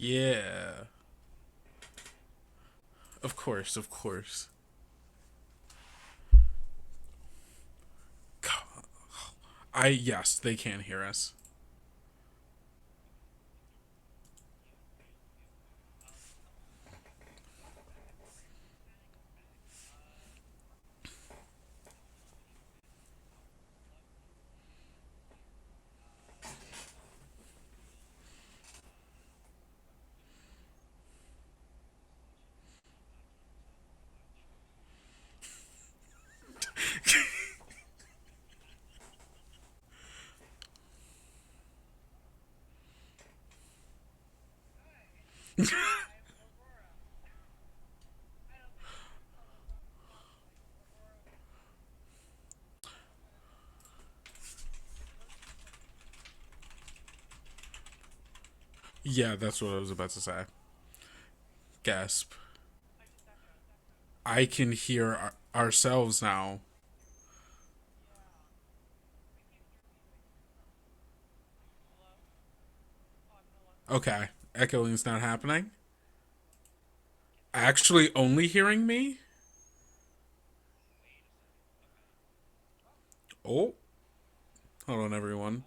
Yeah. Of course, of course. Yes, they can hear us. Yeah, that's what I was about to say. Gasp. I can hear ourselves now. Okay. Echoing's not happening. Actually, only hearing me? Oh, hold on, everyone.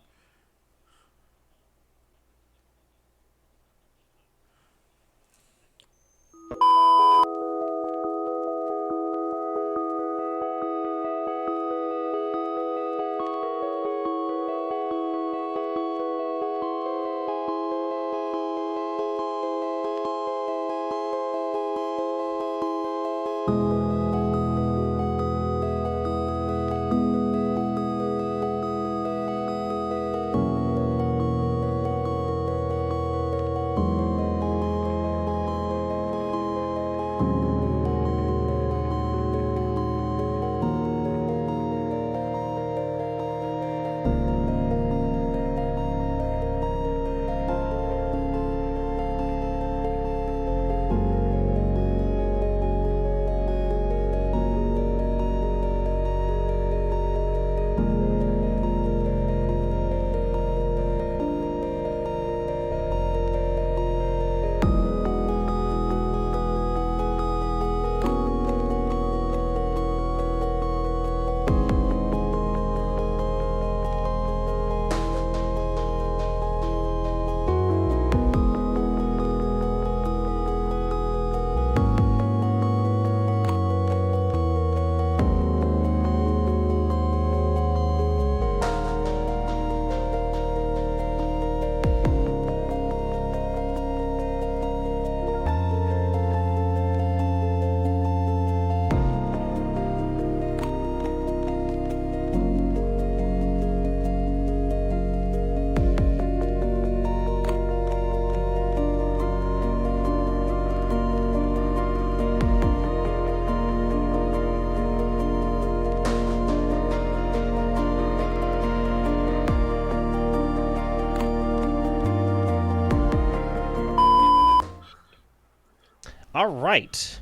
All right.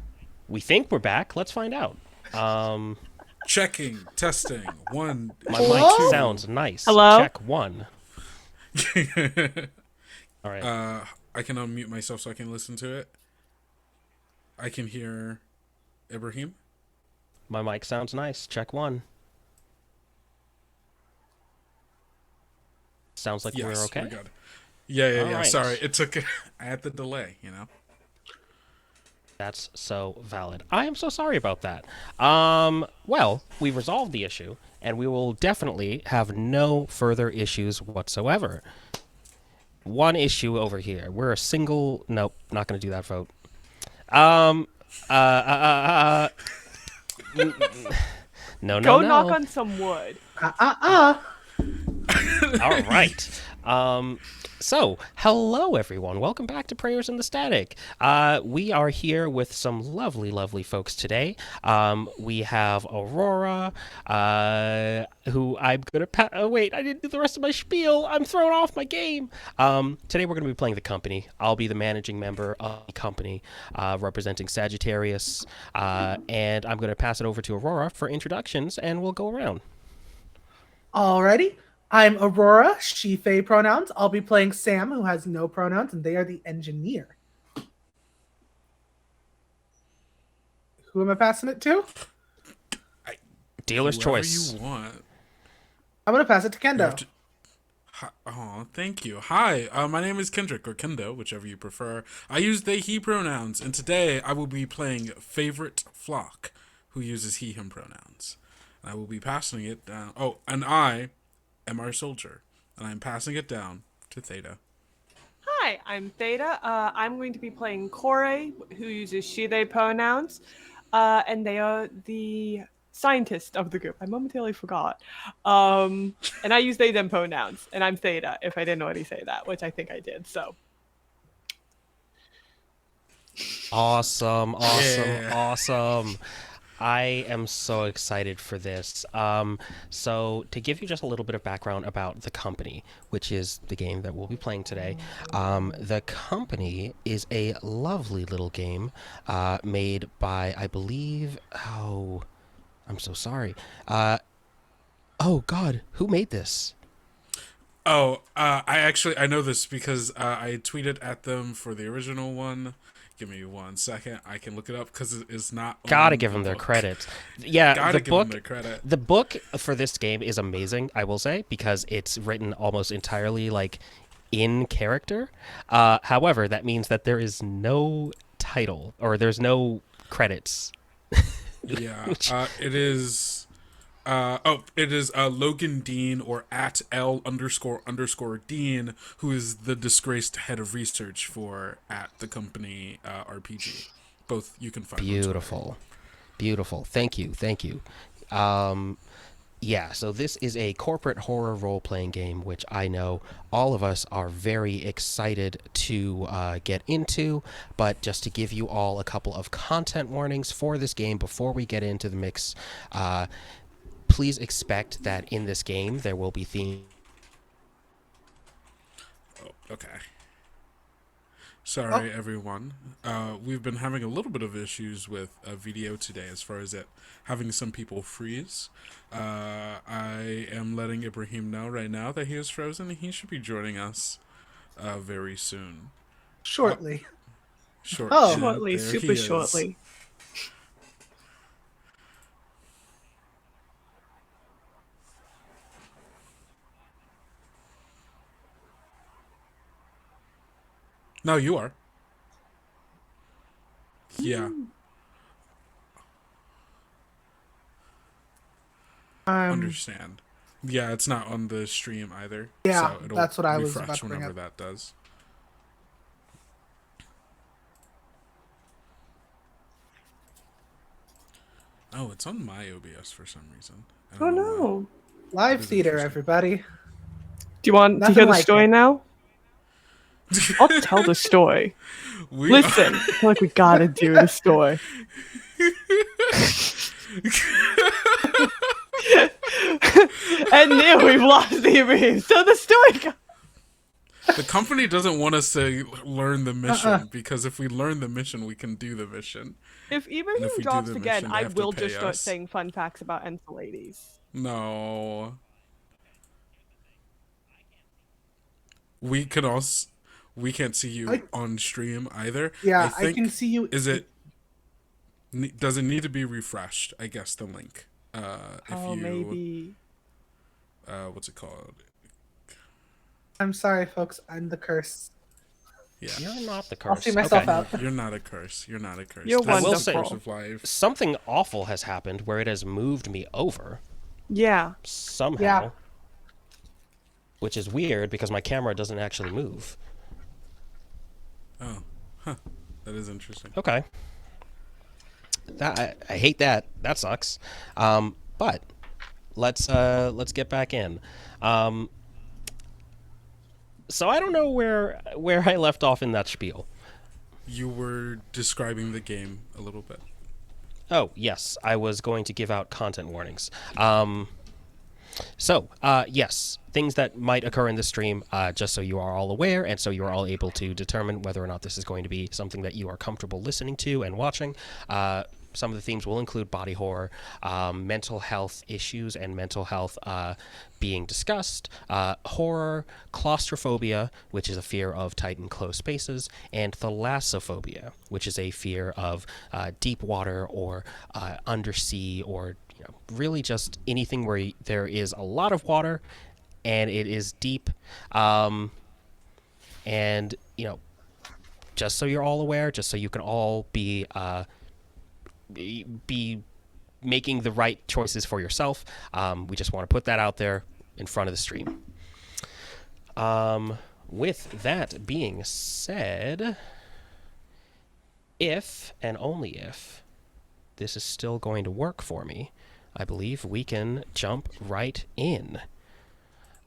We think we're back. Let's find out. Um, Checking, testing. One, my mic two. sounds nice. Hello? Check one. All right. I can unmute myself so I can listen to it. I can hear Ibrahim. My mic sounds nice. Check one. Sounds like we're Yes, okay. we're good. Yeah. All right. Sorry, it took. I had the delay. That's so valid. I am so sorry about that. Well, we resolved the issue, and we will definitely have no further issues whatsoever. One issue over here. We're a single. Nope, not going to do that vote. Um. No. Go knock on some wood. All right. So, hello everyone. Welcome back to Prayers in the Static. We are here with some lovely, lovely folks today. We have Aurora, who I'm gonna. Wait, I didn't do the rest of my spiel. I'm throwing off my game. Today we're gonna be playing the company. I'll be the managing member of the company, representing Sagittarius, and I'm gonna pass it over to Aurora for introductions, and we'll go around. Alrighty. I'm Aurora, she, they pronouns. I'll be playing Sam, who has no pronouns, and they are the engineer. Who am I passing it to? Dealer's Whoever choice. you want. I'm going to pass it to Kendo. Oh, thank you. Hi, my name is Kendrick, or Kendo, whichever you prefer. I use they, he pronouns, and today I will be playing Favorite Flock, who uses he, him pronouns. And I will be passing it down. Oh, and I am our soldier, and I'm passing it down to Theta. Hi, I'm Theta. I'm going to be playing Kore, who uses she, they pronouns, and they are the scientist of the group. I momentarily forgot. And I use they, them pronouns, and I'm Theta, if I didn't already say that, which I think I did, so. Awesome. Yeah. I am so excited for this. So to give you just a little bit of background about the company, which is the game that we'll be playing today, the company is a lovely little game made by, I believe, I'm so sorry. Oh God, who made this? Oh, I know this because I tweeted at them for the original one. Give me 1 second. I can look it up because it's not. Gotta give them their credit. Yeah, Gotta the give book. them their credit. The book for this game is amazing, I will say, because it's written almost entirely like in character. However, that means that there is no title or there's no credits. Yeah, it is. It is Logan Dean, or at L__Dean, who is the disgraced head of research for at the company RPG. Both you can find. Beautiful. Thank you. Yeah, so this is a corporate horror role-playing game, which I know all of us are very excited to get into. But just to give you all a couple of content warnings for this game before we get into the mix, please expect that in this game there will be themes. Oh, okay. Sorry, everyone. We've been having a little bit of issues with a video today as far as it having some people freeze. I am letting Ibrahim know right now that he is frozen, and he should be joining us very soon. Shortly. Shortly, super shortly. No, you are. Yeah. Understand. Yeah, it's not on the stream either. Yeah, so it'll that's what I was refresh about to bring whenever up. that does. Oh, it's on my OBS for some reason. I Oh don't know why. no. Live That is theater, interesting. everybody. Do you want to Nothing hear the like story it. now? I'll tell the story. We Listen, I feel like we gotta do the story. And now we've lost the Ibrahim. So the story goes. The company doesn't want us to learn the Uh-uh. mission because if we learn the mission, we can do the mission. If And if Ibrahim we do drops the again, mission, they I have to will pay just start us. saying fun facts about Enceladus. No. We can also we can't see you I- on stream either. Yeah, I I can think see you. is it does it need to be refreshed? I guess the link. If Oh, you maybe. what's it called? I'm sorry, folks. I'm the curse. Yeah. You're not the I'll curse. see myself Okay. out. You're not a curse. You're not a curse. You're This is wonderful. the curse of life. Something awful has happened where it has moved me over Yeah. somehow. Yeah. Which is weird because my camera doesn't actually move. Oh, huh. That is interesting. Okay. I hate that. That sucks. But let's get back in. So I don't know where I left off in that spiel. You were describing the game a little bit. Oh, yes, I was going to give out content warnings. Yes, things that might occur in the stream, just so you are all aware, and so you are all able to determine whether or not this is going to be something that you are comfortable listening to and watching. Some of the themes will include body horror, mental health issues and mental health being discussed, horror, claustrophobia, which is a fear of tight and closed spaces, and thalassophobia, which is a fear of deep water or undersea or really just anything where there is a lot of water and it is deep. And, just so you're all aware, just so you can all be making the right choices for yourself. We just want to put that out there in front of the stream. With that being said, if and only if this is still going to work for me, I believe we can jump right in.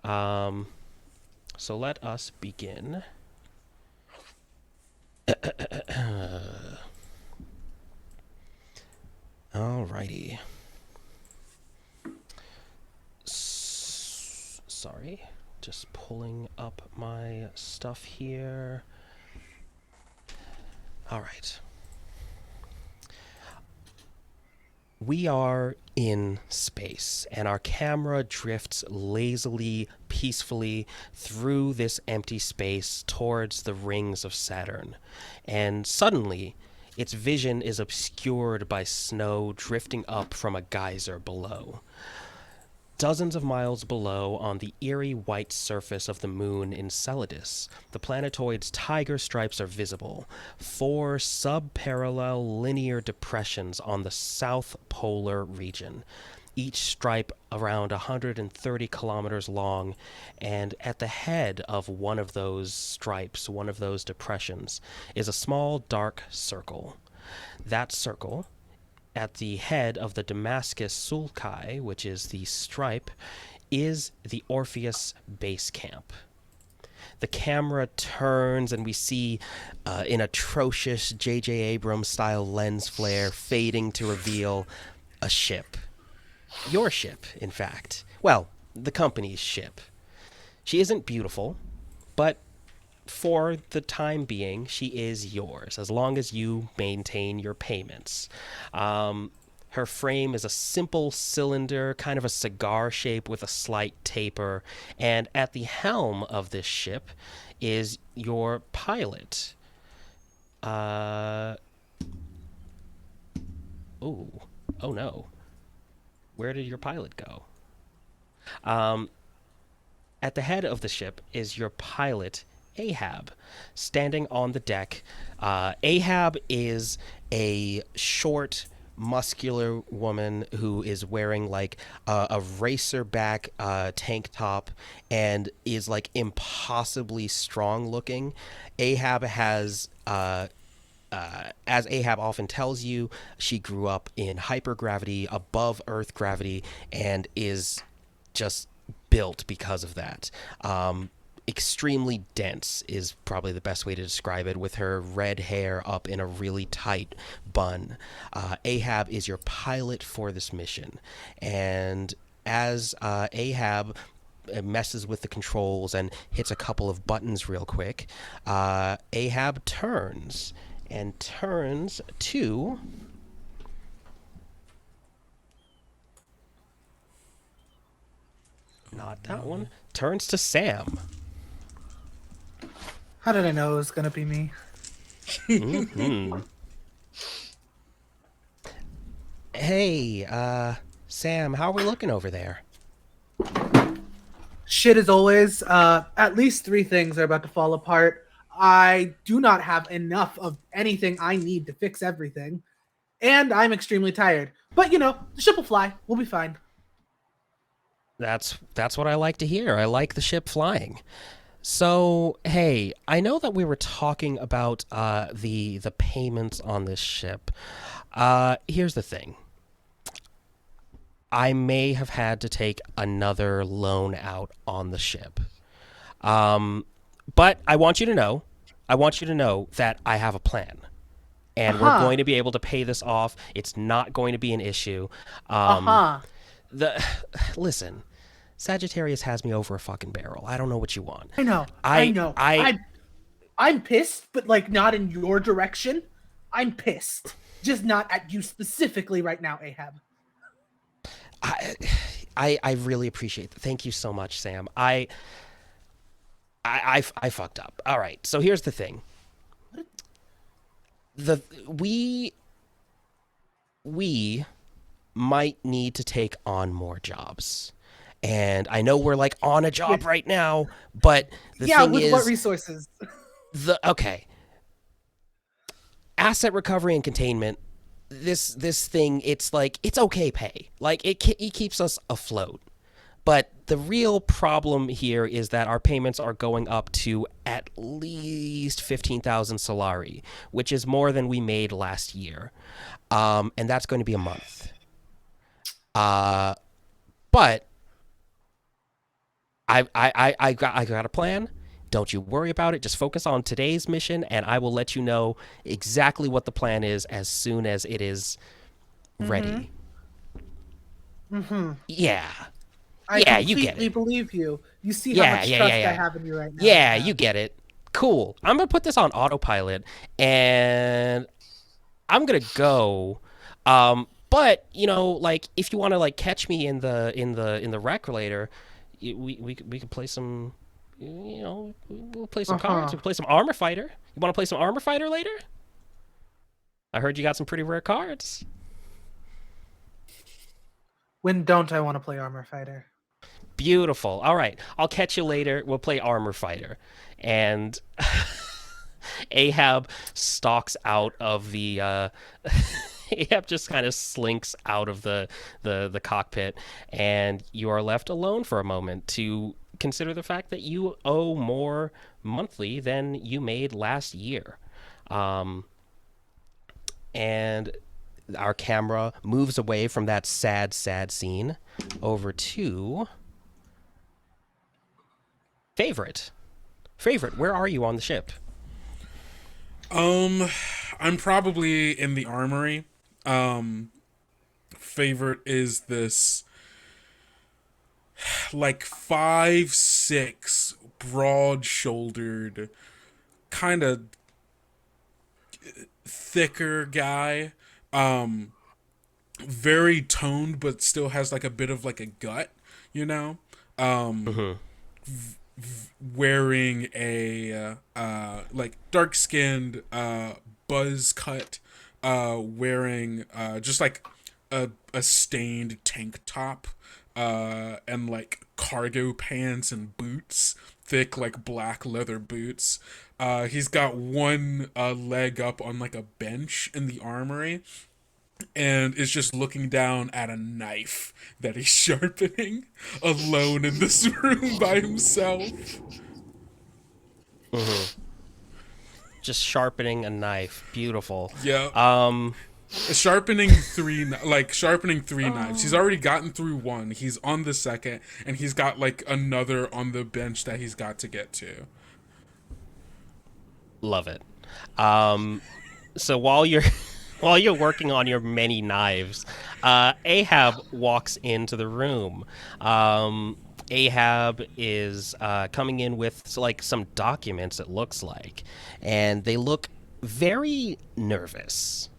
So let us begin. Alrighty. Sorry, just pulling up my stuff here. Alright. We are in space, and our camera drifts lazily, peacefully through this empty space towards the rings of Saturn. And suddenly, its vision is obscured by snow drifting up from a geyser below. Dozens of miles below, on the eerie white surface of the moon Enceladus, the planetoid's tiger stripes are visible, 4 subparallel linear depressions on the south polar region, each stripe around 130 kilometers long, and at the head of one of those stripes, one of those depressions, is a small dark circle. That circle, at the head of the Damascus Sulci, which is the stripe, is the Orpheus base camp. The camera turns and we see an atrocious J.J. Abrams-style lens flare fading to reveal a ship. Your ship, in fact. Well, the company's ship. She isn't beautiful, but for the time being, she is yours, as long as you maintain your payments. Her frame is a simple cylinder, kind of a cigar shape with a slight taper, and at the helm of this ship is your pilot. Oh no. Where did your pilot go? At the head of the ship is your pilot, Ahab, standing on the deck. Ahab is a short, muscular woman who is wearing like a racerback tank top and is like impossibly strong looking. Ahab has as Ahab often tells you, she grew up in hypergravity, above Earth gravity, and is just built because of that. Extremely dense is probably the best way to describe it, with her red hair up in a really tight bun. Ahab is your pilot for this mission. And as Ahab messes with the controls and hits a couple of buttons real quick, Ahab turns to not that one. Turns to Sam. How did I know it was gonna be me? Hey, Sam, how are we looking over there? Shit as always. At least 3 things are about to fall apart. I do not have enough of anything I need to fix everything. And I'm extremely tired. But the ship will fly. We'll be fine. That's what I like to hear. I like the ship flying. So, hey, I know that we were talking about the payments on this ship. Here's the thing. I may have had to take another loan out on the ship. But I want you to know that I have a plan. And we're going to be able to pay this off. It's not going to be an issue. Listen, Sagittarius has me over a fucking barrel. I don't know what you want. I know. I'm pissed, but not in your direction. I'm pissed. Just not at you specifically right now, Ahab. I really appreciate that. Thank you so much, Sam. I fucked up. All right. So here's the thing. We might need to take on more jobs. And I know we're on a job right now, but the thing with is, what resources? Asset recovery and containment. This thing, it's okay pay. It keeps us afloat. But the real problem here is that our payments are going up to at least 15,000 Solari, which is more than we made last year. And that's going to be a month. But I got a plan. Don't you worry about it. Just focus on today's mission, and I will let you know exactly what the plan is as soon as it is ready. Yeah. I you get completely it. believe you. You see how much trust I have in you right now. Yeah, you get it. Cool. I'm gonna put this on autopilot, and I'm gonna go. But if you want to catch me in the rec later, we could play some. We'll play some cards. We'll play some Armor Fighter. You want to play some Armor Fighter later? I heard you got some pretty rare cards. When don't I want to play Armor Fighter? Beautiful. All right. I'll catch you later. We'll play Armor Fighter. And Ahab stalks out of the... Ahab just kind of slinks out of the cockpit, and you are left alone for a moment to consider the fact that you owe more monthly than you made last year. And our camera moves away from that sad scene over to Favorite. Favorite, where are you on the ship? I'm probably in the armory. Favorite is this 5'6", broad-shouldered, kind of thicker guy. Very toned, but still has a bit of a gut, wearing a dark-skinned buzz cut, wearing just a stained tank top, and cargo pants and boots, thick black leather boots. He's got one leg up on a bench in the armory, and is just looking down at a knife that he's sharpening alone in this room by himself. Just sharpening a knife. Beautiful. Yeah. Sharpening three knives. He's already gotten through one. He's on the second, and he's got another on the bench that he's got to get to. Love it. So while you're working on your many knives, Ahab walks into the room. Ahab is coming in with like some documents, it looks like, and they look very nervous.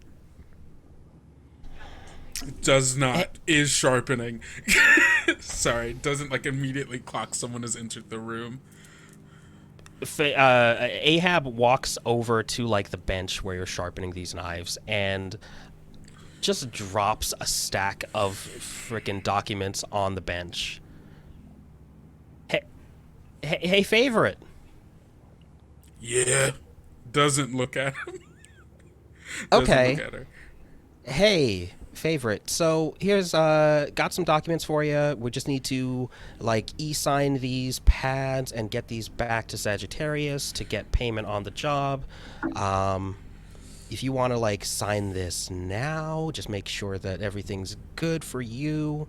Does not is sharpening. Sorry, doesn't like immediately clock someone has entered the room. Ahab walks over to like the bench where you're sharpening these knives and just drops a stack of freaking documents on the bench. Hey, favorite. Yeah. Doesn't look at him. Okay. Look at her. Hey, favorite. So here's got some documents for you. We just need to like e-sign these pads and get these back to Sagittarius to get payment on the job. If you want to like sign this now, just make sure that everything's good for you.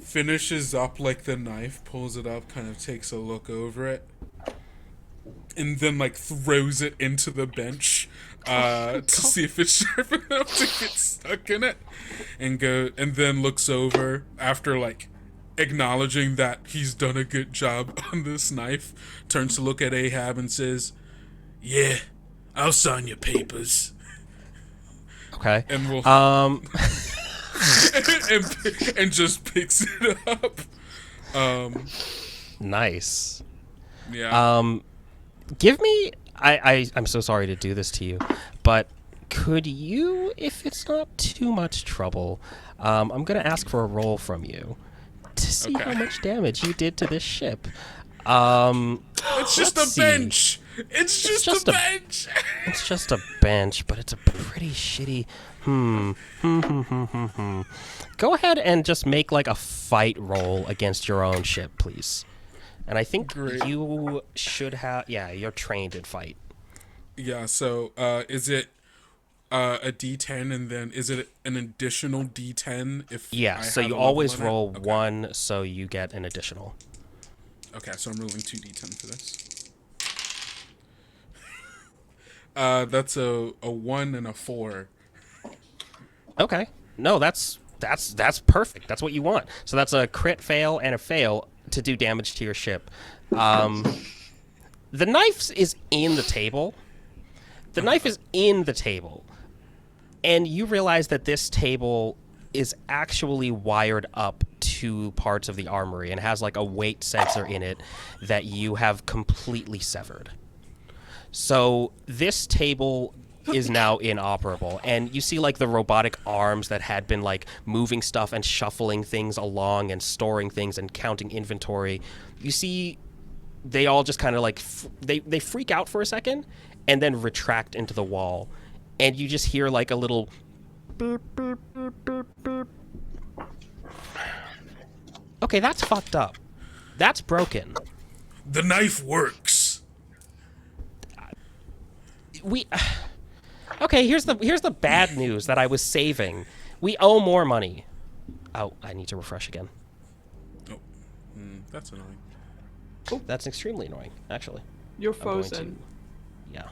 Finishes up like the knife, pulls it up, kind of takes a look over it, and then like throws it into the bench to see if it's sharp enough to get stuck in it, and then looks over after like acknowledging that he's done a good job on this knife, turns to look at Ahab and says, "Yeah, I'll sign your papers." Okay. And we'll and just picks it up. Nice. Yeah. Give me. I'm so sorry to do this to you, but could you, if it's not too much trouble, I'm gonna ask for a roll from you to see how much damage you did to this ship. It's just a bench. It's just a bench. It's just a bench, but it's a pretty shitty. Go ahead and just make like a fight roll against your own ship, please. And I think you should have. Yeah, you're trained in fight. Yeah. So, is it a D10, and then is it an additional D10 if? Yeah. I So have you a level always in it? roll Okay. 1, so you get an additional. Okay, so I'm rolling 2d10 for this. That's a 1 and a 4. Okay. No, that's perfect. That's what you want. So that's a crit fail and a fail to do damage to your ship. The knife is in the table. The knife is in the table. And you realize that this table is actually wired up to parts of the armory and has like a weight sensor in it that you have completely severed. So this table is now inoperable, and you see like the robotic arms that had been like moving stuff and shuffling things along and storing things and counting inventory. You see they all just kind of like they freak out for a second and then retract into the wall, and you just hear like a little beep, beep, beep, beep, beep. Okay, that's fucked up. That's broken. The knife works. Okay, here's the bad news that I was saving. We owe more money. Oh, I need to refresh again. Oh, that's annoying. That's extremely annoying, actually. You're I'm going frozen. Yeah.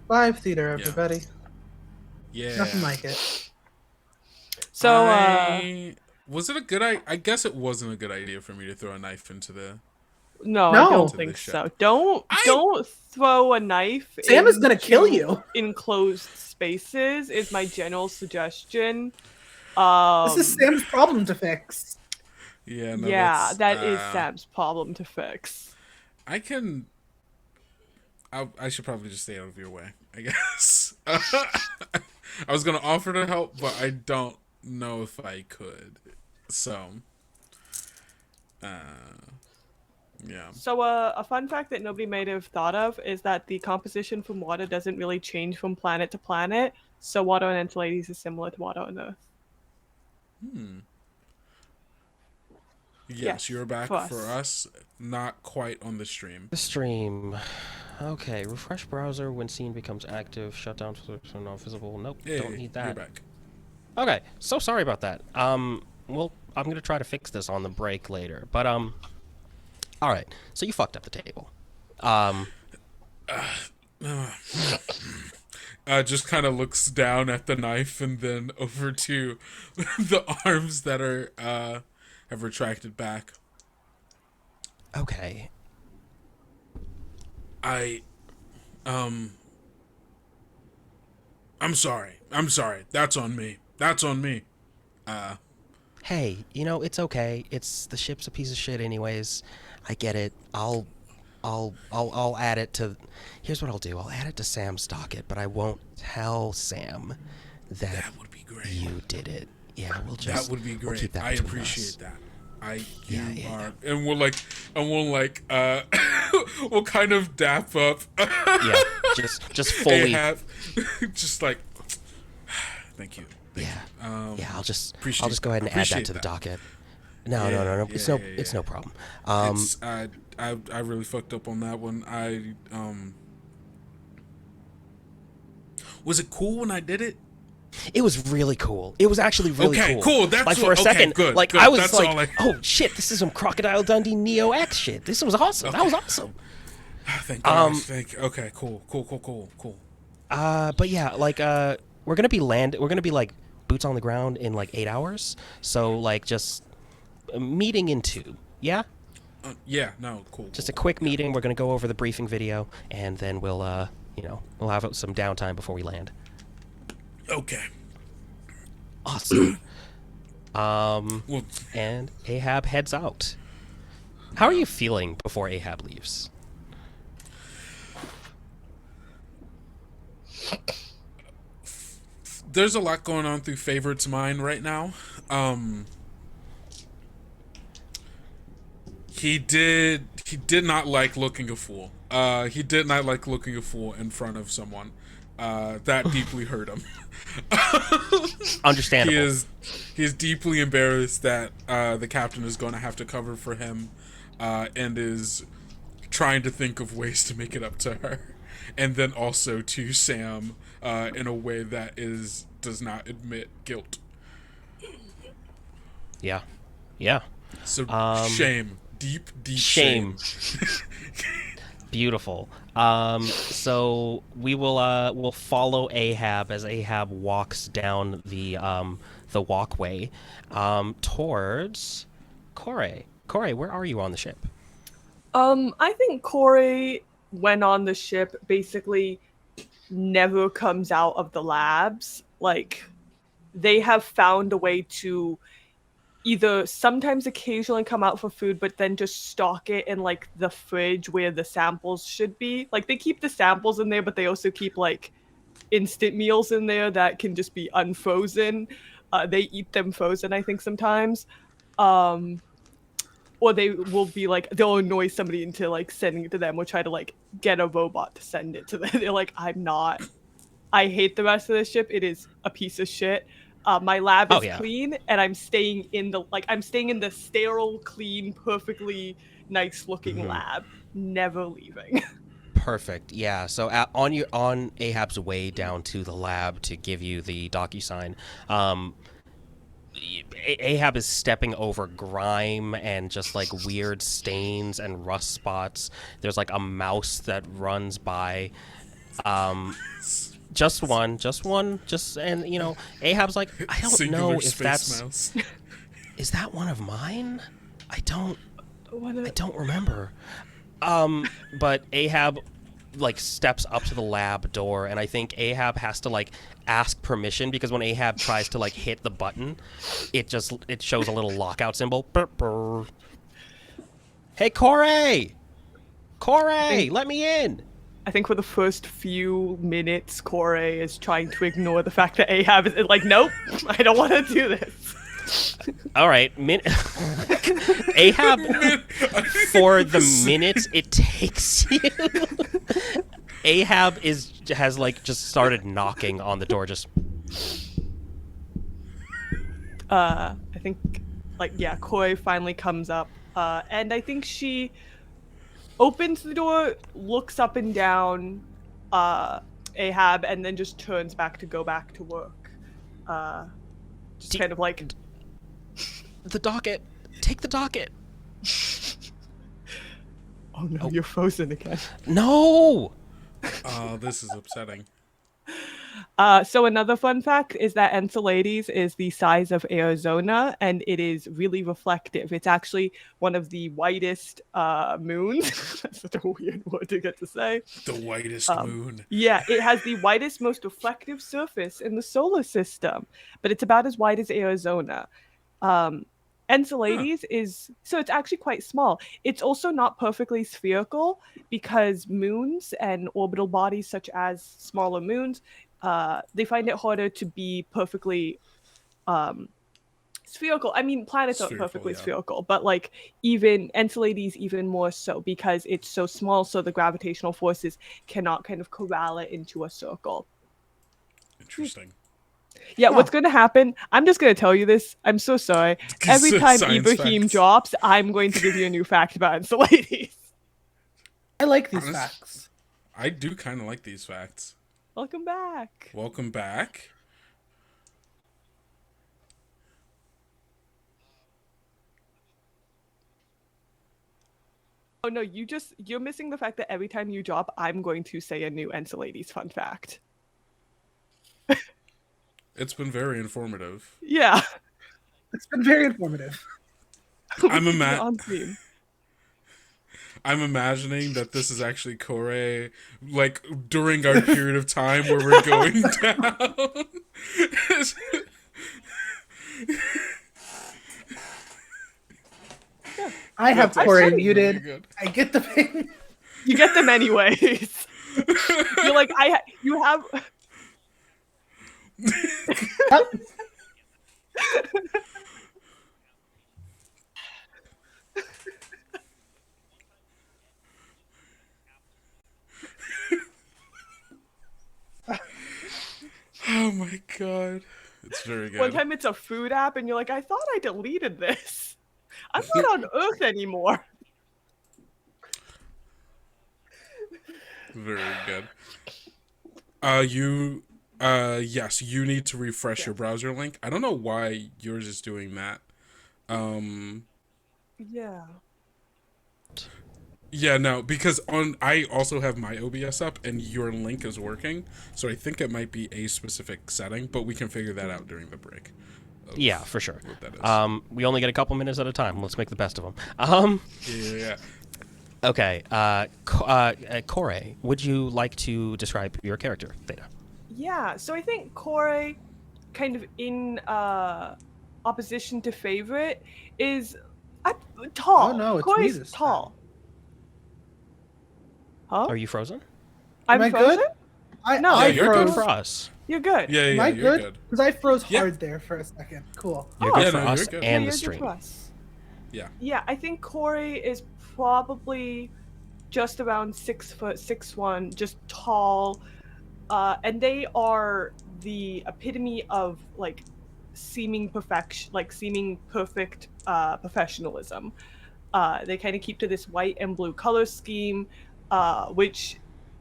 Live theater, everybody. Yeah. Nothing like it. So, was it a good I guess it wasn't a good idea for me to throw a knife into the. no, No. I don't To think the so. ship. Don't throw a knife. Sam is gonna kill into you. Enclosed spaces is my general suggestion. This is Sam's problem to fix. Yeah. No, Yeah, that's, that is Sam's problem to fix. I can. I should probably just stay out of your way, I guess. I was gonna offer to help, but I don't know if I could. So, yeah. So, a fun fact that nobody might have thought of is that the composition from water doesn't really change from planet to planet. So, water on Enceladus is similar to water on Earth. Yes, you're back for us. for us. Not quite on the stream. The stream. Okay, refresh browser when scene becomes active. Shut down for not visible. Nope, Yeah, don't need that. You're back. Okay, so sorry about that. Well, I'm gonna try to fix this on the break later. But all right. So you fucked up the table. just kind of looks down at the knife and then over to the arms that are have retracted back. Okay. I'm sorry. I'm sorry. That's on me. That's on me. Hey, it's okay. The ship's a piece of shit anyways. I get it. I'll add it to. Here's what I'll do. I'll add it to Sam's docket, but I won't tell Sam that Would be great. you did it. Yeah, That would be We'll great. keep that I between appreciate us. that. Yeah. We'll kind of dap up. Yeah, just fully. Ahab, just like, thank you. Yeah, yeah. I'll just go ahead and add appreciate that to the that. docket. No. It's no problem. I really fucked up on that one. Was it cool when I did it? It was really cool. It was actually really Okay, cool. cool. That's like for what- a okay, second, good, like good. I was That's like, all I- oh shit, this is some Crocodile Dundee Neo X shit. This was awesome. That was awesome. Thank God. Okay, cool. But yeah, like we're gonna be like boots on the ground in like 8 hours. So like just a meeting in 2. Yeah. Yeah. No. Cool. Just a quick meeting. We're gonna go over the briefing video, and then we'll we'll have some downtime before we land. Okay. Awesome. Well, And Ahab heads out. How are you feeling before Ahab leaves? there's a lot going on through Favorite's mind right now. He did not like looking a fool. He did not like looking a fool in front of someone. That deeply hurt him. Understandable. He is deeply embarrassed that the captain is going to have to cover for him, and is trying to think of ways to make it up to her, and then also to Sam in a way that does not admit guilt. Yeah. So shame, deep Shame. shame. Beautiful. So we'll follow Ahab as Ahab walks down the walkway towards Corey. Corey, where are you on the ship? I think Corey, when on the ship, basically never comes out of the labs. Like, they have found a way to either sometimes occasionally come out for food, but then just stock it in like the fridge where the samples should be. Like, they keep the samples in there, but they also keep like instant meals in there that can just be unfrozen. They eat them frozen, I think, sometimes. Or they will be like, they'll annoy somebody into like sending it to them, or try to like get a robot to send it to them. They're like, I hate the rest of the ship. It is a piece of shit. My lab is clean, and I'm staying in the sterile, clean, perfectly nice looking lab, never leaving. Perfect. Yeah. So on Ahab's way down to the lab to give you the DocuSign, Ahab is stepping over grime and just like weird stains and rust spots. There's like a mouse that runs by. Just one, and Ahab's like, I don't Singular know if space that's mouse. Is that one of mine? I don't remember. But Ahab like steps up to the lab door, and I think Ahab has to like ask permission, because when Ahab tries to like hit the button, it shows a little lockout symbol. Burr, burr. Hey, Corey, let me in. I think for the first few minutes, Corey is trying to ignore the fact that Ahab is like, nope, I don't want to do this. All right, Ahab, for the minutes it takes you, Ahab has like just started knocking on the door, just. I think, Corey finally comes up, and I think she opens the door, looks up and down Ahab, and then just turns back to go back to work. Just kind of like... The docket. Take the docket. Oh no, you're frozen again. No! Oh, this is upsetting. So another fun fact is that Enceladus is the size of Arizona, and it is really reflective. It's actually one of the whitest moons. That's such a weird word to get to say. The whitest moon. Yeah, it has the whitest, most reflective surface in the solar system, but it's about as white as Arizona. Enceladus is so it's actually quite small. It's also not perfectly spherical because moons and orbital bodies, such as smaller moons, they find it harder to be perfectly spherical. I mean, planets are Spherical, perfectly yeah. spherical, but like even Enceladus even more so because it's so small, so the gravitational forces cannot kind of corral it into a circle. Interesting. Yeah, Huh. what's going to happen? I'm just going to tell you this. I'm so sorry. Every time Science Ibrahim facts. drops, I'm going to give you a new fact about Enceladus. I like these Honest- facts. I do kind of like these facts. Welcome back. Welcome back. Oh no, you're missing the fact that every time you drop, I'm going to say a new Enceladus fun fact. It's been very informative. Yeah. It's been very informative. I'm on theme. I'm imagining that this is actually Kore, like during our period of time where we're going down. I have That's Corey actually really muted. good. I get the thing. You get them anyways. You're like you have Yep. Oh my god. It's very good. one time it's a food app and you're like, I thought I deleted this. I'm not on Earth anymore. Very good. Yes, you need to refresh your browser link. I don't know why yours is doing that. Yeah. Yeah, no, because I also have my OBS up and your link is working, so I think it might be a specific setting, but we can figure that out during the break. Yeah, for sure. What that is. We only get a couple minutes at a time. Let's make the best of them. Yeah. Okay. Kore, would you like to describe your character, Theta? Yeah, so I think Kore, kind of in opposition to Favorite, is tall. Oh, no, it's me Kore's this tall. Huh? Are you frozen? I'm Am I frozen? good? No. I Yeah, you're Good good. froze. for us. You're good. Yeah, Am I you're good? Because I froze Yeah. hard there for a second. Cool. You're Oh. good Yeah, for no, us you're good. Yeah, and you're the good stream. for us. Yeah. Yeah, I think Corey is probably just around 6', 6'1", just tall, and they are the epitome of like seeming perfection, like seeming perfect professionalism. They kind of keep to this white and blue color scheme, which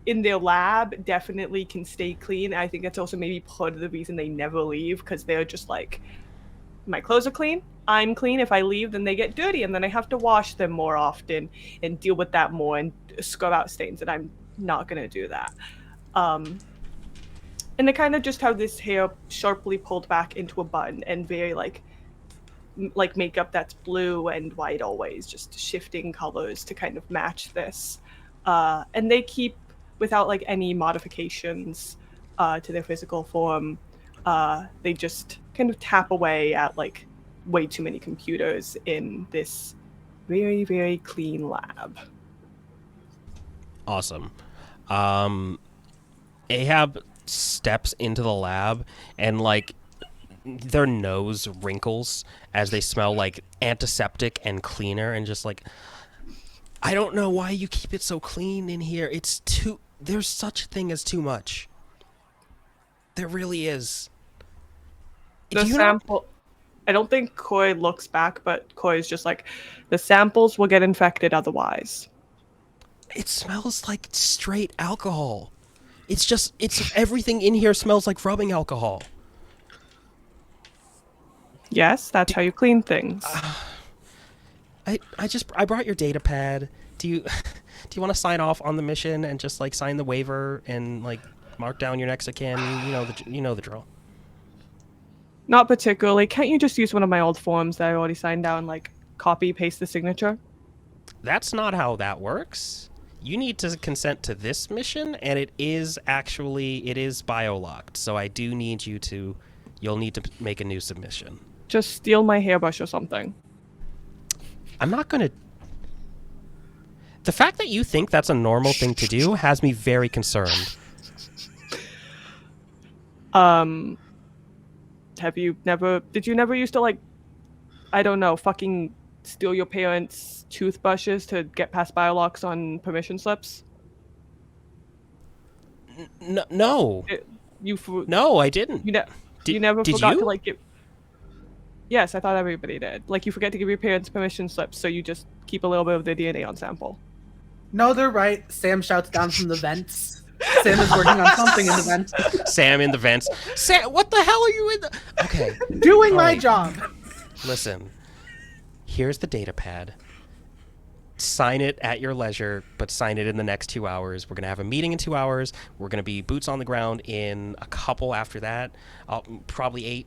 in their lab definitely can stay clean. I think that's also maybe part of the reason they never leave, because they're just like, my clothes are clean, I'm clean. If I leave, then they get dirty, and then I have to wash them more often and deal with that more and scrub out stains, and I'm not going to do that. And they kind of just have this hair sharply pulled back into a bun and very like makeup that's blue and white always, just shifting colors to kind of match this. And they keep, without like any modifications to their physical form, they just kind of tap away at like way too many computers in this very, very clean lab. Awesome. Ahab steps into the lab and like their nose wrinkles as they smell like antiseptic and cleaner, and just like, I don't know why you keep it so clean in here. It's too, there's such a thing as too much. There really is. The Do you not- sample, I don't think Koi looks back, but Koi is just like, the samples will get infected otherwise. It smells like straight alcohol. It's everything in here smells like rubbing alcohol. Yes, that's how you clean things. I brought your data pad. Do you want to sign off on the mission and just like sign the waiver and like mark down your next of kin. You know the drill. Not particularly. Can't you just use one of my old forms that I already signed down, like copy paste the signature? That's not how that works. You need to consent to this mission, and it is bio-locked. So I do need you'll need to make a new submission. Just steal my hairbrush or something. I'm not gonna. The fact that you think that's a normal thing to do has me very concerned. Did you never used to, like, I don't know, fucking steal your parents' toothbrushes to get past biolocks on permission slips? No. No, I didn't. You never did forgot you? to, like, give... Yes, I thought everybody did. Like, you forget to give your parents permission slips, so you just keep a little bit of their DNA on sample. No, they're right. Sam shouts down from the vents. Sam is working on something in the vents. Sam in the vents. Sam, what the hell are you in the... Okay. Doing my job. Listen. Here's the data pad. Sign it at your leisure, but sign it in the next 2 hours. We're going to have a meeting in 2 hours. We're going to be boots on the ground in a couple after that. Probably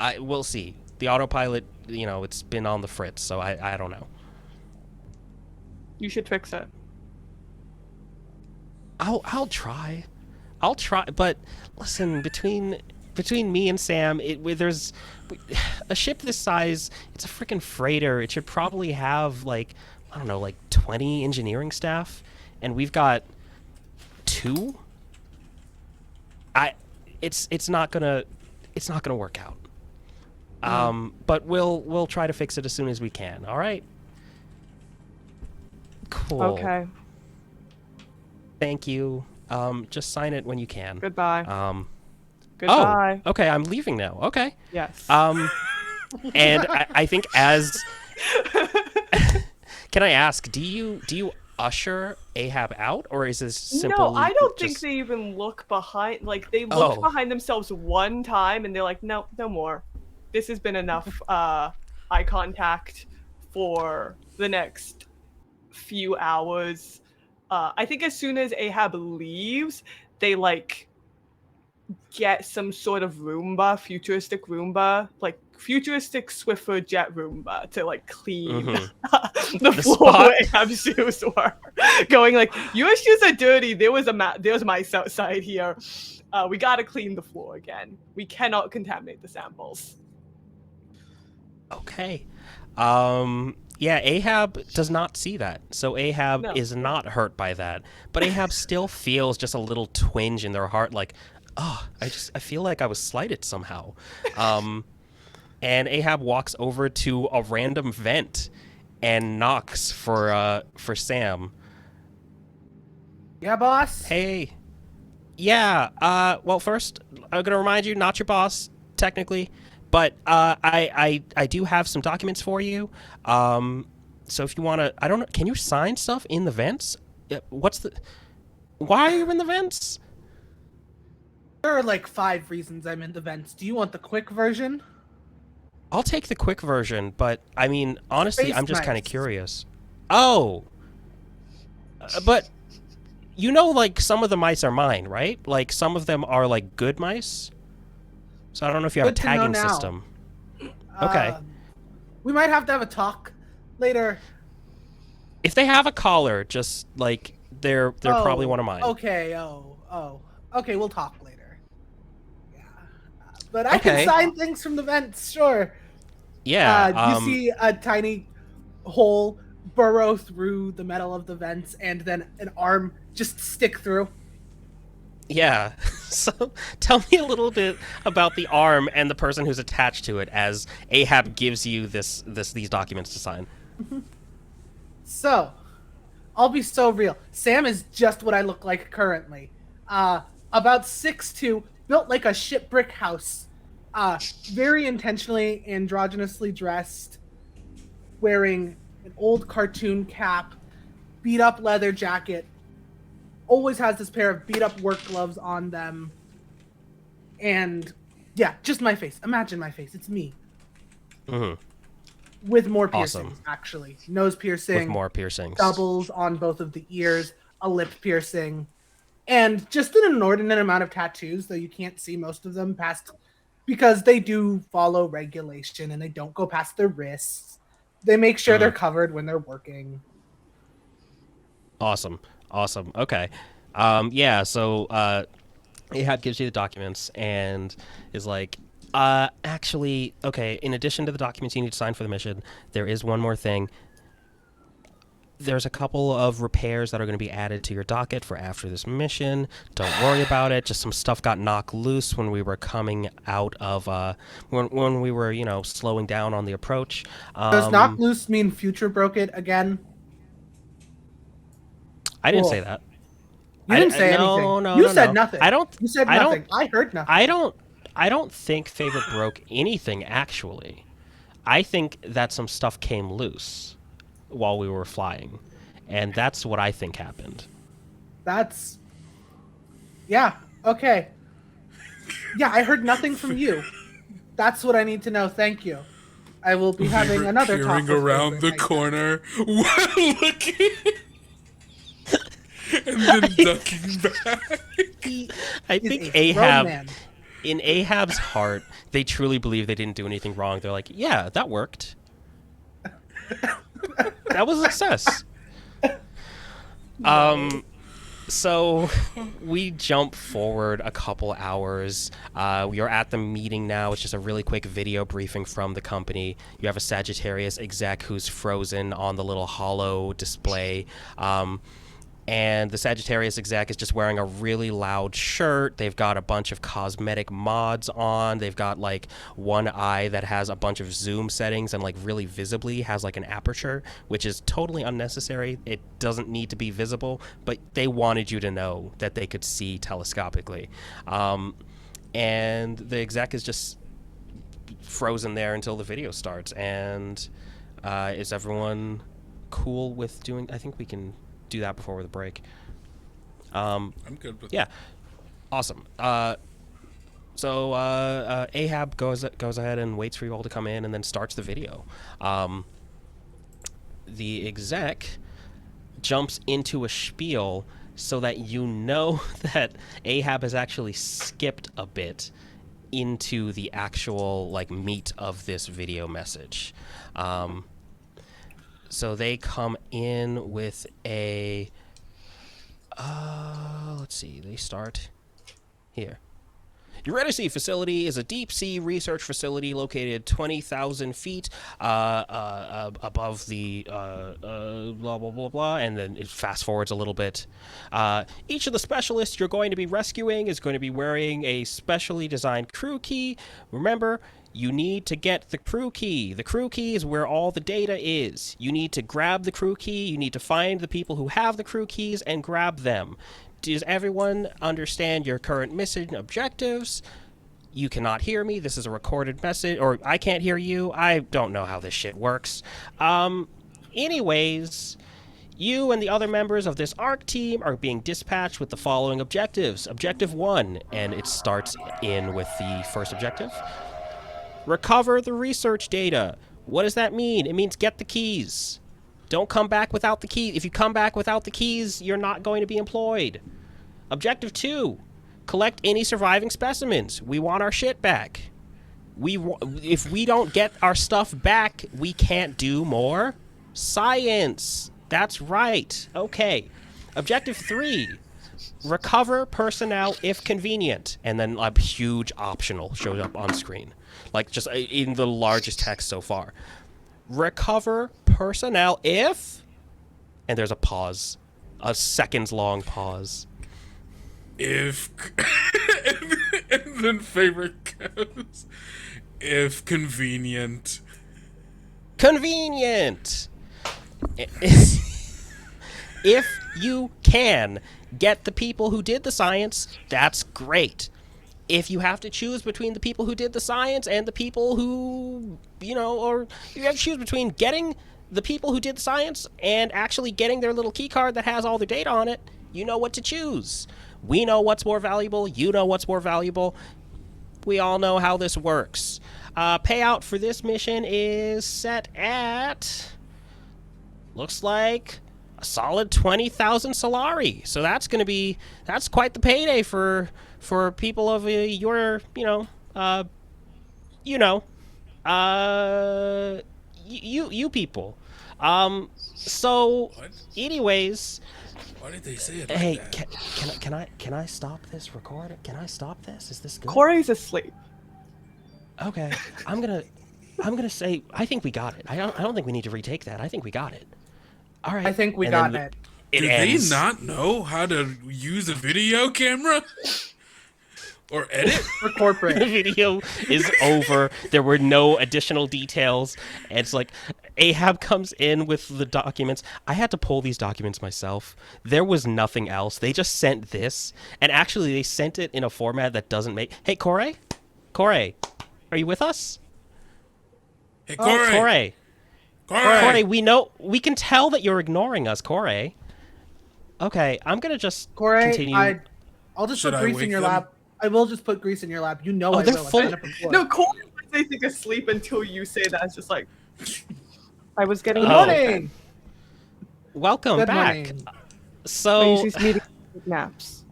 8. We'll see. The autopilot, it's been on the fritz, so I don't know. You should fix it. I'll try, but listen, between me and Sam, there's a ship this size. It's a freaking freighter. It should probably have like 20 engineering staff, and we've got 2. It's not gonna work out. But we'll try to fix it as soon as we can. All right. Cool. Okay. Thank you. Just sign it when you can. Goodbye. Goodbye. Oh, okay, I'm leaving now. Okay. Yes. And I think as can I ask, do you usher Ahab out, or is this simple? No, I don't think they even look behind. Like, they looked behind themselves one time, and they're like, no more. This has been enough eye contact for the next few hours. I think as soon as Ahab leaves, they like get some sort of Roomba, futuristic futuristic Swiffer jet Roomba to like clean the floor spot. where Ahab's shoes were. Going like, your shoes are dirty. There was my side here. We gotta clean the floor again. We cannot contaminate the samples. Okay. Yeah, Ahab does not see that. So Ahab is not hurt by that. But Ahab still feels just a little twinge in their heart, like, oh, I feel like I was slighted somehow. And Ahab walks over to a random vent and knocks for Sam. Yeah, boss? Hey. Yeah, well, first, I'm going to remind you, not your boss, technically. But I do have some documents for you. So if you want to, I don't know, can you sign stuff in the vents? Why are you in the vents? There are like 5 reasons I'm in the vents. Do you want the quick version? I'll take the quick version, but I mean, honestly, Space I'm just mice. kind of curious. Oh. But like some of the mice are mine, right? Like some of them are like good mice. So I don't know if you have Good a to know tagging now. system. Okay. We might have to have a talk later. If they have a collar, just like they're probably one of mine. Okay. Okay, we'll talk later. Yeah. But I Okay. can sign things from the vents, sure. Yeah. You see a tiny hole burrow through the metal of the vents, and then an arm just stick through. Yeah. So tell me a little bit about the arm and the person who's attached to it as Ahab gives you these documents to sign. So, I'll be so real. Sam is just what I look like currently. About 6'2", built like a shit brick house. Very intentionally androgynously dressed, wearing an old cartoon cap, beat up leather jacket, always has this pair of beat up work gloves on them. And yeah, just my face. Imagine my face. It's me. Mm-hmm. With more piercings, Awesome. actually. Nose piercing. With more piercings. Doubles on both of the ears. A lip piercing. and just an inordinate amount of tattoos, though you can't see most of them past, because they do follow regulation and they don't go past their wrists. They make sure they're covered when they're working. Awesome. Okay. Yeah. So Ahab gives you the documents and is like, actually, okay. In addition to the documents you need to sign for the mission, there is one more thing. There's a couple of repairs that are going to be added to your docket for after this mission. Don't worry about it. Just some stuff got knocked loose when we were coming out of when we were, slowing down on the approach. Does knock loose mean future broke it again? I didn't say that. You didn't say anything. You said nothing. You said nothing. I heard nothing. I don't think Favorite broke anything, actually. I think that some stuff came loose while we were flying, and that's what I think happened. Yeah, okay. Yeah, I heard nothing from you. That's what I need to know. Thank you. I will be having another talk. Peering around the corner while looking and then ducking back. I think Ahab, in Ahab's heart, they truly believe they didn't do anything wrong. They're like, yeah, that worked. That was a success. So we jump forward a couple hours. We are at the meeting now. It's just a really quick video briefing from the company. You have a Sagittarius exec who's frozen on the little hollow display. And the Sagittarius exec is just wearing a really loud shirt. They've got a bunch of cosmetic mods on. They've got like one eye that has a bunch of zoom settings and like really visibly has like an aperture, which is totally unnecessary. It doesn't need to be visible, but they wanted you to know that they could see telescopically. And the exec is just frozen there until the video starts. And is everyone cool with doing? I think we can do that before the break. I'm good with yeah. Awesome. So Ahab goes ahead and waits for you all to come in and then starts the video. The exec jumps into a spiel so that you know that Ahab has actually skipped a bit into the actual like meat of this video message. So they come in with a, let's see, they start here. Eurydice facility is a deep-sea research facility located 20,000 feet above the blah, blah, blah, blah, and then it fast-forwards a little bit. Each of the specialists you're going to be rescuing is going to be wearing a specially designed crew key. Remember, you need to get the crew key. The crew key is where all the data is. You need to grab the crew key. You need to find the people who have the crew keys and grab them. Does everyone understand your current mission objectives? You cannot hear me. This is a recorded message. Or I can't hear you. I don't know how this shit works. Anyways, you and the other members of this ARC team are being dispatched with the following objectives. Objective 1, and it starts in with the first objective. Recover the research data. What does that mean? It means get the keys. Don't come back without the keys. If you come back without the keys, you're not going to be employed. Objective 2. Collect any surviving specimens. We want our shit back. If we don't get our stuff back, we can't do more science. That's right. Okay. Objective 3. Recover personnel if convenient. And then a huge optional shows up on screen. Like just in the largest text so far. Recover personnel if... And there's a pause. A seconds-long pause. If... and then favorite goes... If convenient. Convenient! If you can get the people who did the science, that's great. If you have to choose between the people who did the science and the people who, or you have to choose between getting the people who did the science and actually getting their little key card that has all their data on it, you know what to choose. We know what's more valuable. You know what's more valuable. We all know how this works. Payout for this mission is set at, looks like solid 20,000 Solari. So that's quite the payday for people of your, you people. So, What? anyways, Why did they say it hey, like that? can I stop this recording? Can I stop this? Is this good? Corey's asleep. Okay, I'm gonna say I think we got it. I don't think we need to retake that. I think we got it. All right. I think we And got then it. Do ends. they not know how to use a video camera? Or edit? For The corporate. video is over. There were no additional details. And it's like Ahab comes in with the documents. I had to pull these documents myself. There was nothing else. They just sent this, and actually they sent it in a format that doesn't make. Hey, Corey, are you with us? Hey, Oh, Corey. Corey, we can tell that you're ignoring us, Corey. Okay, I'm gonna just Corey, continue. I'll just Should put I grease in wake your them? lap. I will just put grease in your lap. You know Oh, I they're will. I've full- done it before. No, Corey was, I think, asleep until you say that. It's just like I was getting Good Oh. morning. Welcome Good back. morning. So Macy's meeting naps.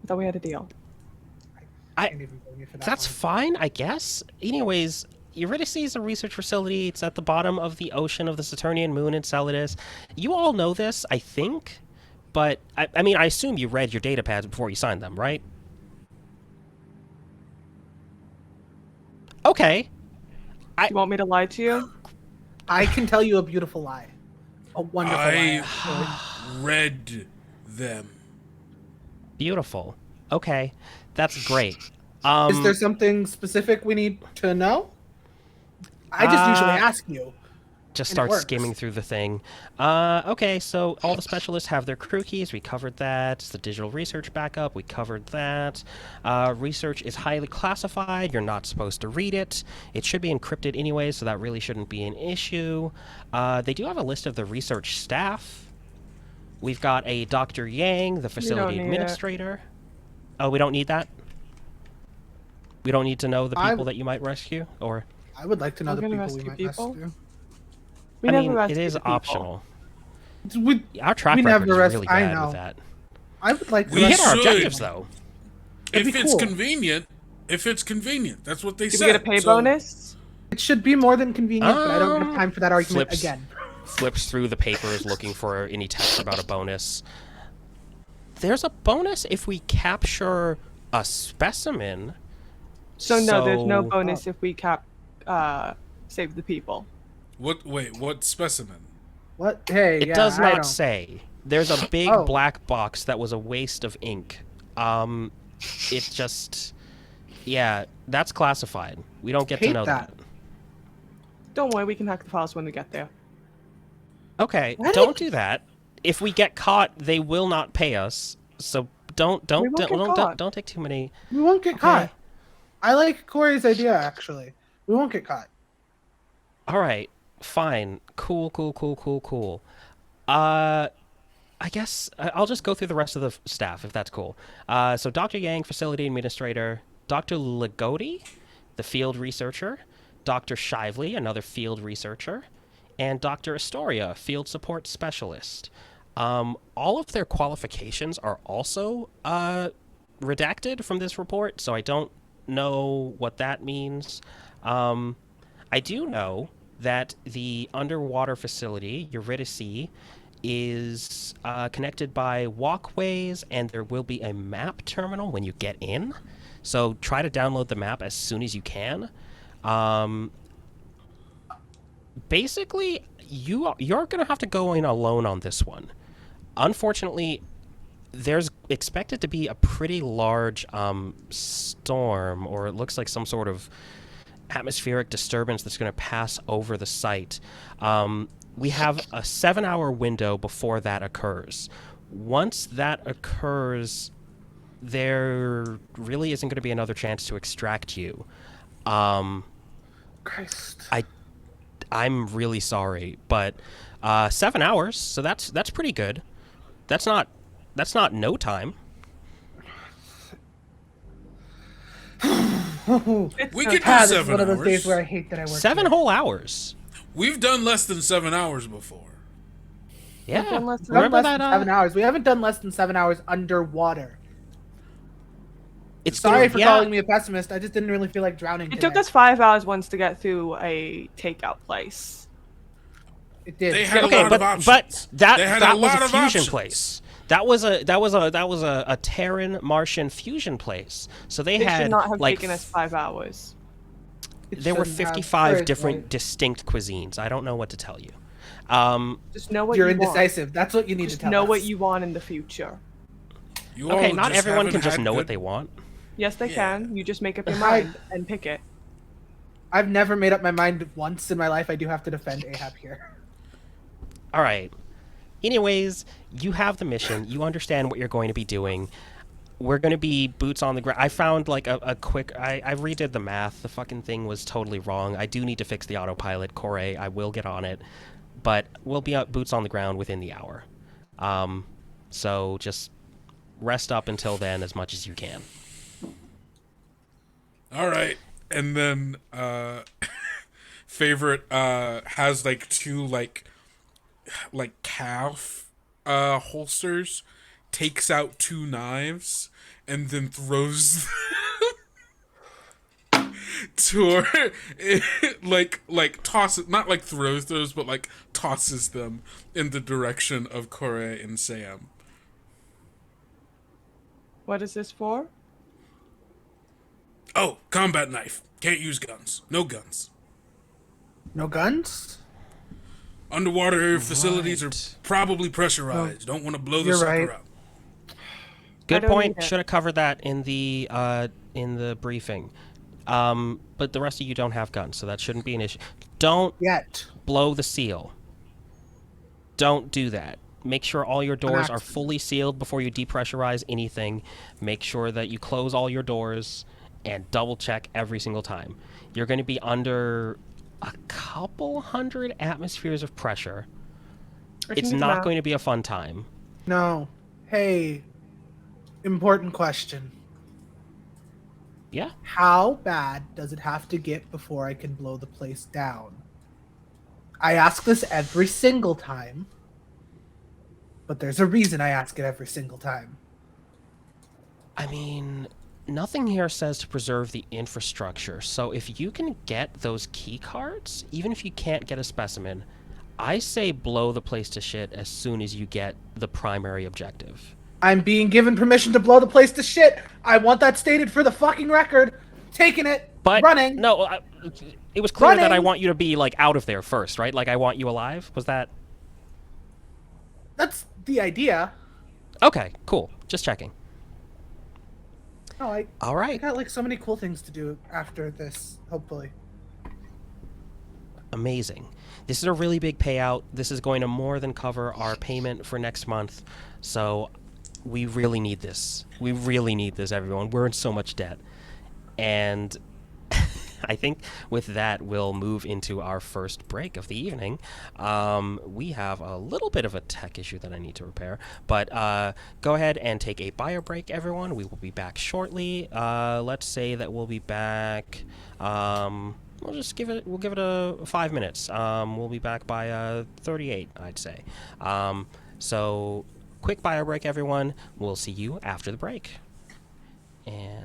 I thought we had a deal. Can't even blame you for that that's one. fine, I guess. Anyways, Eurydice is a research facility. It's at the bottom of the ocean of the Saturnian moon in Enceladus. You all know this, I think, but I mean, I assume you read your data pads before you signed them, right? Okay. You want me to lie to you? I can tell you a beautiful lie. A wonderful lie. I read them. Beautiful. Okay. That's great. Is there something specific we need to know? I just usually ask you. Just and it start works. skimming through the thing. Okay, so all the specialists have their crew keys. We covered that. The digital research backup. We covered that. Research is highly classified. You're not supposed to read it. It should be encrypted anyway, so that really shouldn't be an issue. They do have a list of the research staff. We've got a Dr. Yang, the facility need it. administrator. Oh, we don't need that? We don't need to know the I- people that you might rescue? Or... I would like to know We're the gonna people we rescue might people? rescue. We I never mean, it rescue is the people. optional. We, Our track We record never is really I bad know. with that. I would like to We We hit our should. objectives, though. It'd If be it's cool. convenient. If it's convenient. That's what they Do said. we get a pay So- bonus? It should be more than convenient, but I don't have time for that argument Flips. again. Flips through the papers looking for any text about a bonus. There's a bonus if we capture a specimen. So no, there's no So- bonus if we save the people. Wait, what specimen? What? Hey, It yeah, does I not don't. say. There's a big Oh. black box that was a waste of ink. It just... Yeah, that's classified. We don't get to Hate know that. that. Don't worry, we can hack the files when we get there. Okay, What? don't do that. If we get caught, they will not pay us. So don't We won't get caught. don't take too many. We won't get Okay. caught. I like Corey's idea, actually. We won't get caught. All right, fine, cool. I guess I'll just go through the rest of the staff if that's cool. So Dr. Yang, facility administrator, Dr. Ligotti, the field researcher, Dr. Shively, another field researcher, and Dr. Astoria, field support specialist. All of their qualifications are also redacted from this report, so I don't know what that means. I do know that the underwater facility, Eurydice, is connected by walkways, and there will be a map terminal when you get in. So try to download the map as soon as you can. Basically, you're going to have to go in alone on this one. Unfortunately, there's expected to be a pretty large storm, or it looks like some sort of atmospheric disturbance that's going to pass over the site. We have a 7-hour window before that occurs. Once that occurs, there really isn't going to be another chance to extract you. Christ. I'm really sorry, but 7 hours, so that's pretty good. That's not no time. We could do God, this is 7 one of those hours. days where I hate that I work 7 here. whole hours. We've done less than 7 hours before. Yeah. done less than- Remember less that? than 7 hours. We haven't done less than 7 hours underwater. It's Sorry been, for yeah, calling me a pessimist. I just didn't really feel like drowning. It today. took us 5 hours once to get through a takeout place. It did. They had a Okay, lot of but options. that They had that a was lot a of fusion options. place. That was a Terran Martian fusion place. So they It had should not have like taken us 5 hours. It there were shouldn't have. 55 First, different right? distinct cuisines. I don't know what to tell you. Just know what You're you want. indecisive. That's what you need Just to tell know us. what you want in the future. You Okay, all not just everyone haven't can just had know what good- they want. Yes, they Yeah. can. You just make up your I- mind and pick it. I've never made up my mind once in my life. I do have to defend Ahab here. All right. Anyways, you have the mission. You understand what you're going to be doing. We're going to be boots on the ground. I found like a quick. I redid the math. The fucking thing was totally wrong. I do need to fix the autopilot. Corey, I will get on it. But we'll be boots on the ground within the hour. So just rest up until then as much as you can. All right, and then favorite has like two like calf holsters, takes out two knives, and then throws toward like tosses, not like throws those, but like tosses them in the direction of Corey and Sam. What is this for? Oh, combat knife. Can't use guns. No guns. No guns? Underwater facilities are Right. probably pressurized. Don't want to blow the You're sucker right. up. Good don't point. need it. Should have covered that in the briefing. But the rest of you don't have guns, so that shouldn't be an issue. Don't Yet. blow the seal. Don't do that. Make sure all your doors are accident. fully sealed before you depressurize anything. Make sure that you close all your doors and double check every single time. You're going to be under a couple hundred atmospheres of pressure. I It's can do the not math. going to be a fun time. No. Hey. Important question. Yeah? How bad does it have to get before I can blow the place down? I ask this every single time. But there's a reason I ask it every single time. I mean, nothing here says to preserve the infrastructure. So if you can get those key cards, even if you can't get a specimen, I say blow the place to shit as soon as you get the primary objective. I'm being given permission to blow the place to shit. I want that stated for the fucking record. Taking it. But running. No, it was clear that I Running. want you to be like out of there first, right? Like I want you alive. Was that That's the idea. okay? Cool. Just checking. No, I All right. got like so many cool things to do after this, hopefully. Amazing. This is a really big payout. This is going to more than cover our payment for next month. So we really need this. We really need this, everyone. We're in so much debt. And I think with that, we'll move into our first break of the evening. We have a little bit of a tech issue that I need to repair, but go ahead and take a bio break, everyone. We will be back shortly. Let's say that we'll be back. We'll just give it. We'll give it a 5 minutes. We'll be back by 38, I'd say. So quick bio break, everyone. We'll see you after the break. And.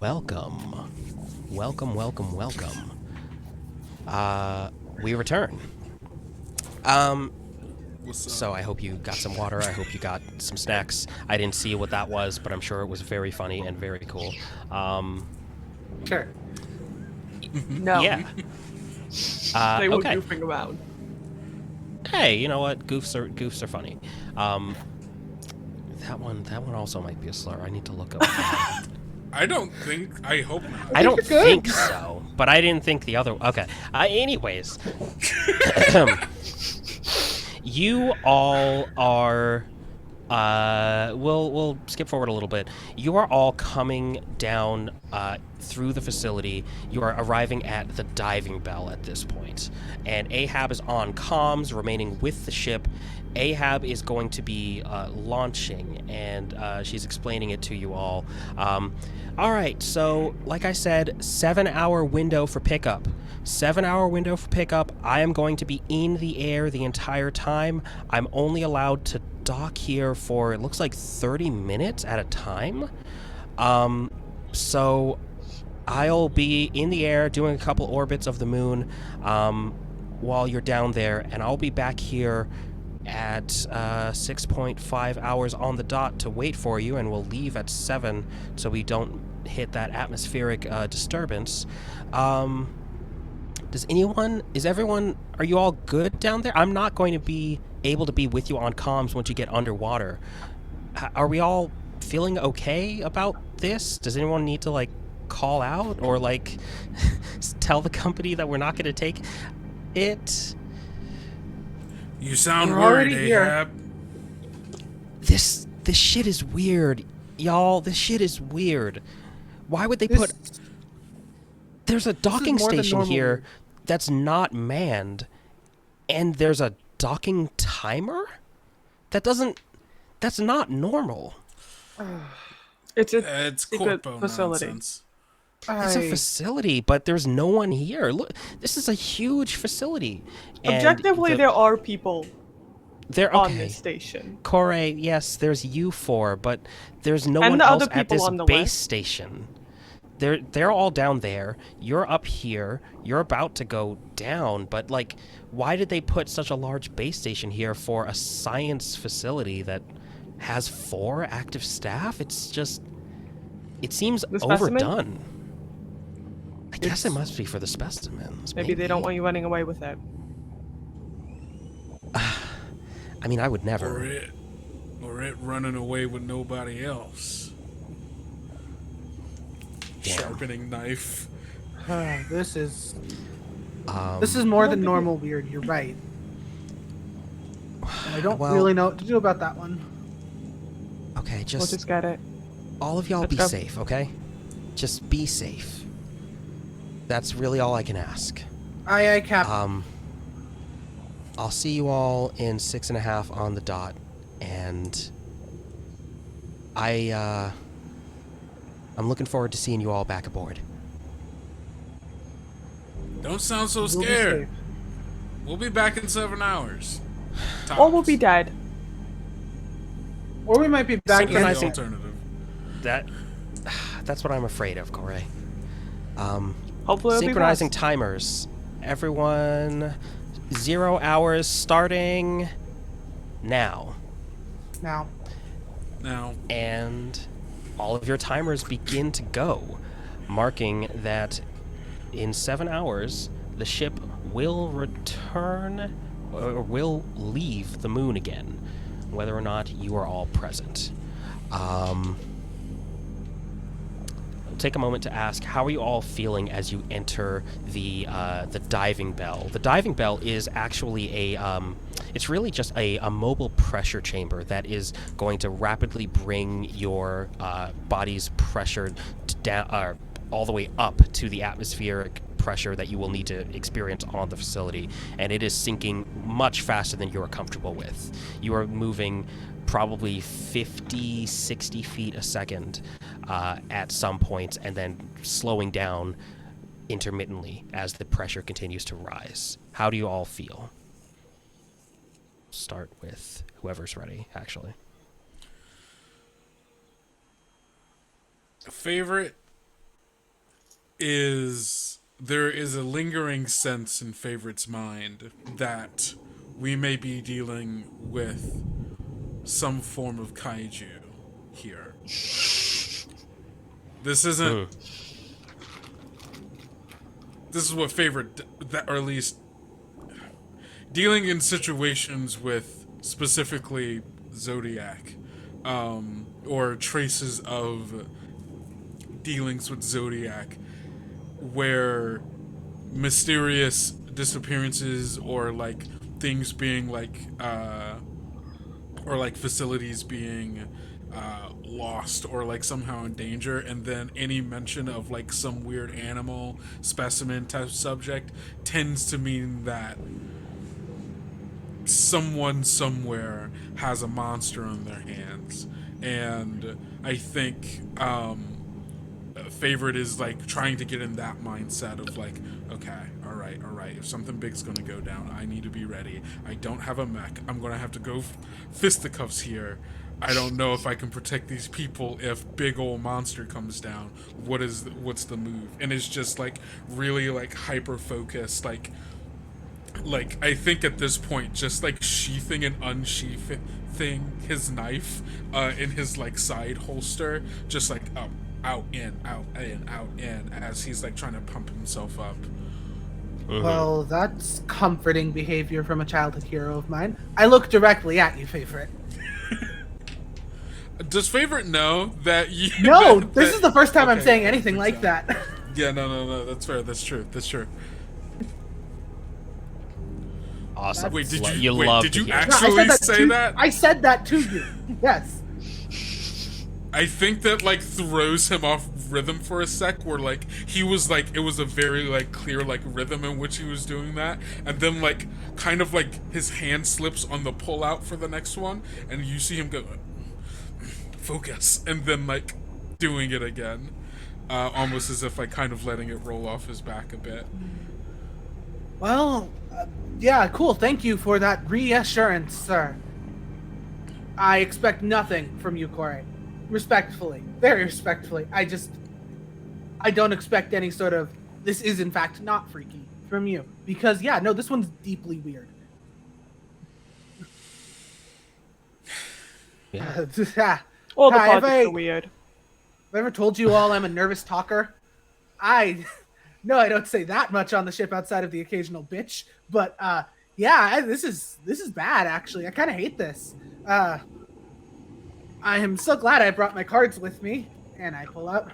welcome. Welcome, welcome, welcome. We return. What's up? So I hope you got some water. I hope you got some snacks. I didn't see what that was, but I'm sure it was very funny and very cool. Sure. No, Yeah. they were Okay. goofing around. Hey, you know what? Goofs are funny. That one also might be a slur. I need to look up. I hope not. I don't you're good. think so, but I didn't think the other. Okay. Anyways, you all are. We'll skip forward a little bit. You are all coming down through the facility. You are arriving at the diving bell at this point, and Ahab is on comms, remaining with the ship. Ahab is going to be launching, and she's explaining it to you all. All right, so like I said, 7-hour window for pickup. 7-hour window for pickup. I am going to be in the air the entire time. I'm only allowed to dock here for, it looks like 30 minutes at a time. So I'll be in the air doing a couple orbits of the moon while you're down there, and I'll be back here at 6.5 hours on the dot to wait for you, and we'll leave at 7 so we don't hit that atmospheric disturbance. Are you all good down there? I'm not going to be able to be with you on comms once you get underwater. Are we all feeling okay about this? Does anyone need to, like, call out or, like, tell the company that we're not going to take it? You sound We're worried, already here. Ahab. This shit is weird, y'all. This shit is weird. Why would they This- put... There's a docking more than station normal here weird. that's not manned, and there's a docking timer? That's not normal. It's a It's secret corpo facility. nonsense. It's a facility, but there's no one here. Look, this is a huge facility. and Objectively, there are people they're on okay. this station. Corey, yes, there's you four, but there's no And one the else other at people this on the base list. station. They're all down there. You're up here. You're about to go down, but like, why did they put such a large base station here for a science facility that has 4 active staff? It seems The specimen? overdone. I guess it It's- must be for the specimens. Maybe they don't want you running away with it. I mean, I would never. Or it running away with nobody else. Damn. Sharpening knife. This is Um, more than normal weird. You're right. And I don't Well- really know what to do about that one. Okay, We'll just just get it. all of y'all Let's be go. safe, okay? Just be safe. That's really all I can ask. Aye, Captain. I'll see you all in 6.5 on the dot, and I'm looking forward to seeing you all back aboard. Don't sound so We'll be scared. safe. We'll be back in 7 hours. Or we'll be Tops. dead. Or we might be back That is in. the alternative. That's what I'm afraid of, Corey. Hopefully, it'll be Synchronizing fast. timers. Everyone, 0 hours starting now. Now, Now, And all of your timers begin to go, marking that in 7 hours, the ship will return or will leave the moon again, whether or not you are all present. I'll take a moment to ask, how are you all feeling as you enter the diving bell? The diving bell is actually it's really just a mobile pressure chamber that is going to rapidly bring your body's pressure down, all the way up to the atmospheric pressure that you will need to experience on the facility, and it is sinking much faster than you are comfortable with. You are moving probably 50, 60 feet a second at some points, and then slowing down intermittently as the pressure continues to rise. How do you all feel? Start with whoever's ready, actually. favorite is there is a lingering sense in Favorite's mind that we may be dealing with some form of kaiju here. This isn't. This is what Favorite, that, or at least dealing in situations with specifically Zodiac, or traces of dealings with Zodiac, where mysterious disappearances or like things being like or like facilities being lost or like somehow in danger, and then any mention of like some weird animal specimen type subject tends to mean that someone somewhere has a monster on their hands. And I think Favorite is like trying to get in that mindset of like, okay, all right, if something big's gonna go down, I need to be ready. I don't have a mech. I'm gonna have to go fisticuffs here. I don't know if I can protect these people if big old monster comes down. What's the move? And it's just like really like hyper focused, like I think at this point just like sheathing and unsheathing his knife in his like side holster, just like up, out, in, out, in, out, in, as he's like trying to pump himself up. Well, that's comforting behavior from a childhood hero of mine. I look directly at you, Favorite. Does Favorite know that you... No, this is the first time I'm Okay, saying anything like that. Yeah, no, that's fair, that's true. Awesome. Wait, did Lo- you, love did to you hear it. No, actually say that? I said that to you. Yes. I think that like throws him off rhythm for a sec, where like he was like, it was a very like clear like rhythm in which he was doing that, and then like kind of like his hand slips on the pull out for the next one, and you see him go focus, and then like doing it again, almost as if like kind of letting it roll off his back a bit. Well, yeah, cool. Thank you for that reassurance, sir. I expect nothing from you, Corey. Respectfully. Very respectfully. I don't expect any sort of, this is in fact not freaky from you. Because, yeah, no, this one's deeply weird. Yeah. All the Have projects I are weird. ever told you all I'm a nervous talker? No, I don't say that much on the ship outside of the occasional bitch. But, yeah, this is bad, actually. I kind of hate this. I am so glad I brought my cards with me, and I pull out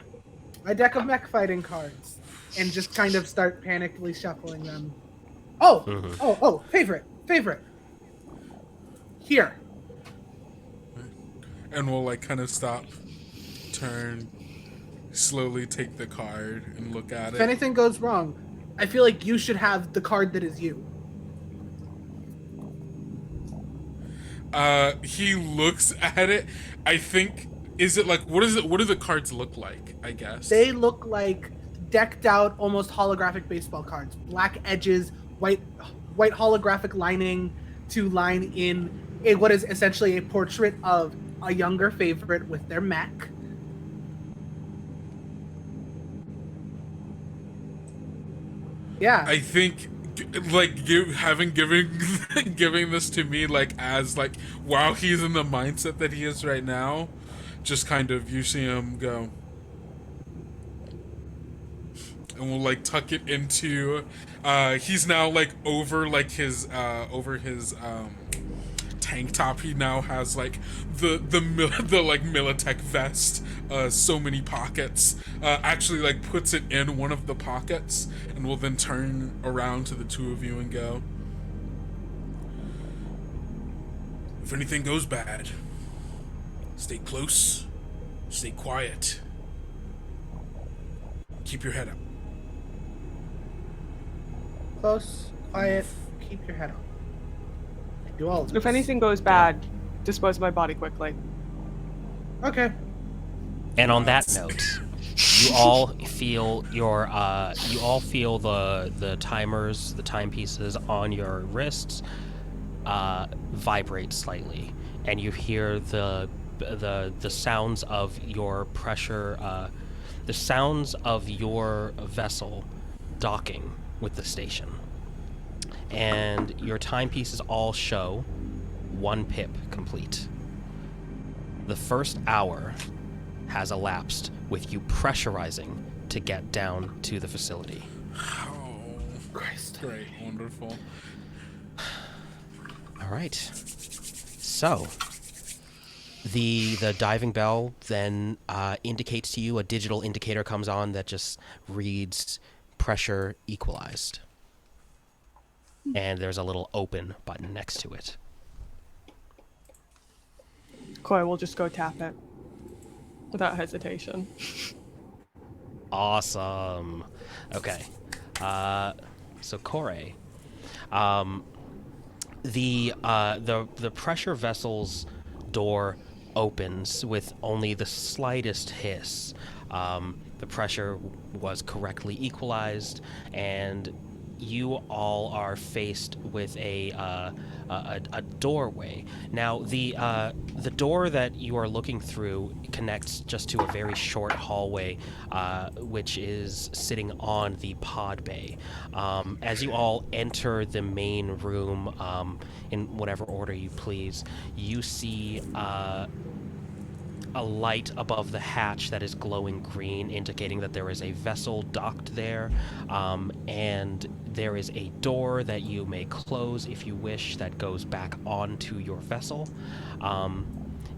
my deck of mech fighting cards and just kind of start panically shuffling them. Oh, favorite. Here. And we'll like kind of stop, turn, slowly take the card and look at If it. anything goes wrong, I feel like you should have the card that is you. He looks at it. I think, is it like, what do the cards look like, I guess? They look like decked out, almost holographic baseball cards. Black edges, white holographic lining to line in what is essentially a portrait of a younger Favorite with their mech. Yeah. I think like giving this to me like as like while he's in the mindset that he is right now, just kind of you see him go, and we'll like tuck it into he's now like over his tank top. He now has like the like Militech vest, so many pockets, actually like puts it in one of the pockets, and will then turn around to the two of you and go, if anything goes bad, stay close, stay quiet, keep your head up. Close, quiet, keep your head on. I do all of this. If anything goes bad, dispose of my body quickly. Okay. And on that note, you all feel the timers, the timepieces on your wrists vibrate slightly, and you hear the sounds of your pressure, the sounds of your vessel docking with the station. And your timepieces all show 1 pip complete. The first hour has elapsed with you pressurizing to get down to the facility. Oh, Christ. great, wonderful. All right. So, the diving bell then indicates to you, a digital indicator comes on that just reads pressure equalized. And there's a little open button next to it. Corey will just go tap it without hesitation. Awesome. Okay. So Corey, the pressure vessel's door opens with only the slightest hiss. The pressure was correctly equalized, and you all are faced with a doorway. Now, the door that you are looking through connects just to a very short hallway, which is sitting on the pod bay. As you all enter the main room, in whatever order you please, you see a light above the hatch that is glowing green, indicating that there is a vessel docked there, and there is a door that you may close if you wish that goes back onto your vessel.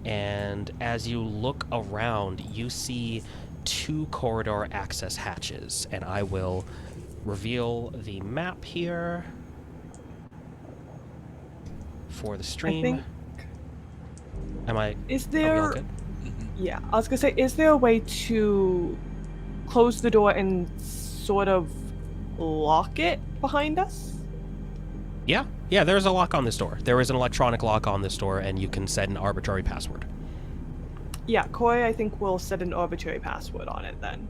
And as you look around, you see 2 corridor access hatches, and I will reveal the map here for the stream. think- Is Are we all there? good? Yeah, I was gonna say, is there a way to close the door and sort of lock it behind us? Yeah, there's a lock on this door. There is an electronic lock on this door, and you can set an arbitrary password. Yeah, Corey, I think we'll set an arbitrary password on it then.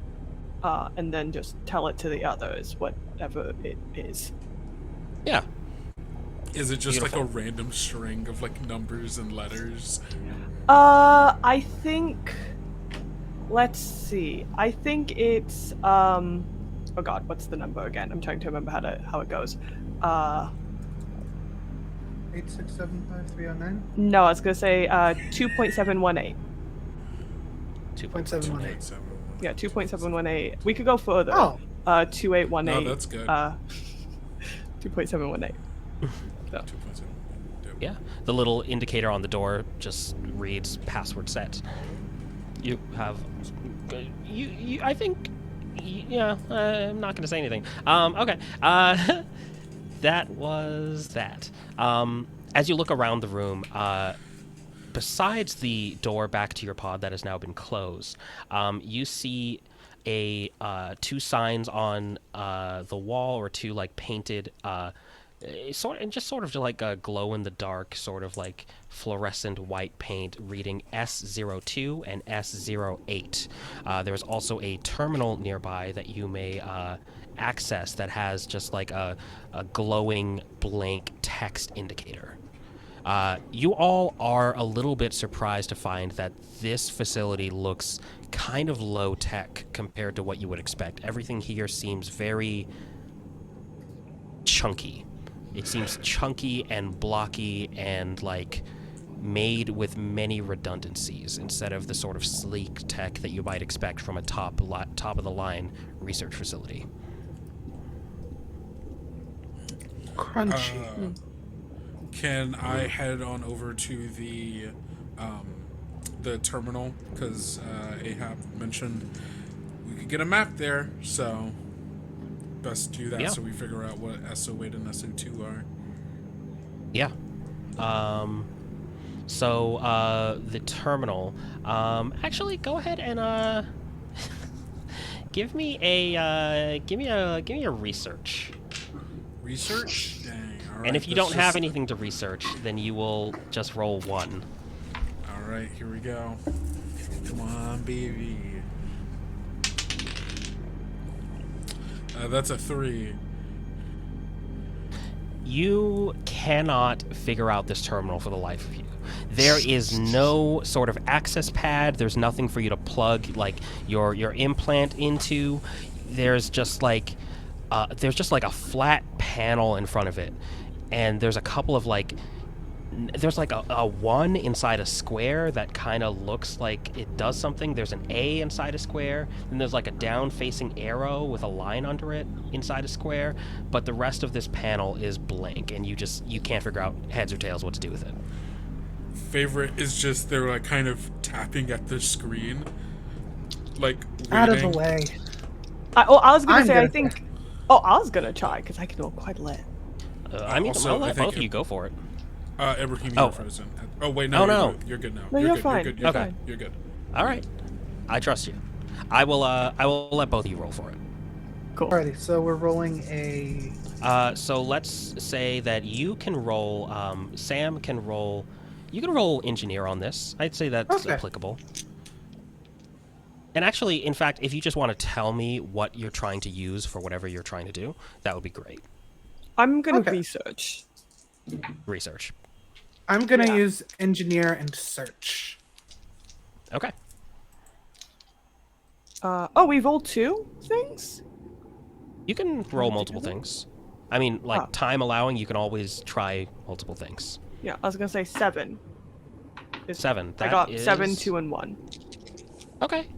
And then just tell it to the others, whatever it is. Yeah. Is it just Beautiful. like a random string of like numbers and letters? I think. Let's see. I think it's oh god, what's the number again? I'm trying to remember how it goes. 8675309. No, I was gonna say 2.718. 2.718. Yeah, 2.718. We could go further. Oh. 2818. No, that's good. 2.718. So. 2.7. Yeah. The little indicator on the door just reads password set. You have I think yeah, I'm not going to say anything. Okay. That was that. As you look around the room, besides the door back to your pod that has now been closed, you see a 2 signs on the wall, or 2 like painted sort of like a glow in the dark, sort of like fluorescent white paint, reading S02 and S08. There's also a terminal nearby that you may access that has just like a glowing blank text indicator. You all are a little bit surprised to find that this facility looks kind of low tech compared to what you would expect. Everything here seems very chunky. It seems chunky and blocky and like made with many redundancies instead of the sort of sleek tech that you might expect from a top of the line research facility. Crunchy. Can I head on over to the terminal, because Ahab mentioned we could get a map there, so best do that. Yeah. So we figure out what SO8 and SO2 are. Yeah. So the terminal. Actually, go ahead and give me a research. Research? Dang. All right. And if you that's don't have just- anything to research, then you will just roll 1. All right, here we go. Come on, baby. That's a 3. You cannot figure out this terminal for the life of you. There is no sort of access pad. There's nothing for you to plug like your implant into. There's just like a flat panel in front of it, and there's a couple of like there's like a 1 inside a square that kind of looks like it does something. There's an A inside a square, and there's like a down-facing arrow with a line under it inside a square, but the rest of this panel is blank, and you can't figure out heads or tails what to do with it. Favorite is just they're like kind of tapping at the screen, like waiting. Out of the way. I was gonna I'm say, gonna I think. Oh, I was gonna try because I can roll quite lit. I mean, Also, I'll let I think both of you go for it. Ibrahim, Oh. you're frozen. Oh wait, no, Oh, no. You're good now. No, you're good. fine. You're good. You're Okay. good. You're good. All right, I trust you. I will let both of you roll for it. Cool. Alrighty, so we're rolling a. So let's say that you can roll. Sam can roll. You can roll engineer on this. I'd say that's Okay. applicable. And actually, in fact, if you just want to tell me what you're trying to use for whatever you're trying to do, that would be great. I'm gonna Okay. research. Research. I'm gonna Yeah. use engineer and search. Okay. Oh, we rolled 2 things. You can roll we multiple together? things. I mean, like Oh. time allowing, you can always try multiple things. Yeah, I was gonna say 7. 7. I That got is... 7, 2, and 1. Okay.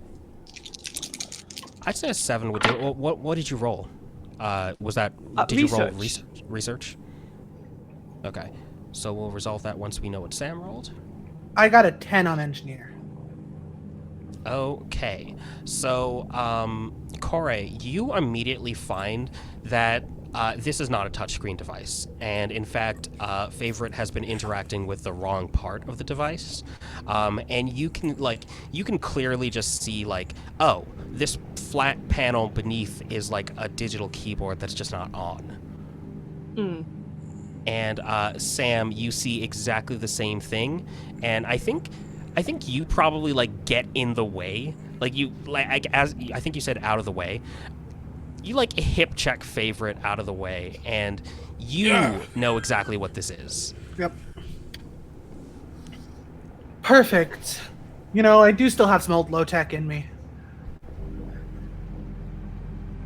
I'd say a 7 would do it. Well, what did you roll? Was that... Did you roll research? Okay. So we'll resolve that once we know what Sam rolled. I got a 10 on engineer. Okay. So, Corey, you immediately find that this is not a touchscreen device, and in fact, Favorite has been interacting with the wrong part of the device, and you can clearly just see like, oh, this flat panel beneath is like a digital keyboard that's just not on. And Sam, you see exactly the same thing, and I think you probably like get in the way, as I think you said, out of the way. You like hip check Favorite out of the way, and you know exactly what this is. Yep. Perfect. You know, I do still have some old low tech in me.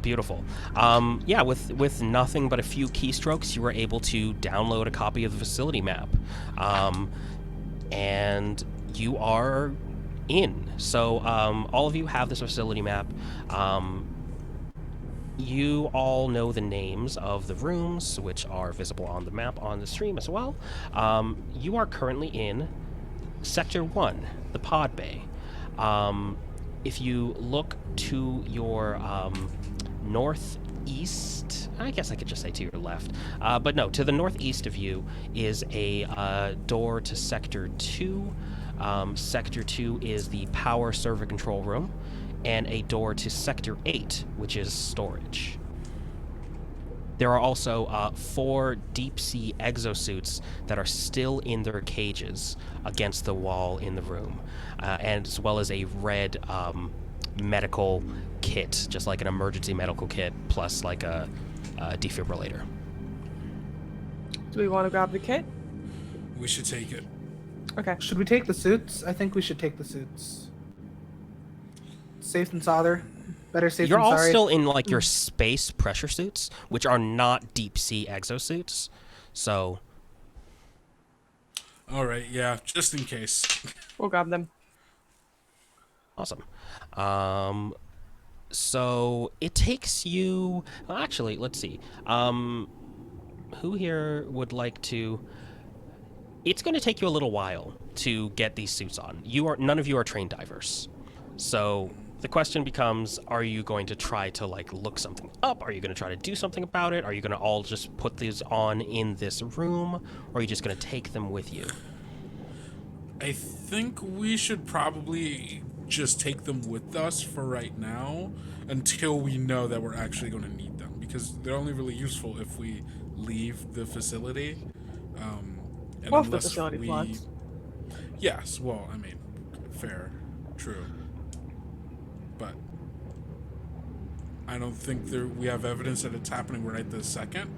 Beautiful. Yeah, with nothing but a few keystrokes, you were able to download a copy of the facility map, and you are in. So all of you have this facility map. You all know the names of the rooms, which are visible on the map on the stream as well. You are currently in Sector 1, the pod bay. If you look to your northeast, I guess I could just say to your left, but no, to the northeast of you is a door to Sector 2. Sector 2 is the power server control room, and a door to Sector 8, which is storage. There are also 4 deep-sea exosuits that are still in their cages against the wall in the room, and as well as a red medical kit, just like an emergency medical kit, plus like a defibrillator. Do we want to grab the kit? We should take it. Okay. Should we take the suits? I think we should take the suits. Safe than sorry. Better safe You're than all sorry. still in like your space pressure suits, which are not deep-sea exosuits, so... All right, yeah, just in case. We'll grab them. Awesome. So it takes you... Well, actually, let's see. Who here would like to... It's going to take you a little while to get these suits on. None of you are trained divers. So the question becomes, are you going to try to like look something up? Are you going to try to do something about it? Are you going to all just put these on in this room? Or are you just going to take them with you? I think we should probably just take them with us for right now until we know that we're actually going to need them, because they're only really useful if we leave the facility. And Or if the unless facility floods. Yes, well, I mean, fair, true. But I don't think we have evidence that it's happening right this second.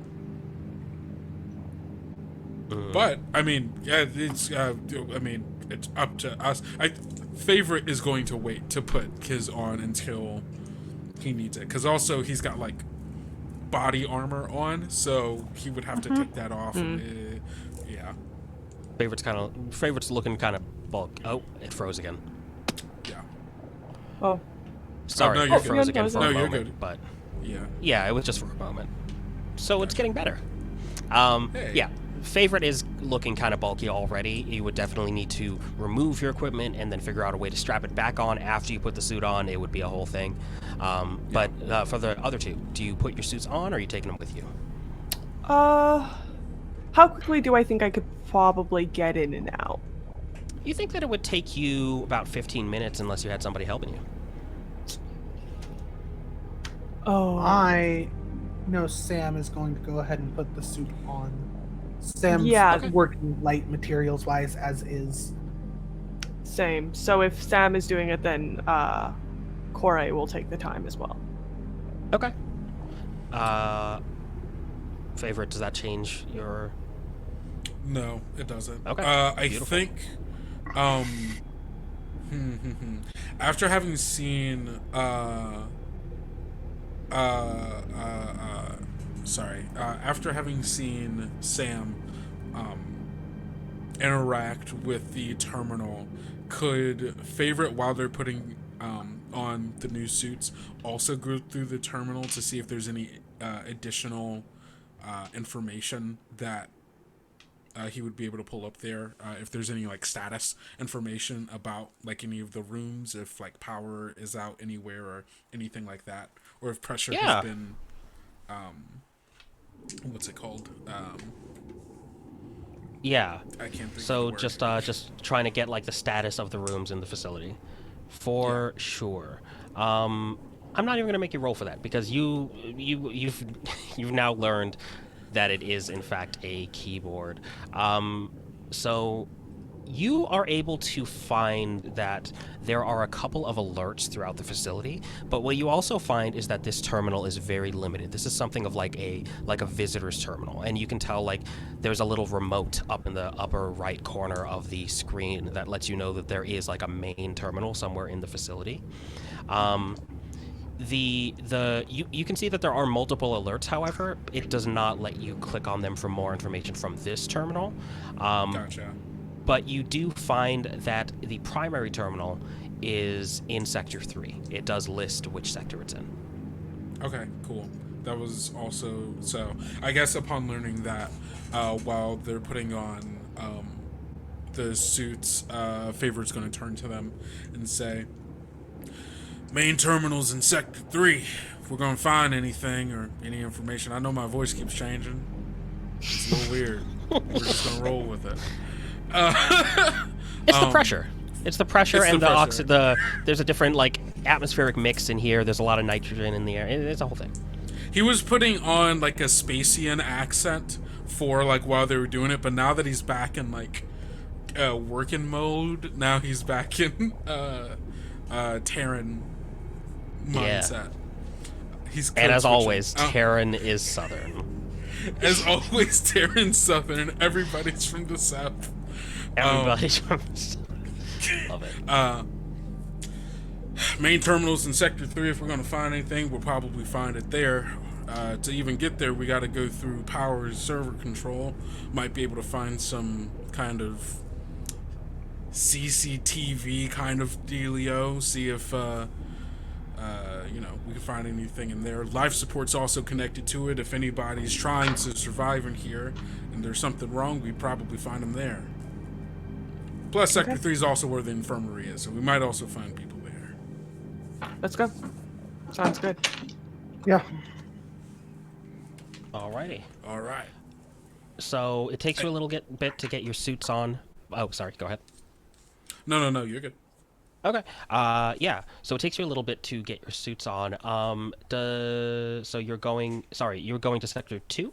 But I mean, yeah, it's it's up to us. Favorite is going to wait to put his on until he needs it, because also he's got like body armor on, so he would have to take that off. Yeah, Favorite's looking kind of bulk. Oh, it froze again. yeah. Oh, Sorry, no, you're it froze good. again for No, a you're moment. good. But Yeah. it was just for a moment. So it's getting better. Hey. Yeah, favorite is looking kind of bulky already. You would definitely need to remove your equipment and then figure out a way to strap it back on after you put the suit on. It would be a whole thing. But for the other two, do you put your suits on or are you taking them with you? how quickly do I think I could probably get in and out? You think that it would take you about 15 minutes unless you had somebody helping you? Oh, I know Sam is going to go ahead and put the suit on. Sam's Yeah. Okay. working light materials wise as is. same. So if Sam is doing it, then Corey will take the time as well. Okay. Favorite, does that change your... No, it doesn't. Okay. I Beautiful. think, after having seen, after having seen Sam, interact with the terminal, could Favorite, while they're putting, on the new suits, also go through the terminal to see if there's any, additional, information that he would be able to pull up there, if there's any like status information about like any of the rooms, if like power is out anywhere or anything like that, or if pressure has been what's it called, Yeah. I can't think So of the word. just trying to get like the status of the rooms in the facility, for sure. I'm not even gonna make you roll for that because you've you've now learned that it is in fact a keyboard. So you are able to find that there are a couple of alerts throughout the facility, but what you also find is that this terminal is very limited. This is something of like a visitor's terminal, and you can tell like there's a little remote up in the upper right corner of the screen that lets you know that there is like a main terminal somewhere in the facility. You can see that there are multiple alerts. However, it does not let you click on them for more information from this terminal. Gotcha. But you do find that the primary terminal is in Sector 3. It does list which sector it's in. Okay, cool. That was also, so I guess upon learning that, while they're putting on the suits, Favorite's going to turn to them and say, main terminal's in Sector 3. If we're going to find anything or any information, I know my voice keeps changing. It's a little weird. We're just going to roll with it. It's the pressure. It's the pressure It's and the the pressure. there's a different like atmospheric mix in here. There's a lot of nitrogen in the air. It's a whole thing. He was putting on like a Spacian accent for like while they were doing it, but now that he's back in like working mode, now he's back in Terran mindset. He's And as code always, switching. Terran is southern. As always, Terran Southern. Everybody's from the South. Everybody's from love it. Main terminals in Sector 3. If we're going to find anything, we'll probably find it there. To even get there, we got to go through power server control. Might be able to find some kind of CCTV kind of dealio. See if, we can find anything in there. Life support's also connected to it. If anybody's trying to survive in here and there's something wrong, we'd probably find them there. Plus, Sector 3 is also where the infirmary is, so we might also find people there. Let's go. Sounds good. Yeah. Alrighty. All right. So it takes you a little bit to get your suits on. Oh, sorry. Go ahead. No, you're good. Okay. Yeah. So it takes you a little bit to get your suits on. So you're going. Sorry, you're going to Sector 2.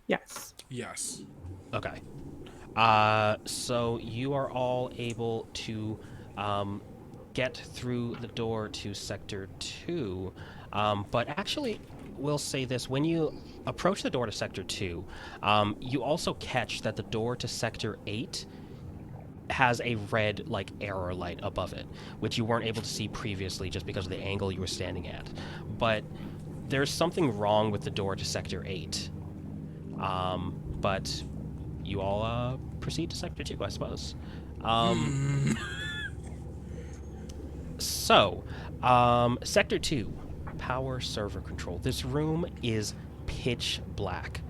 Yes. Yes. Okay. So you are all able to get through the door to Sector 2, but actually, will say this. When you approach the door to Sector 2, you also catch that the door to Sector 8 has a red, like, error light above it, which you weren't able to see previously just because of the angle you were standing at. But there's something wrong with the door to Sector 8. But you all proceed to Sector 2, I suppose. So, Sector 2, power server control. This room is pitch black.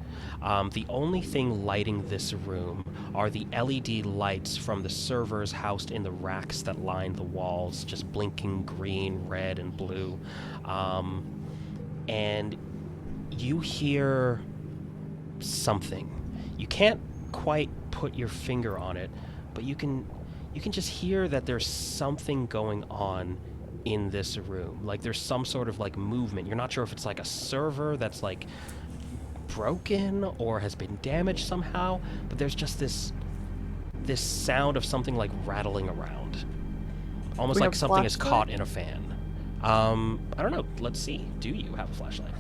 The only thing lighting this room are the LED lights from the servers housed in the racks that line the walls, just blinking green, red, and blue. And you hear something. You can't quite put your finger on it, but you can just hear that there's something going on in this room. Like there's some sort of like movement. You're not sure if it's like a server that's like broken or has been damaged somehow, but there's just this sound of something like rattling around, almost like something is caught in a fan. I don't know. Let's see. Do you have a flashlight?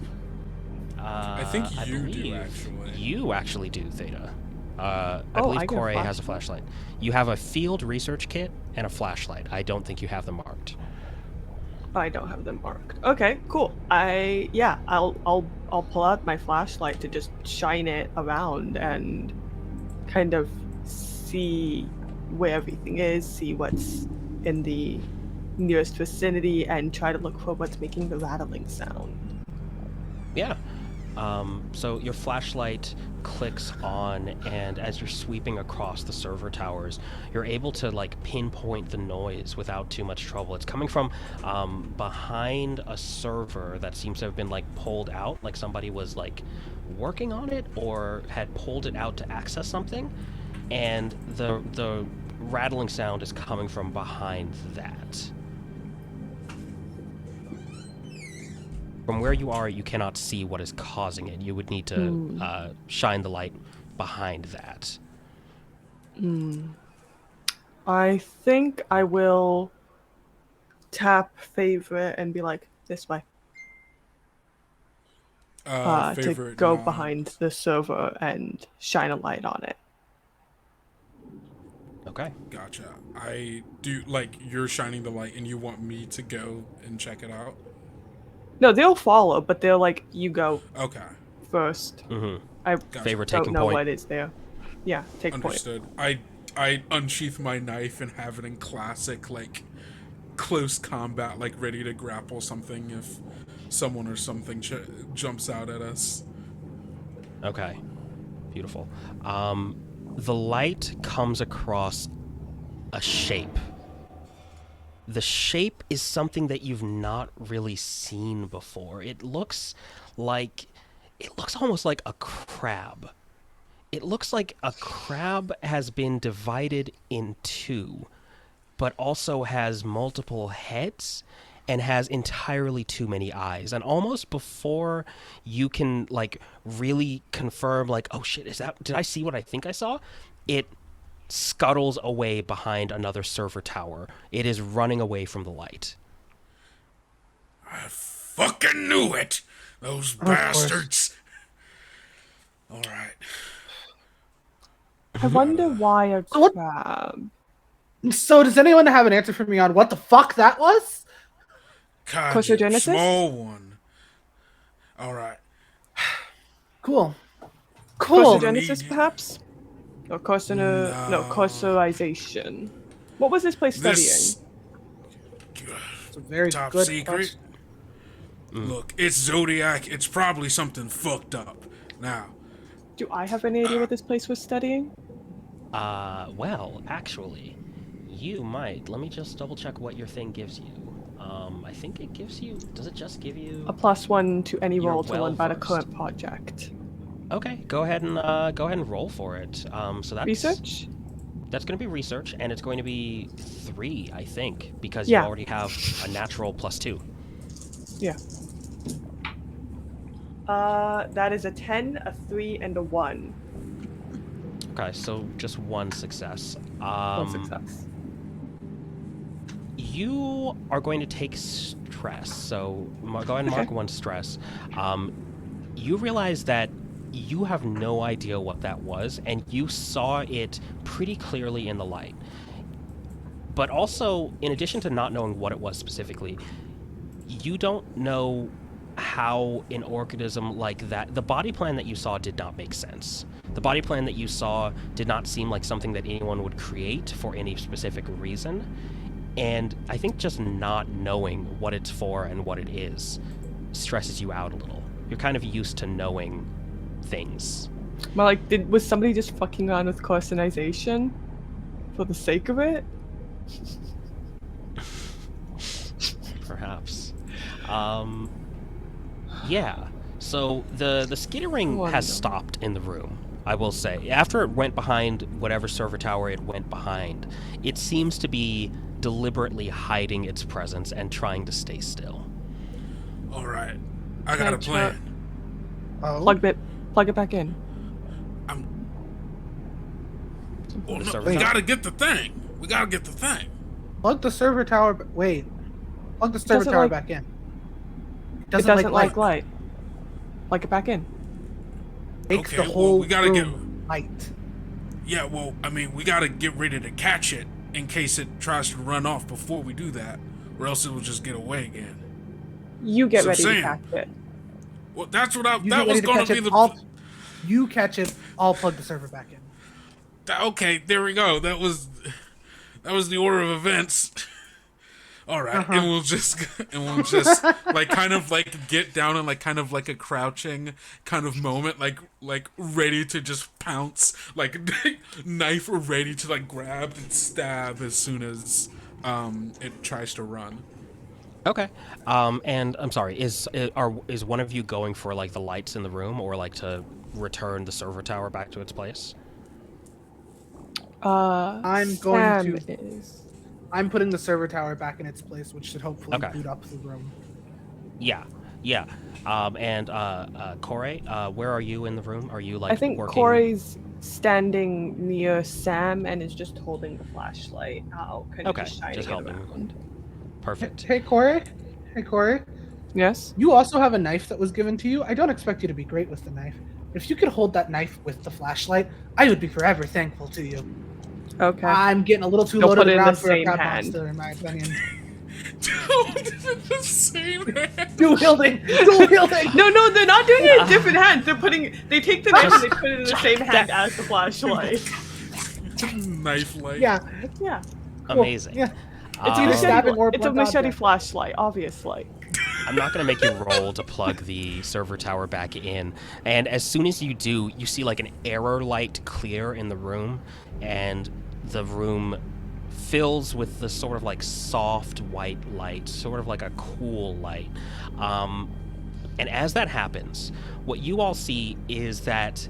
I think you do, believe actually. You actually do, Theta. I believe Corey has a flashlight. You have a field research kit and a flashlight. I don't think you have them marked. I don't have them marked. Okay, cool. I'll pull out my flashlight to just shine it around and kind of see where everything is, see what's in the nearest vicinity, and try to look for what's making the rattling sound. Yeah. So your flashlight clicks on, and as you're sweeping across the server towers, you're able to like pinpoint the noise without too much trouble. It's coming from behind a server that seems to have been like pulled out, like somebody was like working on it or had pulled it out to access something, and the rattling sound is coming from behind that. From where you are, you cannot see what is causing it. You would need to shine the light behind that. I think I will tap favorite and be like, this way. To go behind the server and shine a light on it. Okay. Gotcha. I do, like, you're shining the light and you want me to go and check it out? No, they'll follow, but they're like, you go first. Mm-hmm. I Favorite don't taking know point. what is there. Yeah, take Understood. point. I unsheath my knife and have it in classic, like, close combat, like, ready to grapple something if someone or something jumps out at us. Okay. Beautiful. The light comes across a shape. The shape is something that you've not really seen before. It looks almost like a crab. It looks like a crab has been divided in two, but also has multiple heads and has entirely too many eyes. And almost before you can like really confirm like, oh shit, did I see what I think I saw? It scuttles away behind another server tower. It is running away from the light. I fucking knew it! Those bastards! Alright. I wonder why a crab. So does anyone have an answer for me on what the fuck that was? Carcinogenesis? Small one. Alright. Cool. Carcinogenesis, perhaps? Or carcerization. What was this place studying? It's a very top good secret. question. Look, it's Zodiac. It's probably something fucked up. Now, Do I have any idea what this place was studying? Well, actually, you might. Let me just double check what your thing gives you. I think it gives you... Does it just give you... A +1 to any You're roll to learn about a well-versed. current project. Okay, go ahead and roll for it. So that's Research? That's going to be research, and it's going to be 3, I think, because Yeah. you already have a natural +2. Yeah. That is a 10, a 3, and a 1. Okay, so just 1 success. One success. You are going to take stress. So go ahead and mark 1 stress. You realize that you have no idea what that was, and you saw it pretty clearly in the light. But also, in addition to not knowing what it was specifically, you don't know how an organism like that, the body plan that you saw did not make sense. The body plan that you saw did not seem like something that anyone would create for any specific reason. And I think just not knowing what it's for and what it is stresses you out a little. You're kind of used to knowing things. Well, like, was somebody just fucking on with carcinization for the sake of it? Perhaps. Yeah. So the skittering has stopped in the room, I will say. After it went behind whatever server tower it went behind, it seems to be deliberately hiding its presence and trying to stay still. All right, I got a plan. Oh. Plug it back in. Well, no, we gotta get the thing. We gotta get the thing. Plug the server tower. Wait. Plug the server tower back in. It doesn't like light. Plug it back in. Makes Okay, the whole we gotta room light. Yeah, well, I mean, we gotta get ready to catch it in case it tries to run off before we do that, or else it will just get away again. You get So ready to Sam, catch it. Well, that's what You that get was ready to gonna catch be it, the. you catch it. I'll plug the server back in. Okay, there we go. That was the order of events. All right, and we'll just like kind of like get down in like kind of like a crouching kind of moment, like ready to just pounce, like knife ready to like grab and stab as soon as it tries to run. Okay. And I'm sorry, is one of you going for like the lights in the room, or like to return the server tower back to its place? I'm going Sam to. is. I'm putting the server tower back in its place, which should hopefully boot up the room. Yeah. And Corey, where are you in the room? Are you like I think working? Corey's standing near Sam and is just holding the flashlight out, kind of just shining just it helping. around. Perfect. Hey Corey. Hey Corey. Yes? You also have a knife that was given to you. I don't expect you to be great with the knife. If you could hold that knife with the flashlight, I would be forever thankful to you. Okay. I'm getting a little too You'll low to put the it in ground the for a same crab hand. monster, in my opinion. The same hand. Dual wielding. Dual wielding. No, they're not doing it in different hands. They take the knife and they put it in the same hand as the flashlight. Knife light. Yeah. Yeah. Cool. Amazing. Yeah. It's a either stabbing or it's a blunt machete object. flashlight, obviously. I'm not going to make you roll to plug the server tower back in. And as soon as you do, you see like an error light clear in the room, and the room fills with this sort of like soft white light, sort of like a cool light. And as that happens, what you all see is that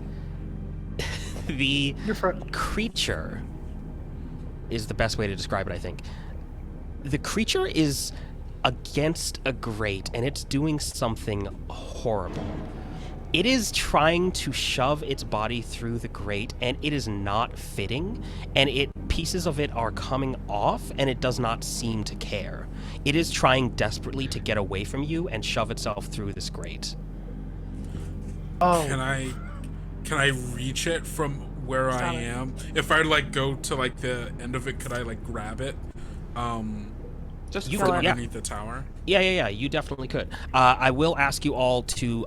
the creature is the best way to describe it, I think. The creature is against a grate, and it's doing something horrible. It is trying to shove its body through the grate, and it is not fitting, and pieces of it are coming off, and it does not seem to care. It is trying desperately to get away from you and shove itself through this grate. Oh. Can I reach it from where I am? If I like go to like the end of it, could I like grab it? Just You from could, yeah. underneath the tower. Yeah, you definitely could. I will ask you all to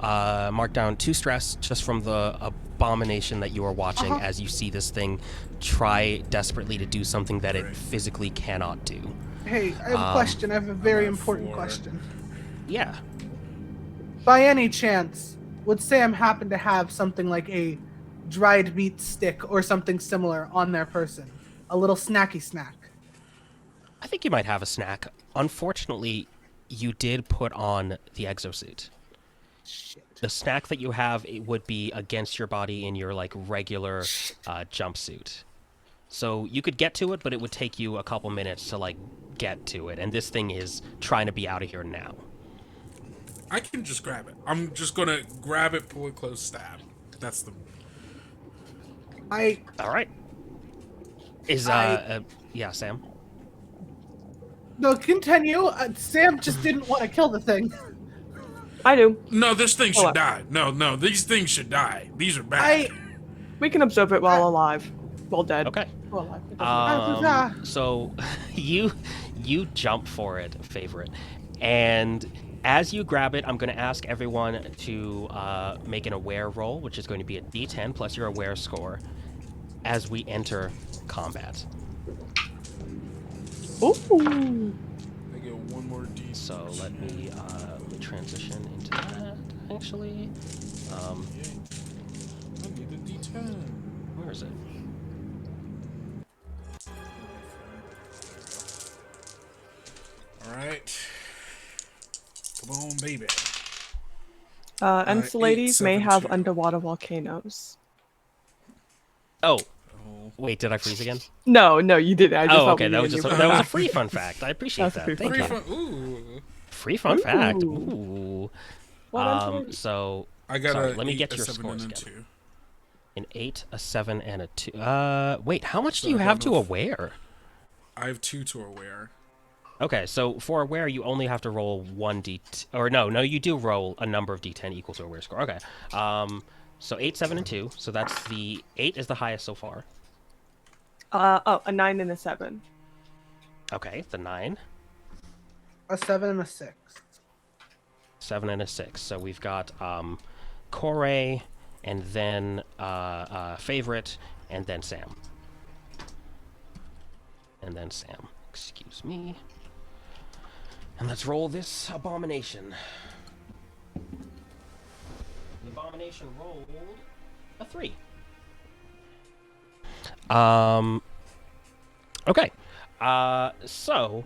mark down 2 stress just from the abomination that you are watching as you see this thing try desperately to do something that it physically cannot do. Hey, I have a question. I have a very important question. Yeah. By any chance, would Sam happen to have something like a dried meat stick or something similar on their person? A little snacky snack. I think you might have a snack. Unfortunately, you did put on the exosuit. Shit. The snack that you have, it would be against your body in your like regular jumpsuit. So you could get to it, but it would take you a couple minutes to like get to it. And this thing is trying to be out of here now. I can just grab it. I'm just gonna grab it, pull it close, stab. That's the. All right. Yeah, Sam. No, continue. Sam just didn't want to kill the thing. I do. No, this thing Oh, should what? die. No, these things should die. These are bad. We can observe it while alive. While dead. Okay. While alive. It doesn't matter. So you jump for it, favorite, and as you grab it, I'm going to ask everyone to make an aware roll, which is going to be a D10 plus your aware score, as we enter combat. Ooh. I get one more D. So let me transition into that. Actually, I need a D10. where is it? All right. Come on, baby. Enceladus 8, may 7, have 2. underwater volcanoes. Oh, Oh. wait, did I freeze again? No, you didn't. I just Oh, thought okay, we that was knew just you. that was a free fun fact. I appreciate That's a that. free Thank Free you. fun. Ooh. Free fun fact. Ooh. Ooh. Well, Enceladus. So I got sorry, a let me 8, get a your 7, scores and a again. 2. An 8, a 7, and a 2. Wait, how much So do you I have don't to know if- aware? I have 2 to aware. Okay, so for aware, you only have to roll 1d, or no, you do roll a number of d10 equals your aware score. Okay, so 8, 7, and 2. So that's the 8 is the highest so far. A 9 and a 7. Okay, the 9, A 7 and a 6. 7, and a 6. So we've got Corey, and then favorite, and then Sam. And then Sam. Excuse me. And let's roll this abomination. The abomination rolled a 3. Okay. So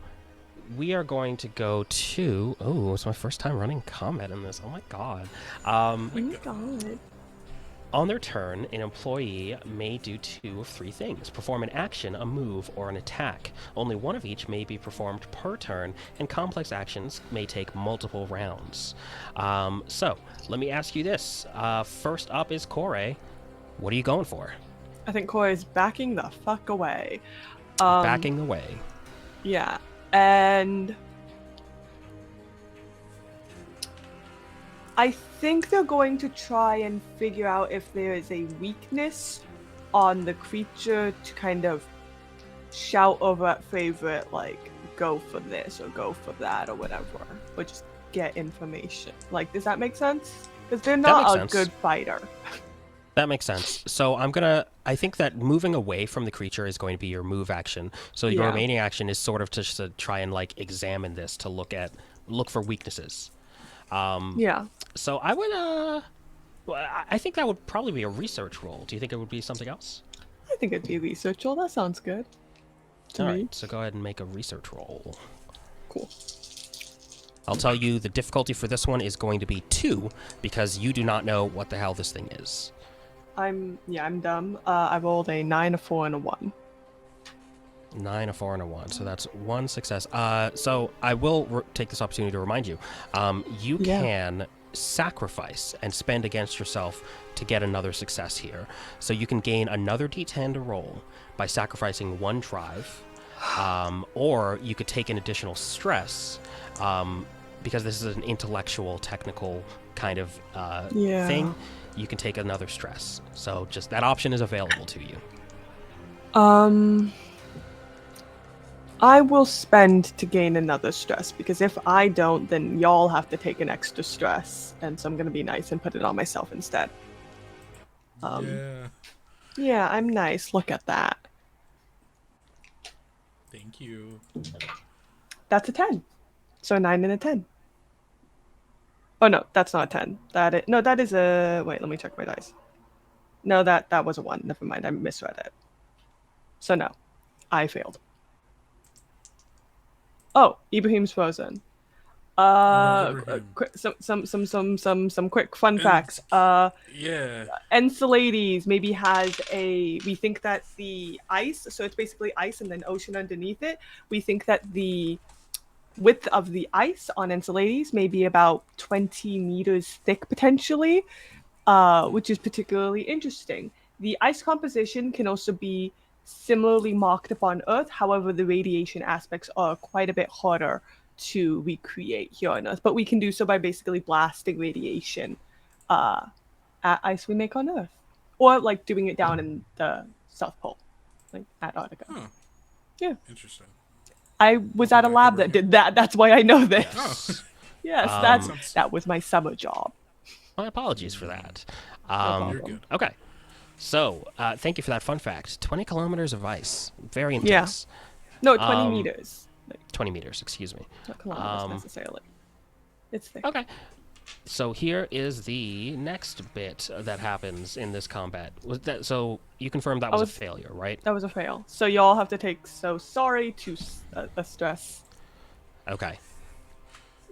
we are going to go to. Oh, it's my first time running combat in this. Oh my god. Oh my god. On their turn, an employee may do 2 of 3 things: perform an action, a move, or an attack. Only one of each may be performed per turn, and complex actions may take multiple rounds. So, let me ask you this. First up is Corey. What are you going for? I think Koi is backing the fuck away. Backing away. Yeah. And I think they're going to try and figure out if there is a weakness on the creature to kind of shout over at favorite, like, go for this or go for that or whatever. Or just get information. Like, does that make sense? Because they're not makes a sense. good fighter. That makes sense. So I think that moving away from the creature is going to be your move action. So your Yeah. remaining action is sort of just to try and like examine this, to look for weaknesses. Yeah. So I would, I think that would probably be a research roll. Do you think it would be something else? I think it'd be research roll. That sounds good. To All me. right, so go ahead and make a research roll. Cool. I'll tell you the difficulty for this one is going to be 2 because you do not know what the hell this thing is. I'm dumb. I rolled a 9, a 4, and a 1. 9, a 4, and a 1. So that's 1 success. So I will take this opportunity to remind you. You Yeah. can sacrifice and spend against yourself to get another success here. So you can gain another d10 to roll by sacrificing 1 drive, or you could take an additional stress, because this is an intellectual, technical kind of Yeah. thing. You can take another stress. So just that option is available to you. I will spend to gain another stress, because if I don't, then y'all have to take an extra stress, and so I'm gonna be nice and put it on myself instead. Yeah. Yeah, I'm nice. Look at that. Thank you. That's a 10. So a 9 and a 10. Oh no, that's not a 10. That is a. Wait, let me check my dice. No, that was a 1. Never mind, I misread it. So no, I failed. Oh, Ibrahim's frozen. Ibrahim. Some quick fun facts. Yeah. Enceladus maybe has we think that the ice, so it's basically ice and then ocean underneath it. We think that the width of the ice on Enceladus may be about 20 meters thick potentially, which is particularly interesting. The ice composition can also be similarly marked upon Earth. However, the radiation aspects are quite a bit harder to recreate here on Earth, but we can do so by basically blasting radiation at ice we make on Earth, or like doing it down in the South Pole, like Antarctica. Huh. Yeah, Interesting. I was at a lab that did that. That's why I know this. Oh. Yes, that was my summer job. My apologies for that. You're good. Okay. So, thank you for that fun fact. 20 kilometers of ice. Very intense. No, 20 meters. Like, 20 meters, excuse me. not kilometers necessarily. It's thick. Okay. So here is the next bit that happens in this combat. Was that so? You confirmed that was a failure, right? That was a fail. So y'all have to take so sorry to a stress. Okay.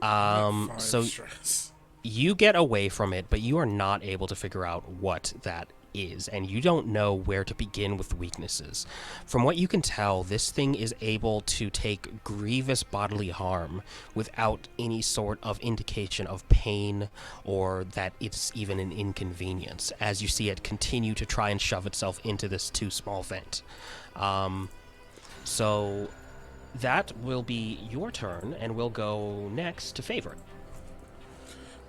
Five So stress. you get away from it, but you are not able to figure out what that is, and you don't know where to begin with weaknesses. From what you can tell, this thing is able to take grievous bodily harm without any sort of indication of pain or that it's even an inconvenience, as you see it continue to try and shove itself into this too small vent. So that will be your turn, and we'll go next to Favorite.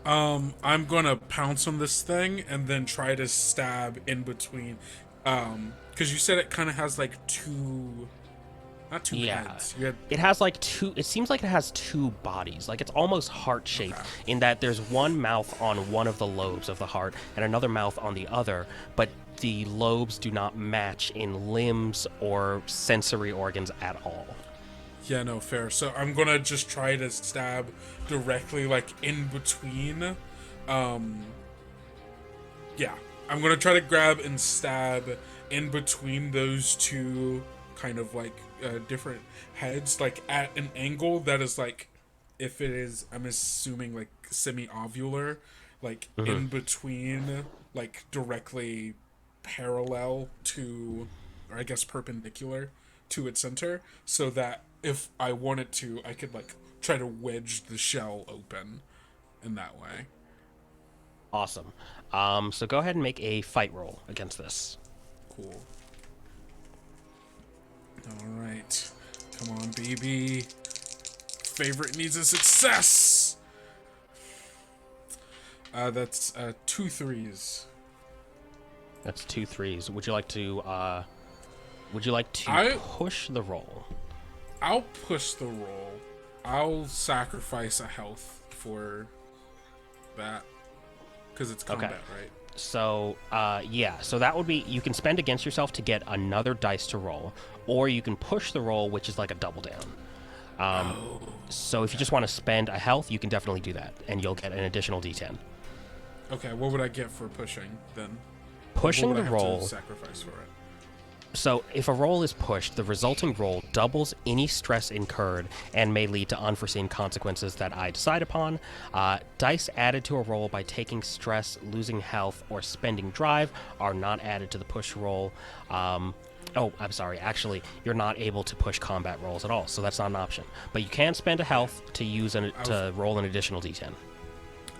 I'm gonna pounce on this thing and then try to stab in between. Because you said it kind of has like not two heads. It has like two. It seems like it has two bodies. Like it's almost heart shaped in that there's one mouth on one of the lobes of the heart and another mouth on the other, but the lobes do not match in limbs or sensory organs at all. Yeah, no, fair. So I'm gonna just try to stab directly, like, in between. Yeah. I'm gonna try to grab and stab in between those two kind of, like, different heads, like, at an angle that is, like, if it is, I'm assuming, like, semi-ovular, like, in between, like, directly parallel to, or I guess perpendicular to its center, so that if I wanted to, I could, like, try to wedge the shell open in that way. Awesome. So go ahead and make a fight roll against this. Cool. Alright. Come on, baby. Favorite needs a success! That's 2 3s. That's 2 3s. Would you like to push the roll? I'll push the roll. I'll sacrifice a health for that. Because it's combat, right? So, so that would be, you can spend against yourself to get another dice to roll, or you can push the roll, which is like a double down. So if you just want to spend a health, you can definitely do that, and you'll get an additional D10. Okay, what would I get for pushing, then? Pushing what would the I have roll... to sacrifice for it? So, if a roll is pushed, the resulting roll doubles any stress incurred and may lead to unforeseen consequences that I decide upon. Dice added to a roll by taking stress, losing health, or spending drive are not added to the push roll. I'm sorry. Actually, you're not able to push combat rolls at all, so that's not an option. But you can spend a health to use to roll an additional D10.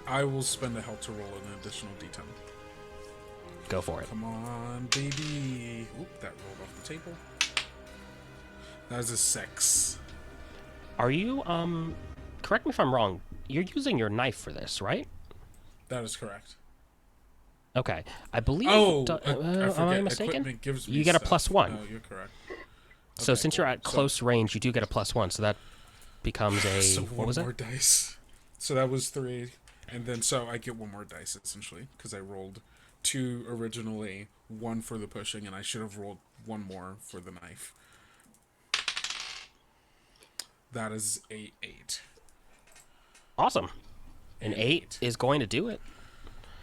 I will spend a health to roll an additional D10. Go for it. Come on, baby. Oop, that rolled off the table. That was a 6. Are you, correct me if I'm wrong, you're using your knife for this, right? That is correct. Okay. I believe... I am I mistaken? Gives me you get a stuff. +1. No, you're correct. So since you're at close range, you do get a +1, so that becomes a... So what was one more it? dice. So that was 3. And then, so I get one more dice, essentially, because I rolled 2 originally, 1 for the pushing, and I should have rolled 1 more for the knife. That is a 8. Awesome. An 8 is going to do it.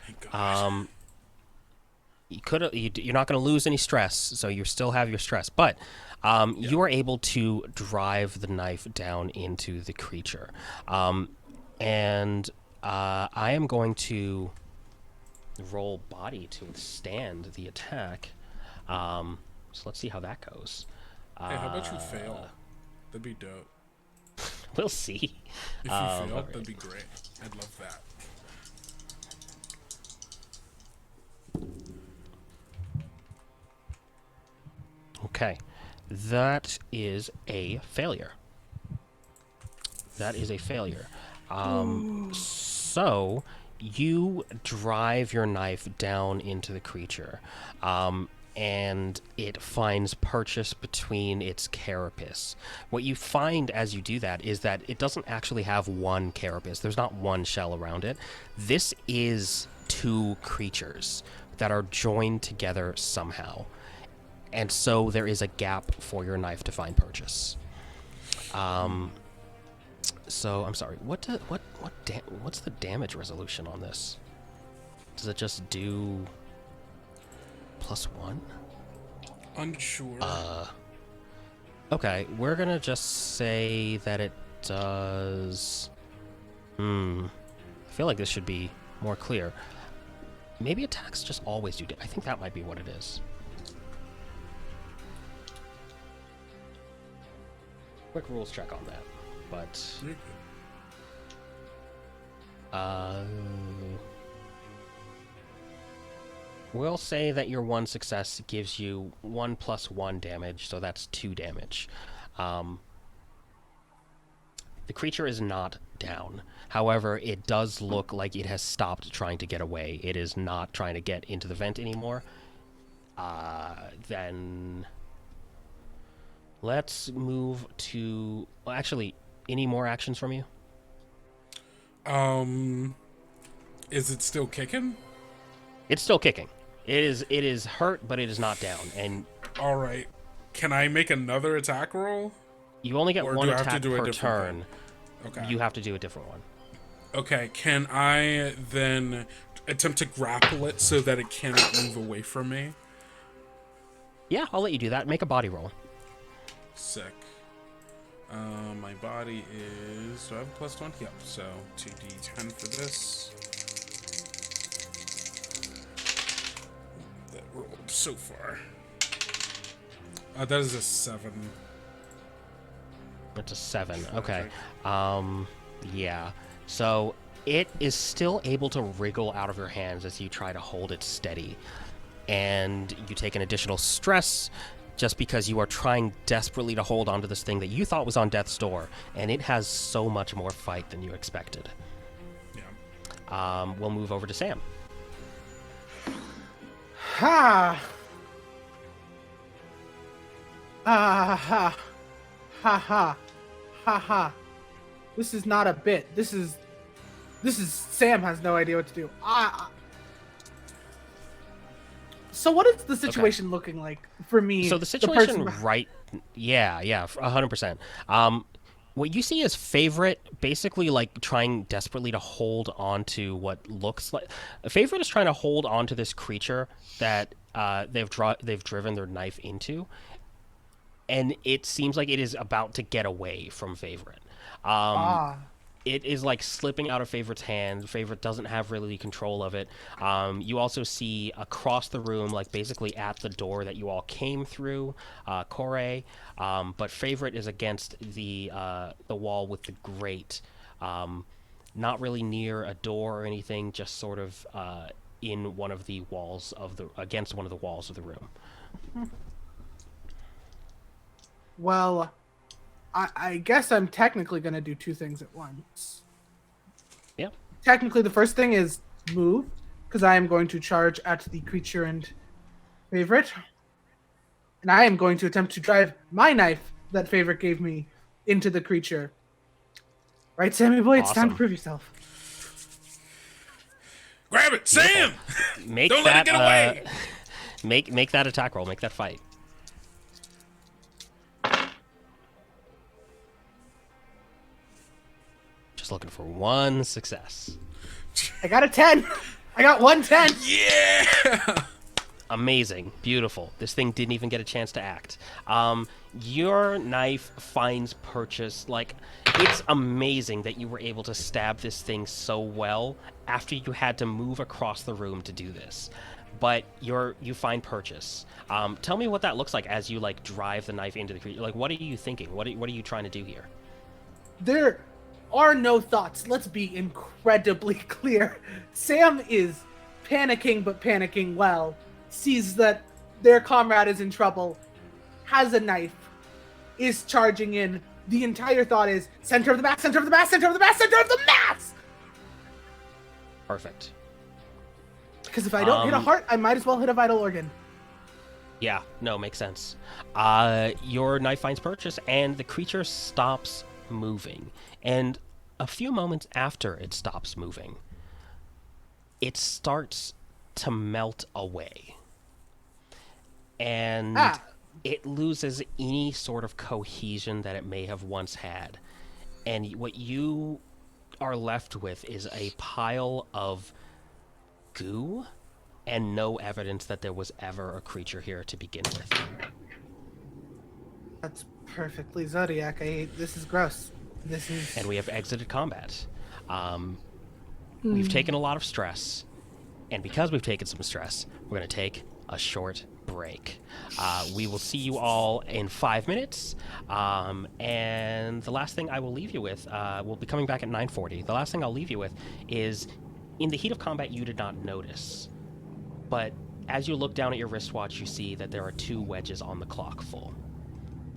Thank God. You're not going to lose any stress, so you still have your stress, but you are able to drive the knife down into the creature. And I am going to roll body to withstand the attack. So let's see how that goes. Hey, how about you fail? That'd be dope. We'll see. If you fail, that'd be great. I'd love that. Okay. That is a failure. That is a failure. So you drive your knife down into the creature, and it finds purchase between its carapace. What you find as you do that is that it doesn't actually have one carapace. There's not one shell around it. This is two creatures that are joined together somehow. And so there is a gap for your knife to find purchase. So I'm sorry. What's the damage resolution on this? Does it just do +1? Unsure. Okay, we're gonna just say that it does. I feel like this should be more clear. Maybe attacks just always do. I think that might be what it is. Quick rules check on that, but we'll say that your one success gives you 1 + 1 damage, so that's 2 damage. The creature is not down. However, it does look like it has stopped trying to get away. It is not trying to get into the vent anymore. Then let's move to... Well, actually, any more actions from you? Is it still kicking? It's still kicking. It is hurt, but it is not down. And all right, can I make another attack roll? You only get Or one do I have to attack do a per different turn. Okay. You have to do a different one. Okay, can I then attempt to grapple it so that it cannot move away from me? Yeah, I'll let you do that. Make a body roll. Sick. My body is... Do I have a +1? Yep, so 2d10 for this. That rolled so far. That is a 7. It's a 7. Okay. Yeah. So it is still able to wriggle out of your hands as you try to hold it steady. And you take an additional stress just because you are trying desperately to hold onto this thing that you thought was on death's door, and it has so much more fight than you expected. Yeah. We'll move over to Sam. Ha! Ha ha ha ha ha ha. This is not a bit. This is Sam has no idea what to do. So what is the situation looking like for me? So the situation yeah, 100%. What you see is Favorite basically like trying desperately to hold on to what looks like... Favorite is trying to hold on to this creature that they've driven their knife into, and it seems like it is about to get away from Favorite. It is like slipping out of Favorite's hand. Favorite doesn't have really control of it. You also see across the room, like basically at the door that you all came through, Kore, but Favorite is against the wall with the grate, not really near a door or anything, just sort of in one of the walls against one of the walls of the room. Well, I guess I'm technically going to do two things at once. Yeah. Technically, the first thing is move, because I am going to charge at the creature and Favorite. And I am going to attempt to drive my knife that Favorite gave me into the creature. Right, Sammy boy? It's time to prove yourself. Grab it, Sam! Make Don't that, let it get away! Make that attack roll. Make that fight. Just looking for one success. I got a 10. I got 110. Yeah! Amazing. Beautiful. This thing didn't even get a chance to act. Your knife finds purchase. Like, it's amazing that you were able to stab this thing so well after you had to move across the room to do this. But you find purchase. Tell me what that looks like as you, like, drive the knife into the creature. Like, what are you thinking? What are you trying to do here? There are no thoughts. Let's be incredibly clear. Sam is panicking, but panicking well. Sees that their comrade is in trouble, has a knife, is charging in. The entire thought is center of the mass, center of the mass, center of the mass, center of the mass! Perfect. Because if I don't hit a heart, I might as well hit a vital organ. Yeah, no, makes sense. Your knife finds purchase, and the creature stops moving. And a few moments after it stops moving, it starts to melt away. And it loses any sort of cohesion that it may have once had. And what you are left with is a pile of goo and no evidence that there was ever a creature here to begin with. That's perfectly Zodiac. This is gross. This is... And we have exited combat. We've taken a lot of stress, and because we've taken some stress, we're going to take a short break. We will see you all in 5 minutes, and the last thing I will leave you with, we'll be coming back at 9:40. The last thing I'll leave you with is, in the heat of combat, you did not notice, but as you look down at your wristwatch, you see that there are 2 wedges on the clock full.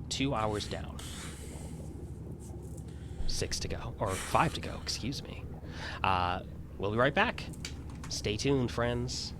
2 hours down. 6 to go, or 5 to go, excuse me. We'll be right back. Stay tuned, friends.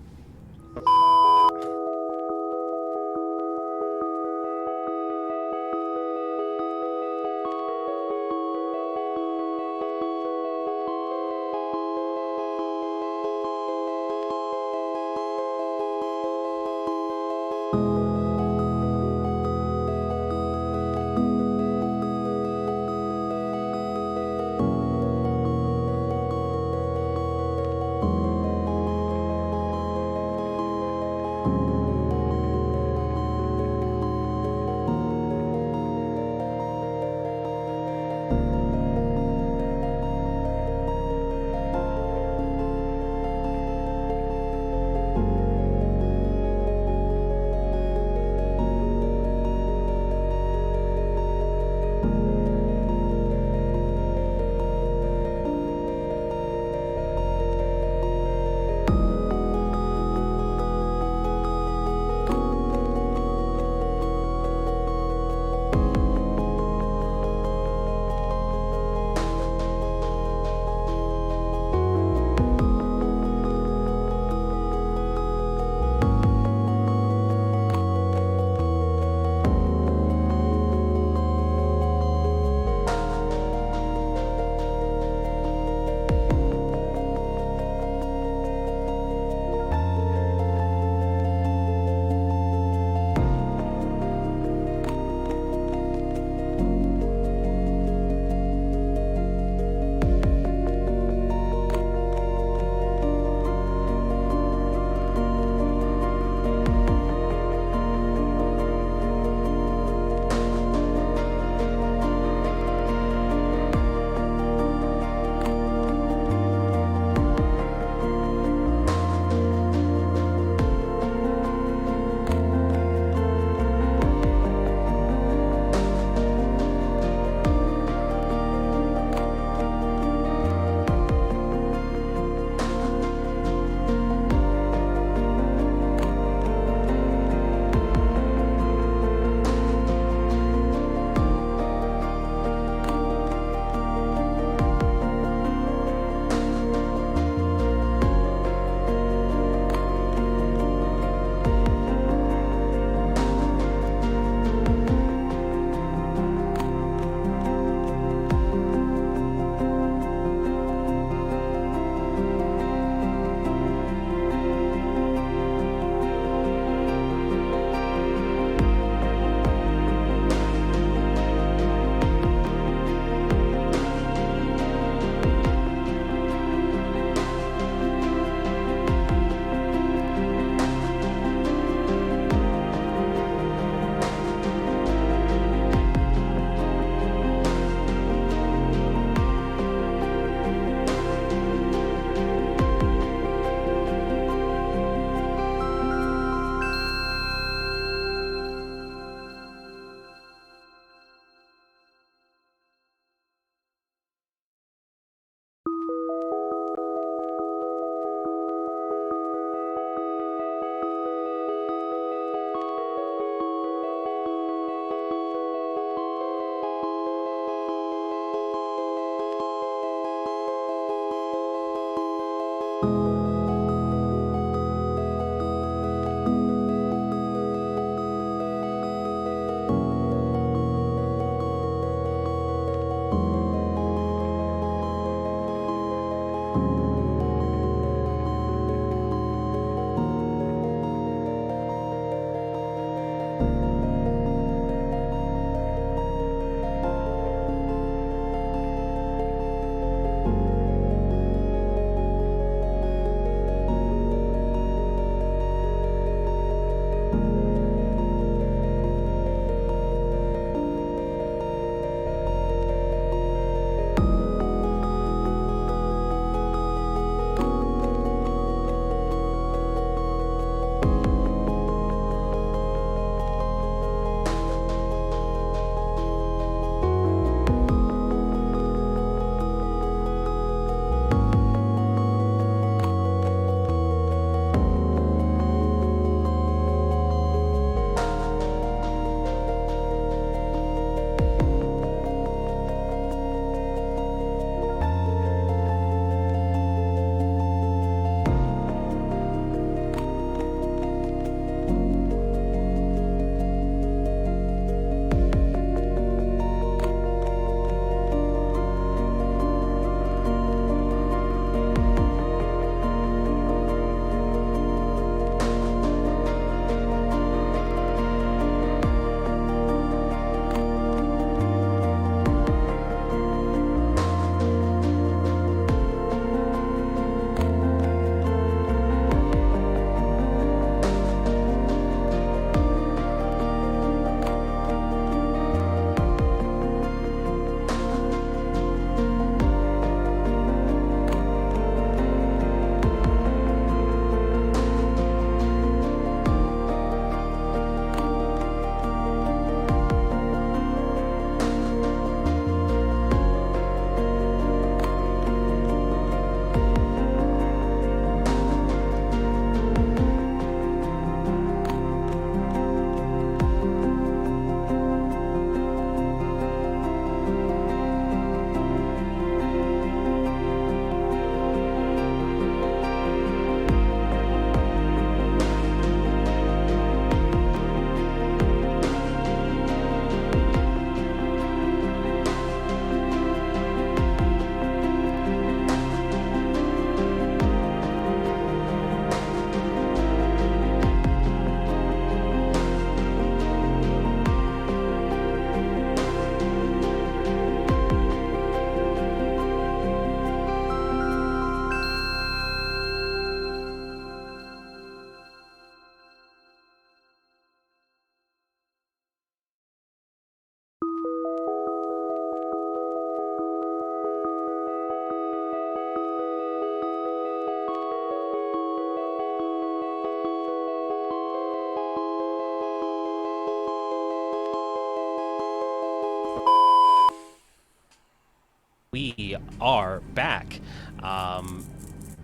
We are back. I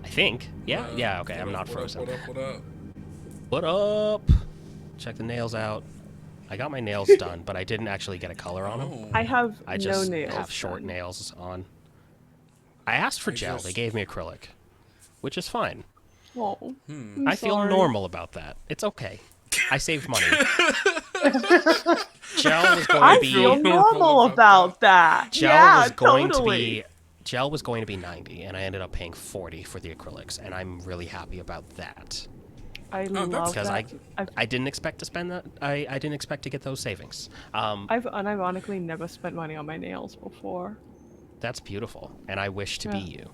think. Yeah, okay, I'm not frozen. What up? What up? Check the nails out. I got my nails done, but I didn't actually get a color on them. Oh, I have I no just nails. have short done. nails on. I asked for gel. They gave me acrylic, which is fine. Oh, I feel sorry. normal about that. It's okay. I saved money. Gel was going I to be feel normal about that. Gel Yeah, was going totally. to be gel was going to be 90, and I ended up paying 40 for the acrylics, and I'm really happy about that I love because that. I didn't expect to spend that. I didn't expect to get those savings. I've unironically never spent money on my nails before. That's beautiful, and I wish to be Yeah. you.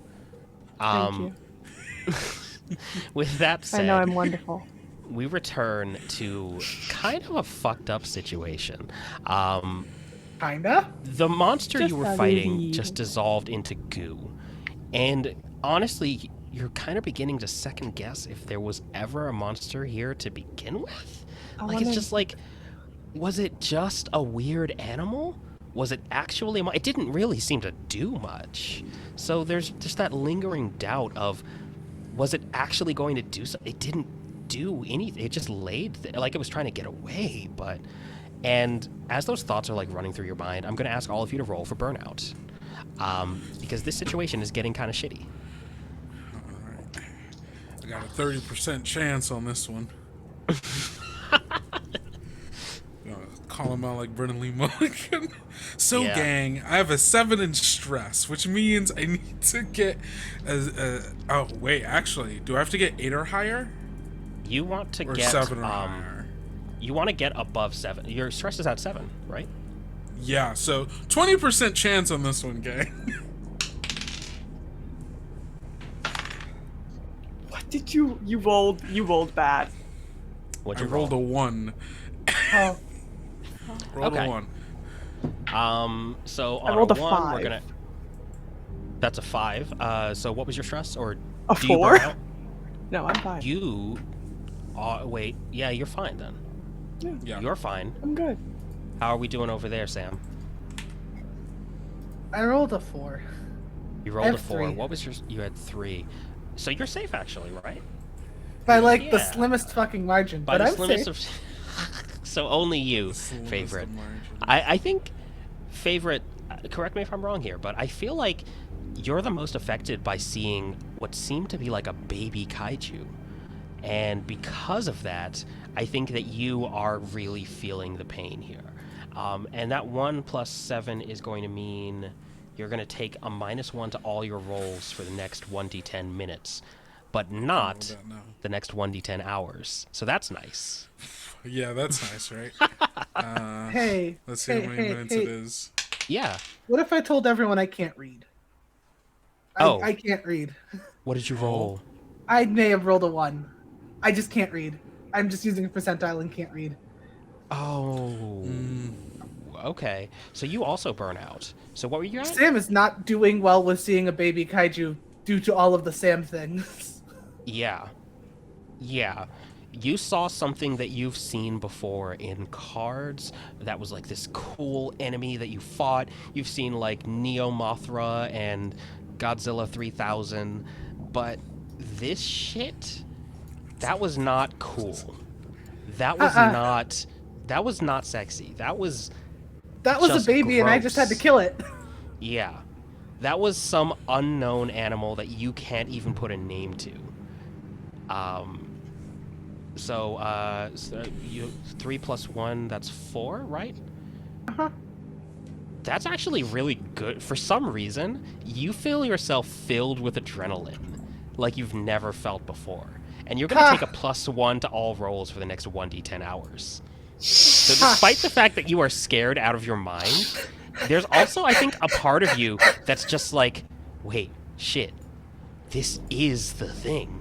Thank you. With that said, I know I'm wonderful. we return to kind of a fucked up situation. Kinda. The monster Just you were a fighting little. just dissolved into goo. And honestly, you're kind of beginning to second guess if there was ever a monster here to begin with. It's just like, was it just a weird animal? Was it actually it didn't really seem to do much. So there's just that lingering doubt of, was it actually going to do something? It didn't do anything. It just laid like it was trying to get away, but... And as those thoughts are like running through your mind, I'm going to ask all of you to roll for burnout. Because this situation is getting kind of shitty. alright. I got a 30% chance on this one. Call him out like Brennan Lee Mulligan. So, Yeah. gang, I have a 7 in stress, which means I need to get... oh, wait, actually, do I have to get 8 or higher? You want to Or get 7 or higher? you want to get above 7. Your stress is at 7, right? Yeah, so 20% chance on this one, gang. What did you rolled? You rolled bad. What'd I you roll? rolled a 1. Oh, Rolled Okay. a 1. So I on rolled a one, we're 5. gonna. That's a 5. So what was your stress, or A do you 4? burn out? No, I'm fine. You. Wait. Yeah, you're fine then. Yeah. You're fine. I'm good. How are we doing over there, Sam? I rolled a 4. You rolled a have 4. 3. What was your? You had 3. So you're safe actually, right? By like the Yeah. slimmest fucking margin, By but the I'm slimmest safe. of. So only you, favorite. I think, favorite. Correct me if I'm wrong here, but I feel like you're the most affected by seeing what seemed to be like a baby kaiju, and because of that, I think that you are really feeling the pain here. And that 1 + 7 is going to mean you're going to take a -1 to all your rolls for the next 1d10 minutes, but not that now. the next 1d10 hours. So that's nice. Yeah, that's nice, right? Hey, Let's see hey, how many hey, minutes hey. it is. Yeah. What if I told everyone I can't read? Oh. I can't read. What did you roll? I may have rolled a 1. I just can't read. I'm just using a percentile and can't read. Oh. Okay. So you also burn out. So what were you at? Sam is not doing well with seeing a baby kaiju due to all of the Sam things. Yeah. Yeah. You saw something that you've seen before in cards that was like this cool enemy that you fought. You've seen like Neo Mothra and Godzilla 3000, but this shit, that was not cool. That was not sexy. That was That was just a baby and I just had to gross. kill it. Yeah. That was some unknown animal that you can't even put a name to. So you 3 + 1, that's 4, right? Uh-huh. That's actually really good. For some reason, you feel yourself filled with adrenaline like you've never felt before. And you're going to take a +1 to all rolls for the next 1d10 hours. So despite the fact that you are scared out of your mind, there's also, I think, a part of you that's just like, wait, shit, this is the thing.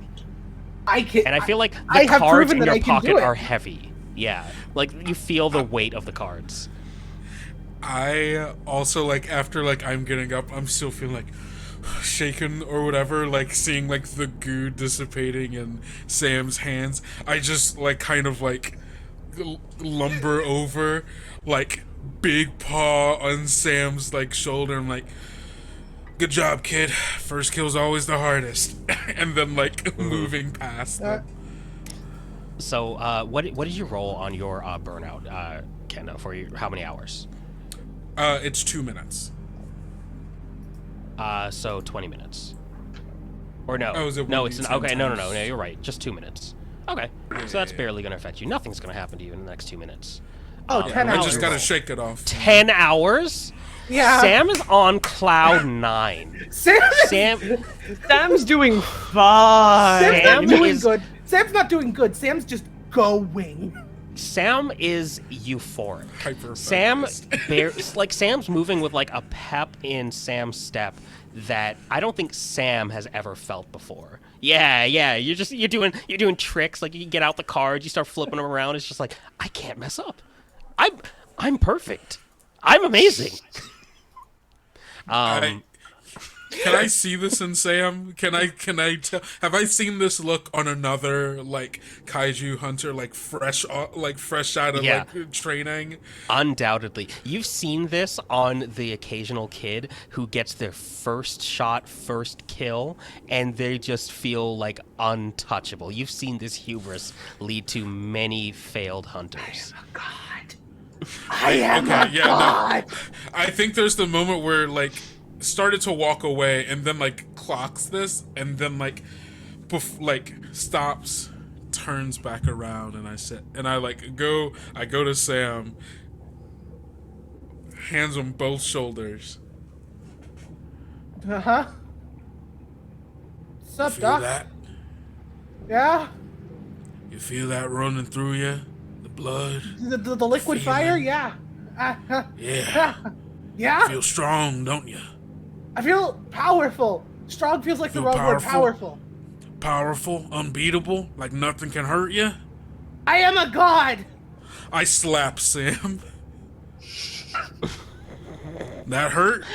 I can't. And I feel like the I have cards proven in that your I can pocket do it. are heavy. Yeah, like you feel the weight of the cards. I also, like, after, like, I'm getting up, I'm still feeling, like, shaken or whatever, like, seeing, like, the goo dissipating in Sam's hands. I just, like, kind of, like, lumber over, like, big paw on Sam's, like, shoulder. I'm like, Good job, kid. First kill's always the hardest. And then, like, moving past them. So, what did you roll on your burnout, Kendo, for how many hours? It's 2 minutes. So 20 minutes. Or no. Oh, is it no, 1d10 it's okay. No, times? you're right. Just 2 minutes. Okay. So that's barely going to affect you. Nothing's going to happen to you in the next 2 minutes. Oh, 10 I hours. just gotta shake it off. 10 hours? Yeah. Sam is on cloud 9. Sam's doing fine. Sam's Sam not doing is- good. Sam's not doing good. Sam's just going. Sam is euphoric. Sam, Hyper-focused. Sam's moving with like a pep in Sam's step that I don't think Sam has ever felt before. Yeah, you're doing tricks, like you get out the cards, you start flipping them around. It's just like, I can't mess up. I'm perfect. I'm amazing. Can I see this in Sam? Can I tell? Have I seen this look on another like kaiju hunter, like fresh out of like training? Undoubtedly. You've seen this on the occasional kid who gets their first shot, first kill, and they just feel like untouchable. You've seen this hubris lead to many failed hunters. I am a god. No. I think there's the moment where like started to walk away and then like clocks this and then like stops, turns back around, and I go to Sam, hands on both shoulders. Uh-huh. What's up, Feel Doc? that? Yeah? You feel that running through you? The blood? The liquid fire? Yeah. Yeah. Yeah? Feel strong, don't you? I feel powerful. Strong feels like the Feel wrong word. Powerful. Powerful, unbeatable, like nothing can hurt you? I am a god. I slap Sam. That hurt?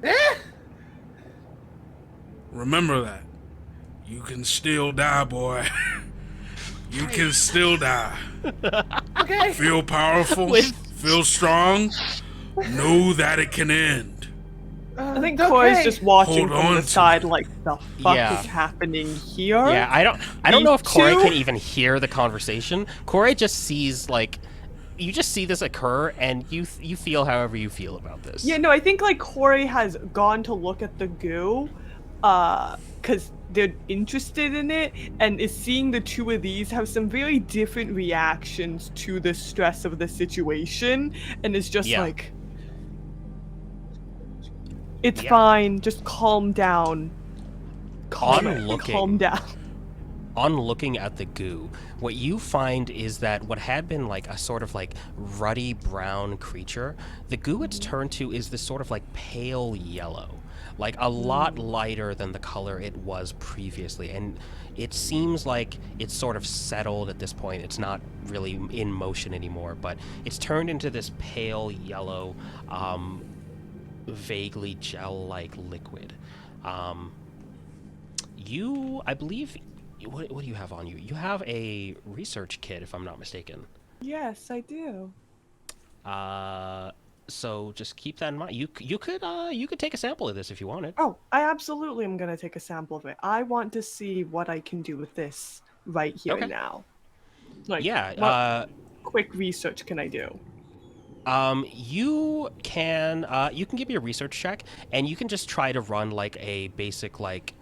Eh? Remember that. You can still die, boy. You can still die. Okay. Feel powerful, feel strong, know that it can end. I think okay. Corey's just watching Hold from on the to side, it. like the fuck Yeah. is happening here? Yeah, I don't know if Me Corey too. can even hear the conversation. Corey just sees like, you just see this occur, and you feel however you feel about this. Yeah, no, I think like Corey has gone to look at the goo, because they're interested in it, and is seeing the two of these have some very different reactions to the stress of the situation, and is just Yeah. like, it's Yeah. fine, just calm down. Calm down. On looking at the goo, what you find is that what had been like a sort of like ruddy brown creature, the goo it's turned to is this sort of like pale yellow, like a lot lighter than the color it was previously. And it seems like it's sort of settled at this point. It's not really in motion anymore, but it's turned into this pale yellow, vaguely gel-like liquid. I believe, what do you have on you? You have a research kit, if I'm not mistaken. Yes, I do. So just keep that in mind. You could take a sample of this if you wanted. Oh, I absolutely am gonna take a sample of it. I want to see what I can do with this right here Okay. and now. Like, Yeah. what quick research can I do? You can give me a research check, and you can just try to run like a basic like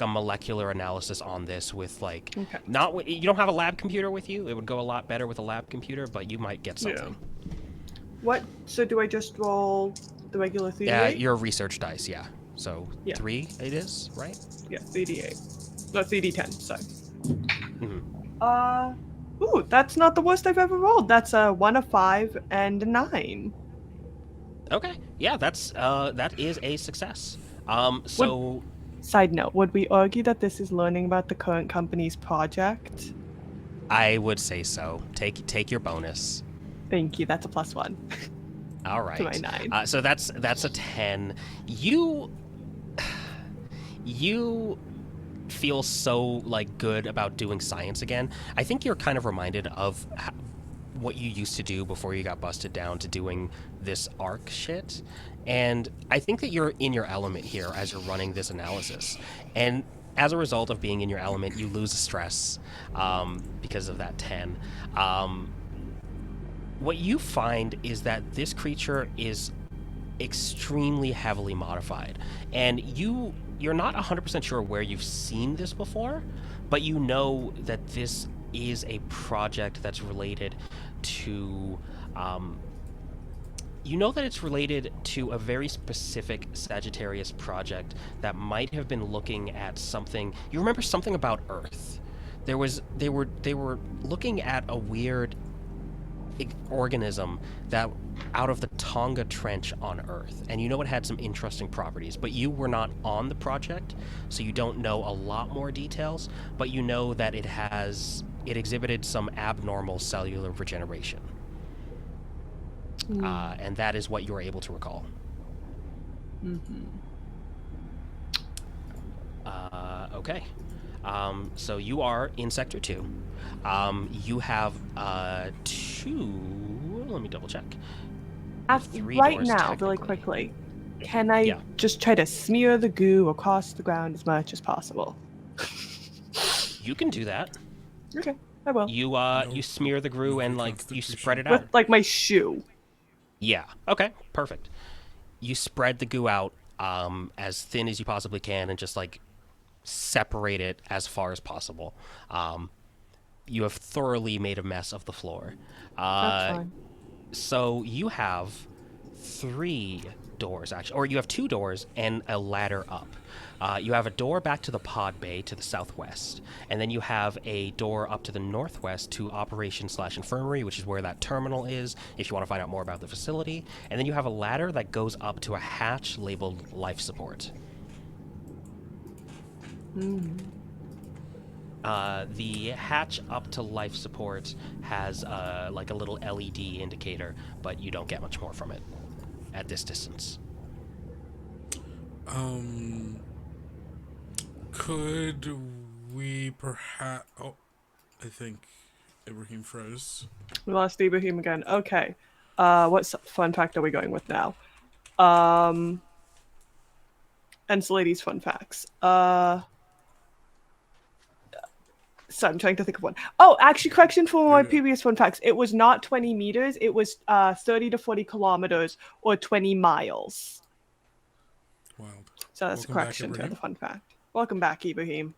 a molecular analysis on this with like Okay. you don't have a lab computer with you. It would go a lot better with a lab computer, but you might get something. What? So do I just roll the regular 3d8? Yeah, your research dice, yeah. So Yeah. 3 it is, right? Yeah, 3d8. No, 3d10, sorry. Mhm. Ooh, that's not the worst I've ever rolled. That's a 1, a 5, and a 9. Okay. Yeah, that is a success. So Side note, would we argue that this is learning about the current company's project? I would say so. Take your bonus. Thank you, that's a +1. All right. To my 9. So that's a 10. You feel so like good about doing science again. I think you're kind of reminded of what you used to do before you got busted down to doing this arc shit. And I think that you're in your element here as you're running this analysis. And as a result of being in your element, you lose stress because of that 10. What you find is that this creature is extremely heavily modified, and you're not 100% sure where you've seen this before, but you know that this is a project that's related to you know that it's related to a very specific Sagittarius project that might have been looking at something. You remember something about Earth. They were looking at a weird organism that out of the Tonga Trench on Earth, and you know it had some interesting properties, but you were not on the project, so you don't know a lot more details, but you know that it exhibited some abnormal cellular regeneration. And that is what you were able to recall. Okay. So you are in Sector 2. You have 2... Let me double check. Right now, really quickly, can I just try to smear the goo across the ground as much as possible? You can do that. Okay, I will. You smear the goo and you spread it With out. my shoe. Yeah. Okay. Perfect. You spread the goo out as thin as you possibly can and just separate it as far as possible. You have thoroughly made a mess of the floor. That's fine. So you have 3 doors, actually, or you have 2 doors and a ladder up. You have a door back to the pod bay to the southwest, and then you have a door up to the northwest to Operation/Infirmary, which is where that terminal is, if you want to find out more about the facility. And then you have a ladder that goes up to a hatch labeled life support. The hatch up to life support has a little LED indicator, but you don't get much more from it at this distance. Could we perhaps... Oh, I think Ibrahim froze. We lost Ibrahim again. Okay. What fun fact are we going with now? Enceladus fun facts. So I'm trying to think of one. Oh, actually, correction for my previous fun facts. It was not 20 meters. It was 30 to 40 kilometers or 20 miles. Wild. So that's a correction to the fun fact. Welcome back, Ibrahim.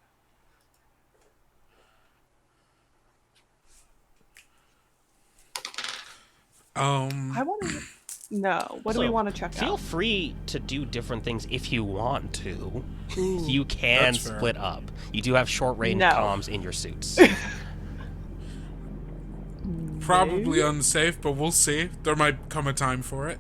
I want to know. What do we want to check out? Feel free to do different things if you want to. You can split up. You do have short-range comms in your suits. Probably unsafe, but we'll see. There might come a time for it.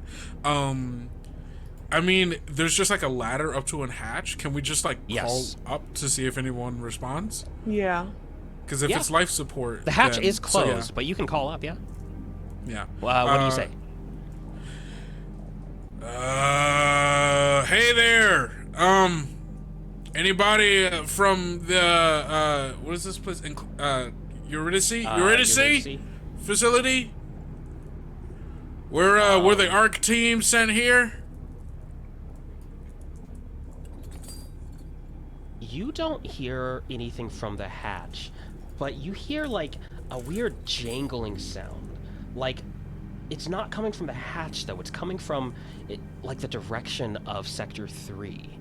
I mean, there's just a ladder up to a hatch. Can we just call up to see if anyone responds? Yeah. Because if it's life support, the hatch is closed, but you can call up. Yeah. Yeah. What do you say? Hey there. Anybody from the what is this place? Eurydice facility? Were the ARC team sent here? You don't hear anything from the hatch, but you hear a weird jangling sound. It's not coming from the hatch though. It's coming from the direction of Sector 3.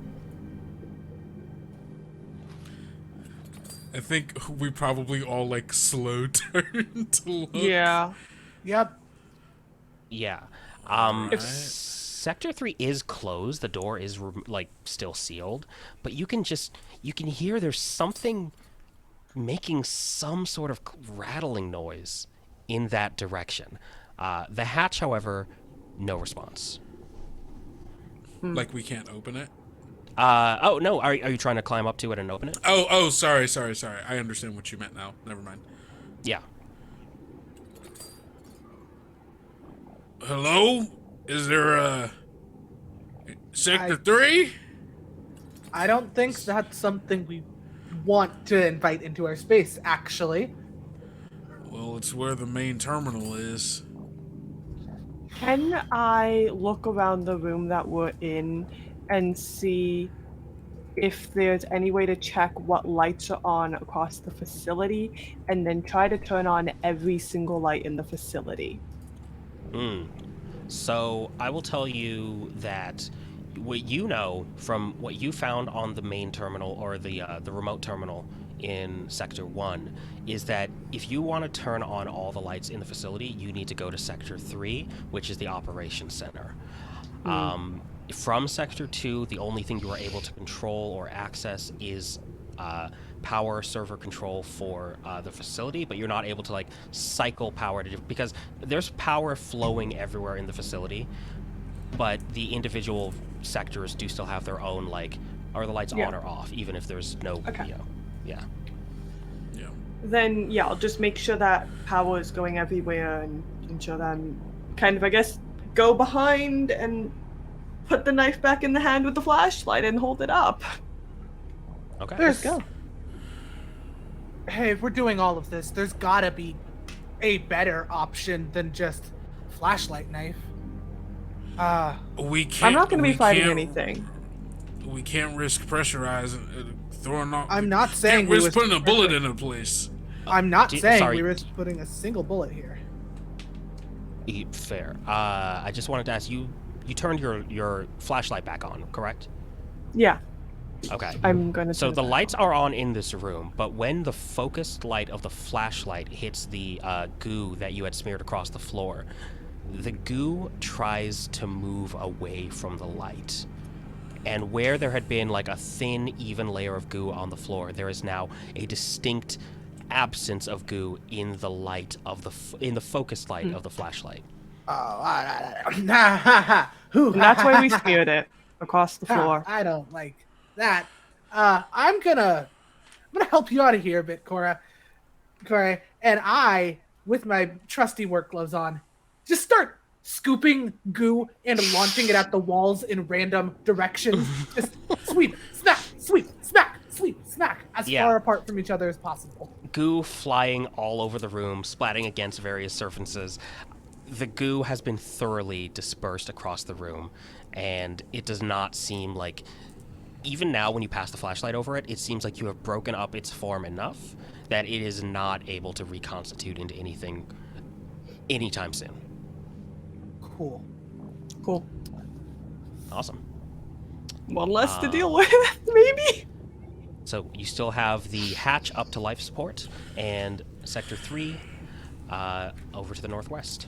I think we probably all slow turn to look. Yeah. Yep. Yeah. Sector 3 is closed. The door is still sealed, but you can hear there's something making some sort of rattling noise in that direction. The hatch, however, no response. We can't open it? Oh, no. Are you trying to climb up to it and open it? Oh, sorry. I understand what you meant now. Never mind. Yeah. Hello? Is there a Sector 3? I don't think that's something we want to invite into our space, actually. Well, it's where the main terminal is. Can I look around the room that we're in and see if there's any way to check what lights are on across the facility and then try to turn on every single light in the facility? Hmm. So I will tell you that what you know from what you found on the main terminal or the remote terminal in Sector 1 is that if you want to turn on all the lights in the facility, you need to go to Sector 3, which is the operations center. From Sector 2, the only thing you are able to control or access is power server control for the facility, but you're not able to like cycle power because there's power flowing everywhere in the facility, but the individual sectors do still have their own like, are the lights Yeah. on or off, even if there's no, Okay. yeah. Yeah. Then yeah, I'll just make sure that power is going everywhere and ensure that I'm kind of, I guess, go behind and put the knife back in the hand with the flashlight and hold it up. Okay. There's go. Hey, if we're doing all of this, there's gotta be a better option than just flashlight knife. We can't. I'm not going to be we fighting can't- anything. We can't risk pressurizing, throwing off. I'm not saying Can't we risk was putting a bullet in a place. I'm not saying sorry. we risk putting a single bullet here. Fair. I just wanted to ask you. You turned your flashlight back on, correct? Yeah, Okay. I'm going to. So the lights are on in this room, but when the focused light of the flashlight hits the goo that you had smeared across the floor, the goo tries to move away from the light. And where there had been like a thin, even layer of goo on the floor, there is now a distinct absence of goo in the light of in the focused light of the flashlight. Oh, And that's why we smeared it across the floor. I don't like that. I'm gonna help you out of here a bit, Cora. And I, with my trusty work gloves on, just start scooping goo and launching it at the walls in random directions. Just sweep, smack, sweep, smack, sweep, smack, as far apart from each other as possible. Goo flying all over the room, splatting against various surfaces. The goo has been thoroughly dispersed across the room, and it does not seem like, even now when you pass the flashlight over it, it seems like you have broken up its form enough that it is not able to reconstitute into anything anytime soon. Cool. Cool. Awesome. One less to deal with, maybe? So you still have the hatch up to life support, and Sector 3 over to the northwest.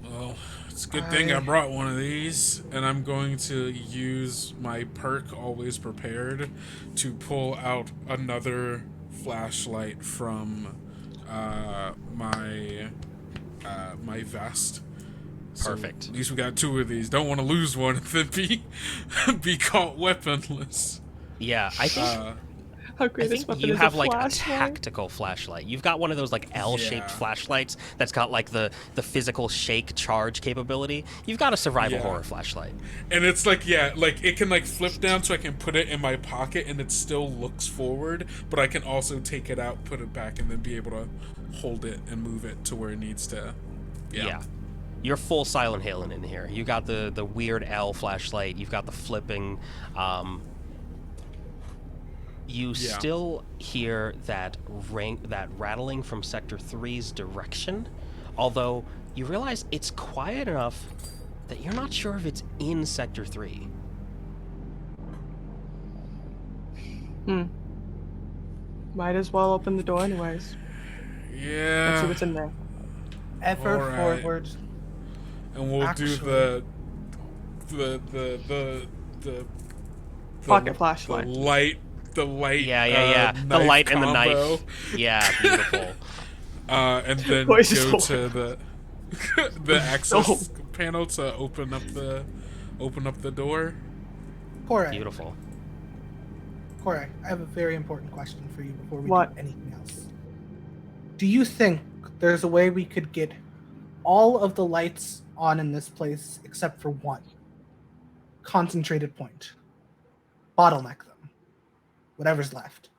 Well, it's a good thing I brought one of these, and I'm going to use my perk Always Prepared to pull out another flashlight from my vest. Perfect. So at least we got two of these. Don't want to lose one and then be caught weaponless. Yeah, I think How great I is think weapon you is have a like a flashlight? tactical flashlight. You've got one of those like L-shaped Yeah. flashlights that's got like the physical shake charge capability. You've got a survival Yeah. horror flashlight. And it's like, yeah, like it can like flip down so I can put it in my pocket and it still looks forward, but I can also take it out, put it back, and then be able to hold it and move it to where it needs to. Yeah. You're full Silent Hill in here. You got the weird L flashlight. You've got the flipping. You still hear that rattling from Sector 3's direction, although you realize it's quiet enough that you're not sure if it's in Sector 3. Might as well open the door anyways. Let's see Yeah. what's in there. Effort Alright. forward. And we'll Actually- do the Pocket flashlight. The light. Yeah. The knife light and the combo. knife. Yeah, beautiful. And then Voice go is to the access panel to open up the door. Cora, Beautiful. Cora, I have a very important question for you before we What? do anything else. Do you think there's a way we could get all of the lights on in this place except for one? Concentrated point. Bottleneck them. Whatever's left.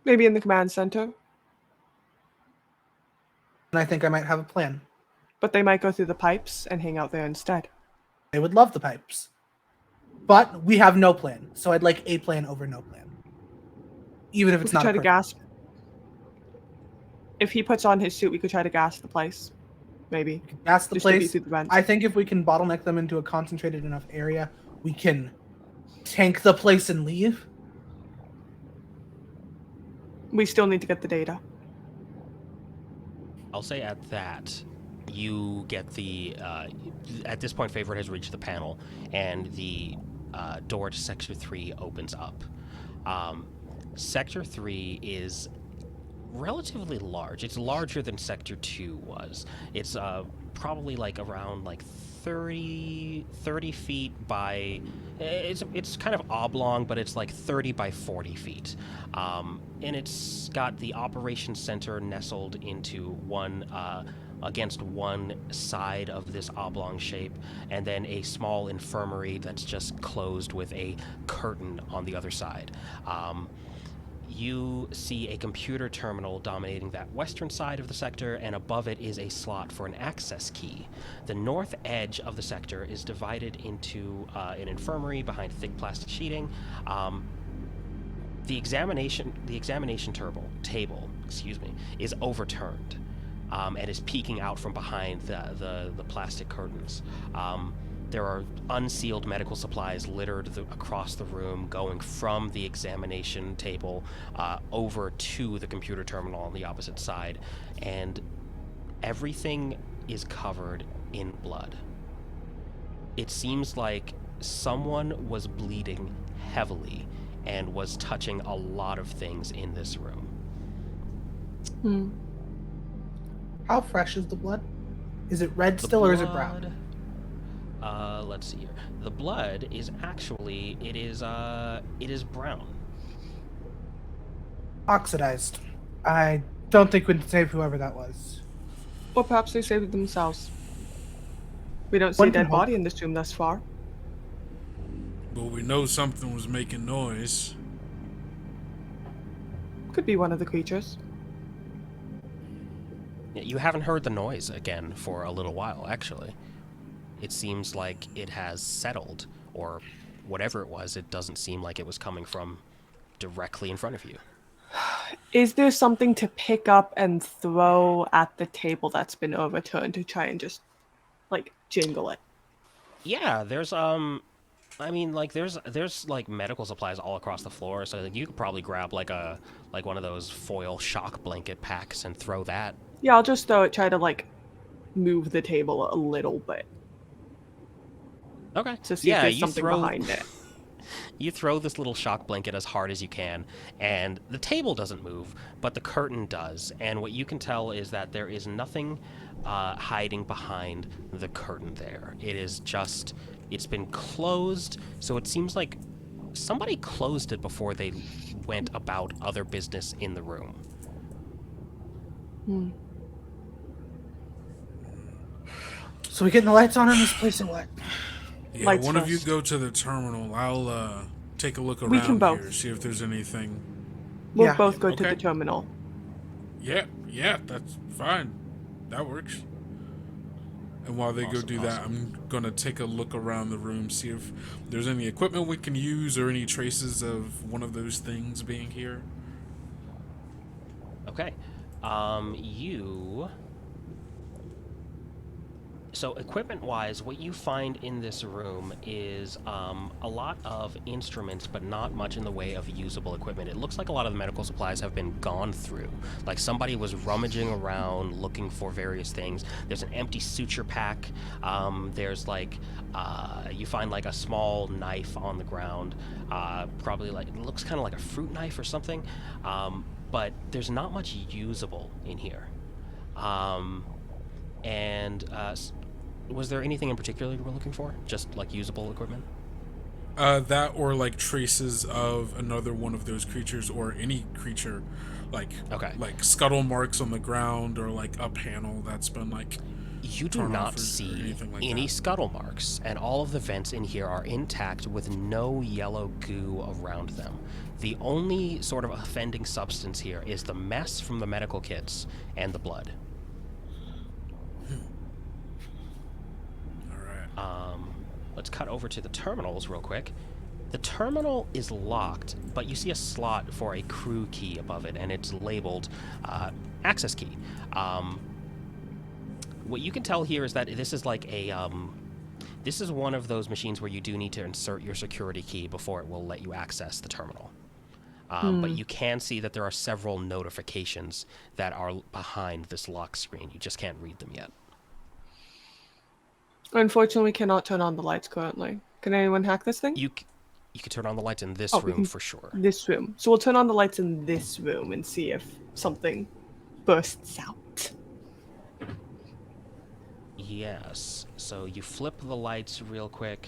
Maybe in the command center. And I think I might have a plan. But they might go through the pipes and hang out there instead. They would love the pipes. But we have no plan, so I'd like a plan over no plan. Even if We it's could not try a to perfect gas. plan. If he puts on his suit, we could try to gas the place. Maybe. That's the Distribute place. through the vents. I think if we can bottleneck them into a concentrated enough area, we can tank the place and leave. We still need to get the data. I'll say at that, you get the. At this point, Favorite has reached the panel, and the door to Sector 3 opens up. Sector 3 is relatively large. It's larger than Sector 2 was. It's probably like around like 30 feet by... It's kind of oblong, but it's like 30 by 40 feet. And it's got the operations center nestled into one... against one side of this oblong shape, and then a small infirmary that's just closed with a curtain on the other side. You see a computer terminal dominating that western side of the sector, and above it is a slot for an access key. The north edge of the sector is divided into an infirmary behind thick plastic sheeting. The examination table, is overturned. And is peeking out from behind the plastic curtains. There are unsealed medical supplies littered across the room, going from the examination table over to the computer terminal on the opposite side, and everything is covered in blood. It seems like someone was bleeding heavily and was touching a lot of things in this room. How fresh is the blood? Is it red still or is it brown? Let's see here. The blood is actually it is brown. Oxidized. I don't think we'd save whoever that was. Or perhaps they saved it themselves. We don't see One a can dead hope. body in this room thus far. But we know something was making noise. Could be one of the creatures. You haven't heard the noise again for a little while, actually. It seems like it has settled, or whatever it was. It doesn't seem like it was coming from directly in front of you. Is there something to pick up and throw at the table that's been overturned to try and just, like, jingle it? Yeah, there's there's like medical supplies all across the floor, so like, you could probably grab like one of those foil shock blanket packs and throw that. Yeah, I'll just try to, like, move the table a little bit Okay. to see if there's something behind it. You throw this little shock blanket as hard as you can, and the table doesn't move, but the curtain does. And what you can tell is that there is nothing hiding behind the curtain there. It is just, it's been closed, so it seems like somebody closed it before they went about other business in the room. So we getting the lights on in this place or what? Yeah, Lights one of you first. go to the terminal. I'll take a look We can around both. here, see if there's anything. We'll Yeah. both go to Okay. the terminal. Yeah, that's fine. That works. And while they go Awesome, do that, I'm gonna take a look around the room, see if there's any equipment we can use or any traces of one of those things being here. Okay. So equipment-wise, what you find in this room is a lot of instruments, but not much in the way of usable equipment. It looks like a lot of the medical supplies have been gone through. Like somebody was rummaging around looking for various things. There's an empty suture pack. There's like, you find like a small knife on the ground. Probably like, it looks kind of like a fruit knife or something. But there's not much usable in here. Was there anything in particular you were looking for? Just like usable equipment? That or like traces of another one of those creatures or any creature, like Okay. like scuttle marks on the ground or like a panel that's been like. You do torn off not or see anything like any that. scuttle marks, and all of the vents in here are intact with no yellow goo around them. The only sort of offending substance here is the mess from the medical kits and the blood. let's cut over to the terminals real quick. The terminal is locked, but you see a slot for a crew key above it, and it's labeled access key. What you can tell here is that this is like a this is one of those machines where you do need to insert your security key before it will let you access the terminal. But you can see that there are several notifications that are behind this lock screen. You just can't read them yet. Unfortunately, we cannot turn on the lights currently. Can anyone hack this thing? You can turn on the lights in this room for sure. This room. So we'll turn on the lights in this room and see if something bursts out. Yes. So you flip the lights real quick,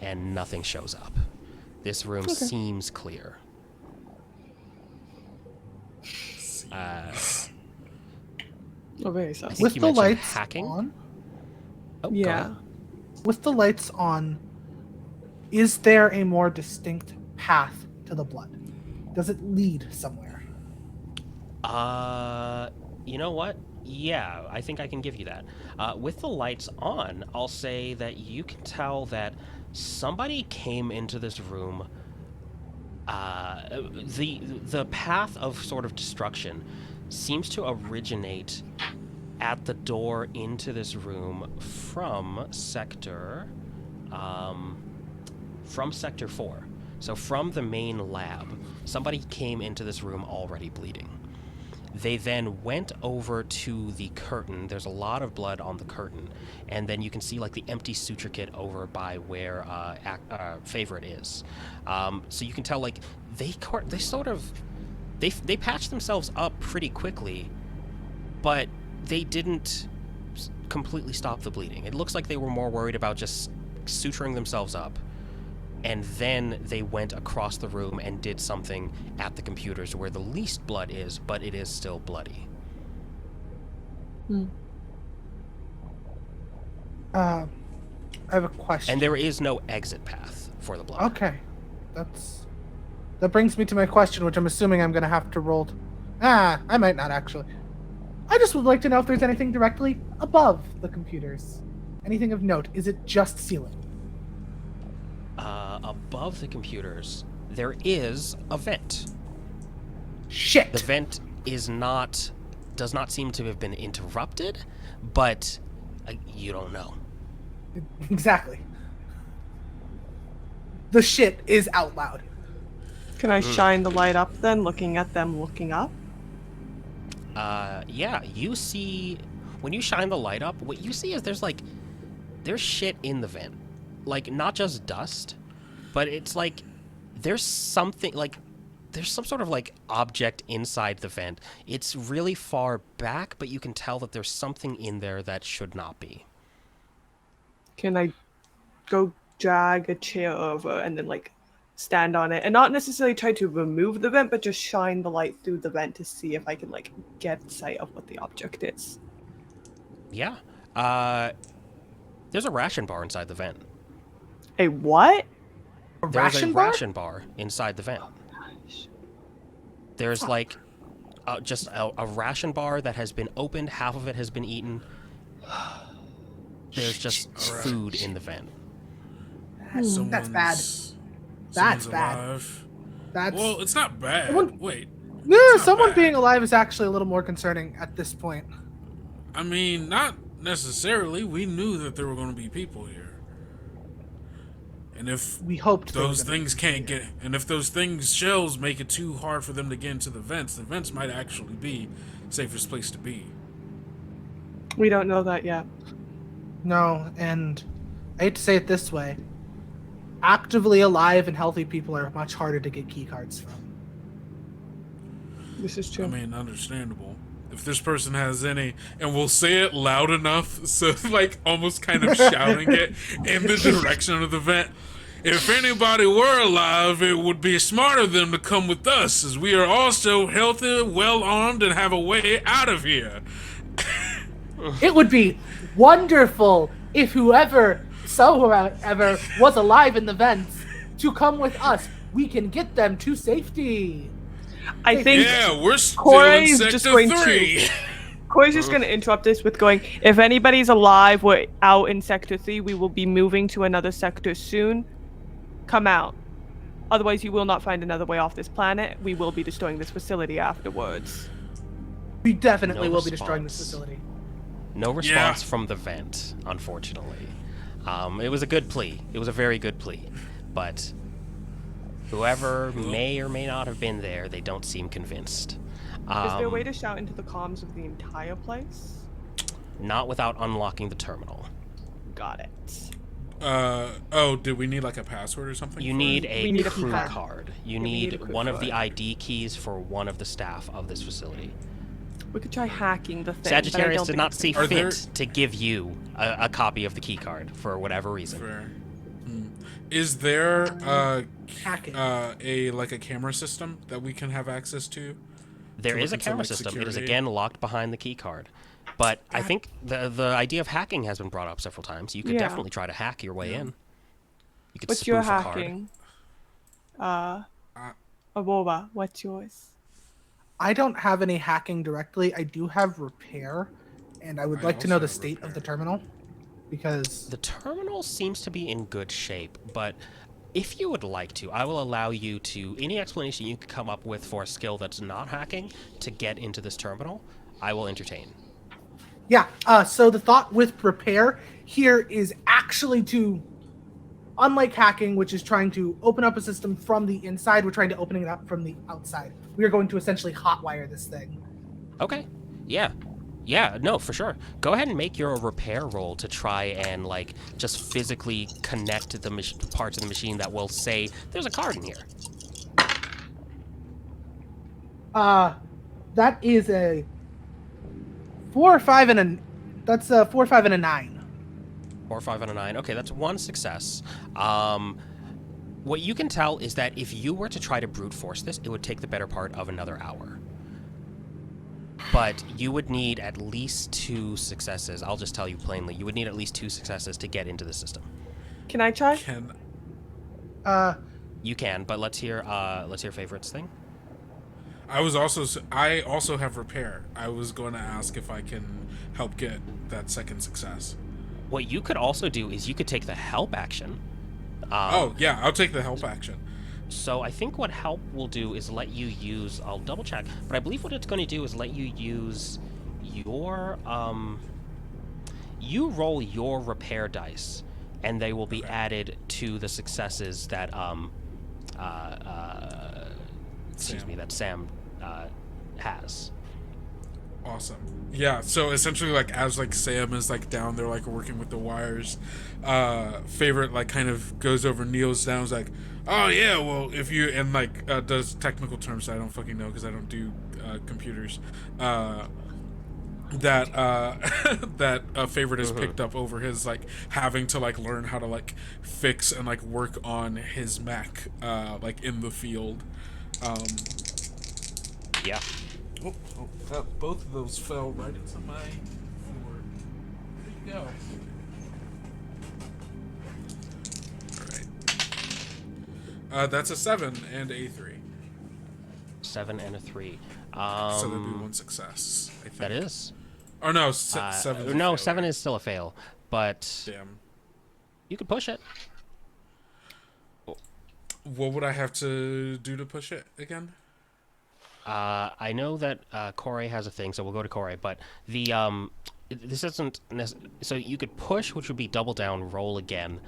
and nothing shows up. This room seems clear. Oh, very sus. With the lights hacking? On? Oh, Yeah. With the lights on, is there a more distinct path to the blood? Does it lead somewhere? You know what? Yeah, I think I can give you that. With the lights on, I'll say that you can tell that somebody came into this room. The path of sort of destruction seems to originate at the door into this room from sector 4. So from the main lab, somebody came into this room already bleeding. They then went over to the curtain. There's a lot of blood on the curtain, and then you can see like the empty suture kit over by where Favorite is. So you can tell like they patched themselves up pretty quickly, but they didn't completely stop the bleeding. It looks like they were more worried about just suturing themselves up, and then they went across the room and did something at the computers where the least blood is, but it is still bloody. I have a question. And there is no exit path for the blood. Okay. That brings me to my question, which I'm assuming I'm going to have to roll. I might not actually. I just would like to know if there's anything directly above the computers. Anything of note. Is it just ceiling? Above the computers, there is a vent. Shit! The vent does not seem to have been interrupted, but you don't know. Exactly. The shit is out loud. Can I shine the light up then, looking at them looking up? Yeah, you see, when you shine the light up, what you see is there's shit in the vent. Like, not just dust, but it's like, there's some sort of like object inside the vent. It's really far back, but you can tell that there's something in there that should not be. Can I go drag a chair over and then like stand on it and not necessarily try to remove the vent, but just shine the light through the vent to see if I can like get sight of what the object is? Yeah. There's a ration bar inside the vent. A what? There's a ration bar inside the vent. There's like just a ration bar that has been opened. Half of it has been eaten. There's just food in the vent. That's bad. That's bad. Alive. That's Well, it's not bad. Someone- Wait. yeah. not Someone bad. being alive is actually a little more concerning at this point. I mean, not necessarily. We knew that there were going to be people here. And if We hoped there those were gonna things can't get, and if those things, shells, make it too hard for them to get into the vents might actually be the safest place to be. We don't know that yet. No, and I hate to say it this way. Actively alive and healthy people are much harder to get key cards from. This is true. I mean, understandable. If this person has any, and we'll say it loud enough, so like almost kind of shouting it in the direction of the vent. If anybody were alive, it would be smart of them to come with us, as we are also healthy, well-armed, and have a way out of here. It would be wonderful if whoever was alive in the vents to come with us. We can get them to safety. I think Yeah, we're still Corey in is Sector just going 3. Corey's just going to interrupt this with going, if anybody's alive, we're out in Sector 3. We will be moving to another sector soon. Come out. Otherwise, you will not find another way off this planet. We will be destroying this facility afterwards. We definitely No will be destroying this response. facility. No response from the vent, unfortunately. It was a good plea. It was a very good plea. But whoever may or may not have been there, they don't seem convinced. Is there a way to shout into the comms of the entire place? Not without unlocking the terminal. Got it. Did we need like a password or something? You for need it? a We need a crew keycard. card. You we need need a crew one of the card. ID keys for one of the staff of this facility. We could try hacking the thing. but I Sagittarius don't did think not it's see gonna- Are there- fit to give you a copy of the key card for whatever reason. Fair. Is there Hacking. a camera system that we can have access to? There to is a look into, camera like, system. It is security? again locked behind the key card. But I think the idea of hacking has been brought up several times. You could Yeah. definitely try to hack your way in. You could What's spoof your a card. hacking? Aurora, what's yours? I don't have any hacking directly. I do have repair, and I would I like to know also the have state of the repair. terminal, because The terminal seems to be in good shape, but if you would like to, I will allow you to any explanation you could come up with for a skill that's not hacking to get into this terminal. I will entertain. yeah. So the thought with repair here is actually to, unlike hacking, which is trying to open up a system from the inside, we're trying to open it up from the outside. We are going to essentially hotwire this thing. Okay. Yeah. Yeah, no, for sure. Go ahead and make your repair roll to try and, like, just physically connect the parts of the machine that will say, there's a card in here. That is a 4 or 5 and a. That's a 4, 5, and a 9. 4, 5, and a 9. Okay, that's one success. What you can tell is that if you were to try to brute force this, it would take the better part of another hour. But you would need at least 2 successes. I'll just tell you plainly. You would need at least 2 successes to get into the system. Can I try? Can You can, but let's hear favorites thing. I also have repair. I was going to ask if I can help get that second success. What you could also do is you could take the help action. Oh yeah, I'll take the help action. So I think what help will do is let you use, I'll double check, but I believe what it's going to do is let you use your, you roll your repair dice, and they will be added to the successes that, Sam has. Awesome. Yeah, so essentially like as like Sam is like down there like working with the wires, favorite like kind of goes over, kneels down, is like, oh yeah, well if you, and like does technical terms that I don't fucking know because I don't do computers, that favorite has picked up over his like having to like learn how to like fix and like work on his mech like in the field. Yeah. Both of those fell right into my floor. There you go. Alright. That's a 7 and a 3. 7 and a 3. So that'd be 1 success, I think. That is. Oh no, 7 is a No, failure. 7 is still a fail, but Damn. you could push it. What would I have to do to push it again? I know that Corey has a thing, so we'll go to Corey. But the this isn't so you could push, which would be double down, roll again,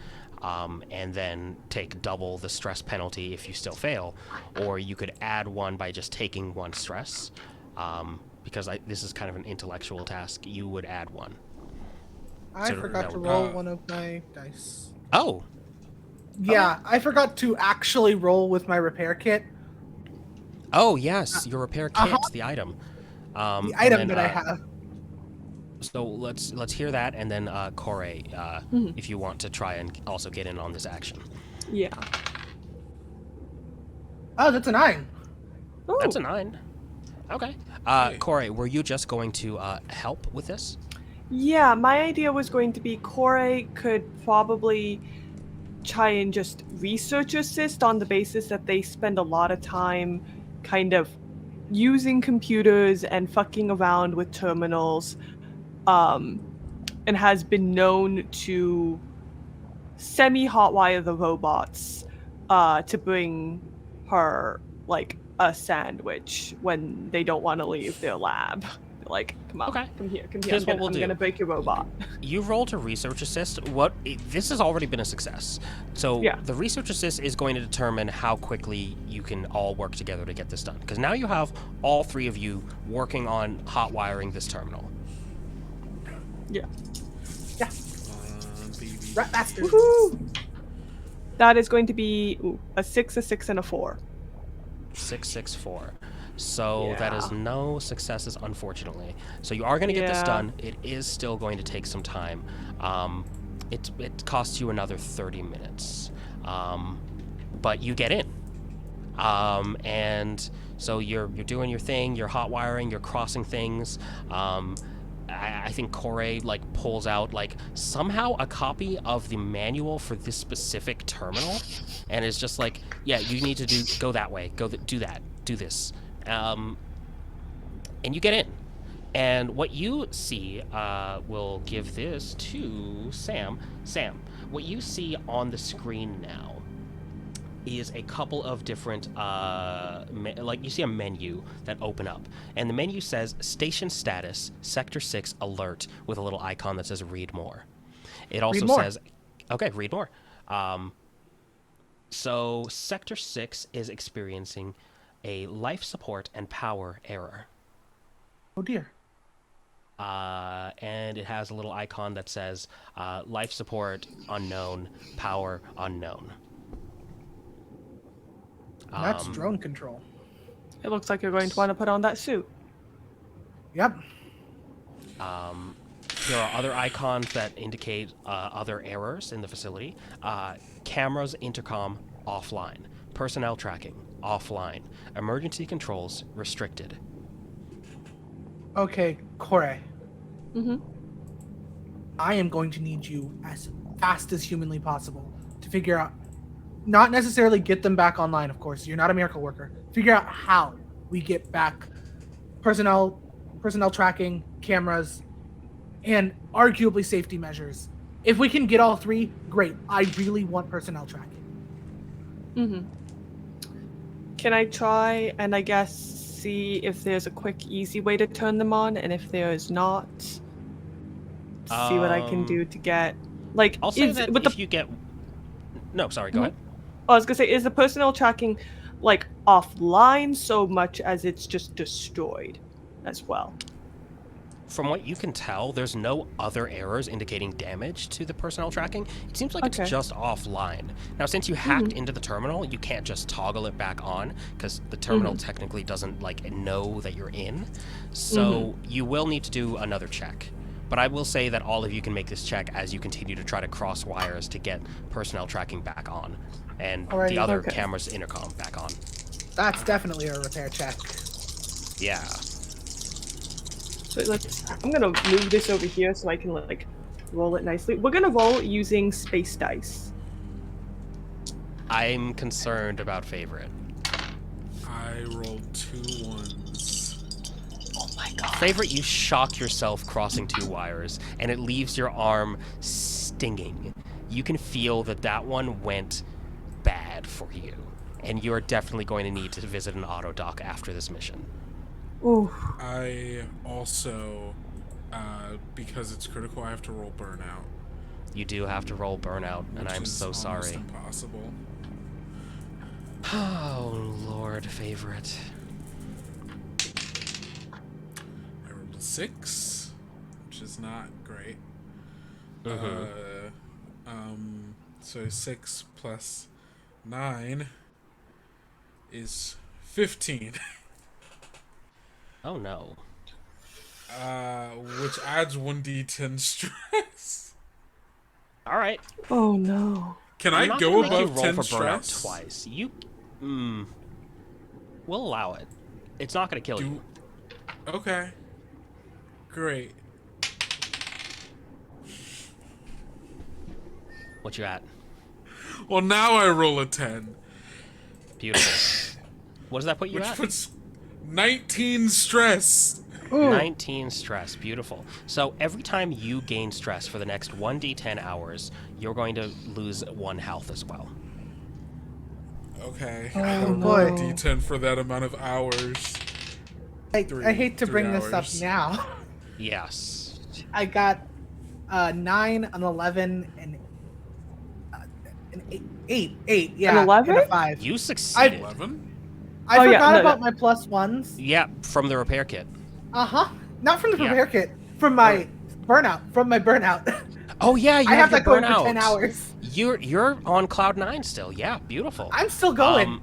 and then take double the stress penalty if you still fail, or you could add 1 by just taking 1 stress. Because this is kind of an intellectual task, you would add 1. I So forgot that to would- roll one of my dice. Oh, Yeah, I forgot to actually roll with my repair kit. oh yes, your repair kit, Uh-huh. the item. The item that I have. So let's hear that, and then Corey, if you want to try and also get in on this action. Yeah. Oh, that's a 9. Ooh. That's a 9. Okay. Hey. Corey, were you just going to help with this? Yeah, my idea was going to be Corey could probably try and just research assist on the basis that they spend a lot of time kind of using computers and fucking around with terminals, and has been known to semi-hotwire the robots to bring her like a sandwich when they don't want to leave their lab. They're like, come on, Okay. come here. Here's what we'll I'm do. gonna break your robot. You roll to research assist. This has already been a success. So Yeah. the research assist is going to determine how quickly you can all work together to get this done. Because now you have all three of you working on hot wiring this terminal. Yeah. Yeah. Baby. Rat bastard. Woohoo! That is going to be a 6, a 6, and a 4. 6, 6, 4. So that is Yeah. no successes, unfortunately. So you are going to get this Yeah. done. It is still going to take some time. It costs you another 30 minutes. But you get in. And so you're doing your thing, you're hot wiring, you're crossing things. I think Corey like pulls out like somehow a copy of the manual for this specific terminal, and is just like, yeah, you need to go that way, do that, do this, and you get in. And what you see, will give this to Sam. Sam, what you see on the screen now is a couple of different, like you see a menu that open up. And the menu says Station Status, Sector 6 Alert, with a little icon that says Read More. It also Read more. says, okay, read more. So Sector 6 is experiencing a life support and power error. Oh dear. And it has a little icon that says life support unknown, power unknown. That's drone control. It looks like you're going to want to put on that suit. Yep. There are other icons that indicate other errors in the facility. Cameras, intercom, offline. Personnel tracking, offline. Emergency controls, restricted. Okay, Corey. Mm-hmm. I am going to need you as fast as humanly possible to figure out, not necessarily get them back online, of course. You're not a miracle worker. Figure out how we get back personnel tracking, cameras, and arguably safety measures. If we can get all three, great. I really want personnel tracking. Mm-hmm. Can I try and I guess see if there's a quick, easy way to turn them on, and if there is not, see what I can do to get like. I'll say is, that with if the, you get... No, sorry, go ahead. I was gonna say, is the personnel tracking like offline so much as it's just destroyed as well? From what you can tell, there's no other errors indicating damage to the personnel tracking. It seems like Okay. it's just offline. Now, since you hacked into the terminal, you can't just toggle it back on, because the terminal technically doesn't like know that you're in. So you will need to do another check. But I will say that all of you can make this check as you continue to try to cross wires to get personnel tracking back on, and Alrighty. the other Okay. camera's intercom back on. That's definitely a repair check. Yeah. So I'm gonna move this over here so I can like roll it nicely. We're gonna roll using space dice. I'm concerned about favorite. I rolled 2 1s. Oh my god. Favorite, you shock yourself crossing 2 wires, and it leaves your arm stinging. You can feel that one went bad for you, and you are definitely going to need to visit an auto dock after this mission. Ooh. I also, because it's critical, I have to roll burnout. You do have to roll burnout, and which I'm is so almost sorry. impossible. Oh, Lord, favorite. I rolled a 6, which is not great. So 6 plus 9 is 15. Oh, no. Which adds 1d10 stress. All right. Oh no. Can I'm I not go gonna make you above roll 10 for burnout stress? twice. We'll allow it. It's not going to kill you. Okay. Great. What you at? Well, now I roll a 10. Beautiful. What does that put you Which at? puts 19 stress. Ooh. 19 stress. Beautiful. So every time you gain stress for the next 1d10 hours, you're going to lose 1 health as well. Okay. Oh, boy. no. D10 for that amount of hours. I Three- hate to 3 bring this up hours. now. Yes. I got 9, an 11, and an 8. Yeah, An 11? and a 5. You succeeded. 11? I Oh, yeah, forgot no, about no. my plus ones. Yeah, from the repair kit. Not from the Yeah. repair kit. From my burnout. From my burnout. Oh yeah, you I have your that going for burnout. 10 hours. You're on cloud 9 still. Yeah, beautiful. I'm still going.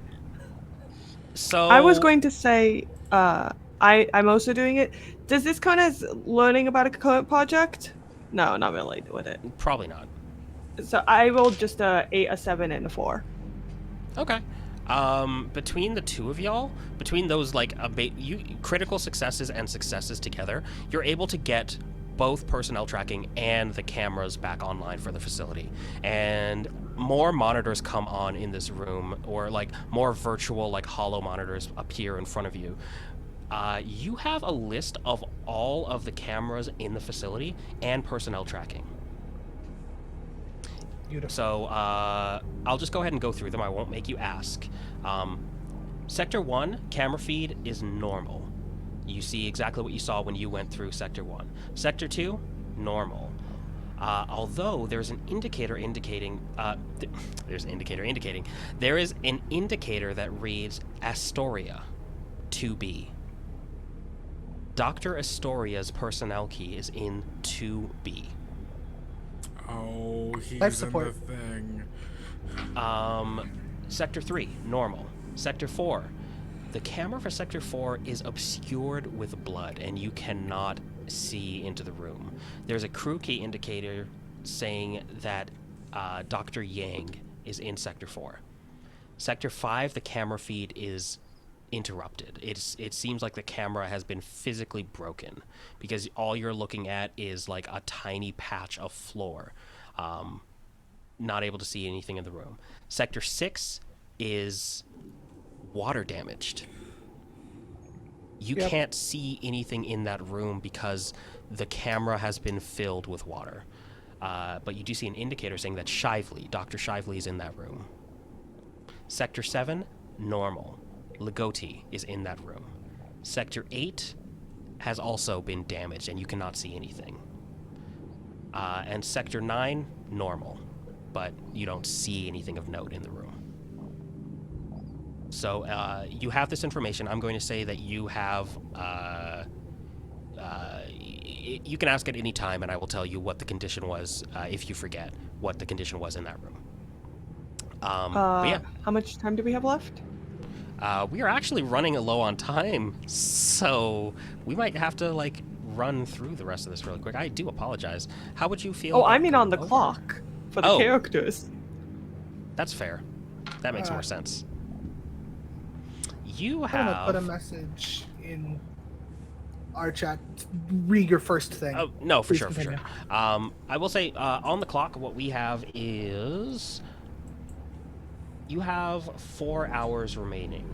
So I was going to say, I'm also doing it. Does this count as learning about a current project? No, not really with it. probably not. So I rolled just a 8, a 7, and a 4. Okay. Between the two of y'all, between those like critical successes and successes together, you're able to get both personnel tracking and the cameras back online for the facility. And more monitors come on in this room, or like more virtual, like hollow monitors appear in front of you. You have a list of all of the cameras in the facility and personnel tracking. Beautiful. So I'll just go ahead and go through them. I won't make you ask. Sector 1, camera feed is normal. You see exactly what you saw when you went through Sector 1. Sector 2, normal. Although there's an indicator indicating... there's an indicator indicating... There is an indicator that reads Astoria 2B. Dr. Astoria's personnel key is in 2B. Oh, Life he's in support. the thing. Sector 3, normal. Sector 4, the camera for Sector 4 is obscured with blood, and you cannot see into the room. There's a crew key indicator saying that Dr. Yang is in Sector 4. Sector 5, the camera feed is interrupted. It seems like the camera has been physically broken, because all you're looking at is like a tiny patch of floor. Not able to see anything in the room. Sector 6 is water damaged. You Yep. can't see anything in that room because the camera has been filled with water. But you do see an indicator saying that Shively, Dr. Shively, is in that room. Sector 7, normal. Ligoti is in that room. Sector 8 has also been damaged, and you cannot see anything. And Sector 9, normal, but you don't see anything of note in the room. So you have this information. I'm going to say that you have... you can ask at any time, and I will tell you what the condition was if you forget what the condition was in that room. But yeah. How much time do we have left? We are actually running low on time, so we might have to like run through the rest of this really quick. I do apologize. How would you feel? Oh, I about mean on the going over? clock for the Oh. characters. That's fair. That makes more sense. You I'm gonna have. put a message in our chat. Read your first thing. Oh no, for Please sure, for continue. sure. I will say on the clock, what we have is you have 4 hours remaining,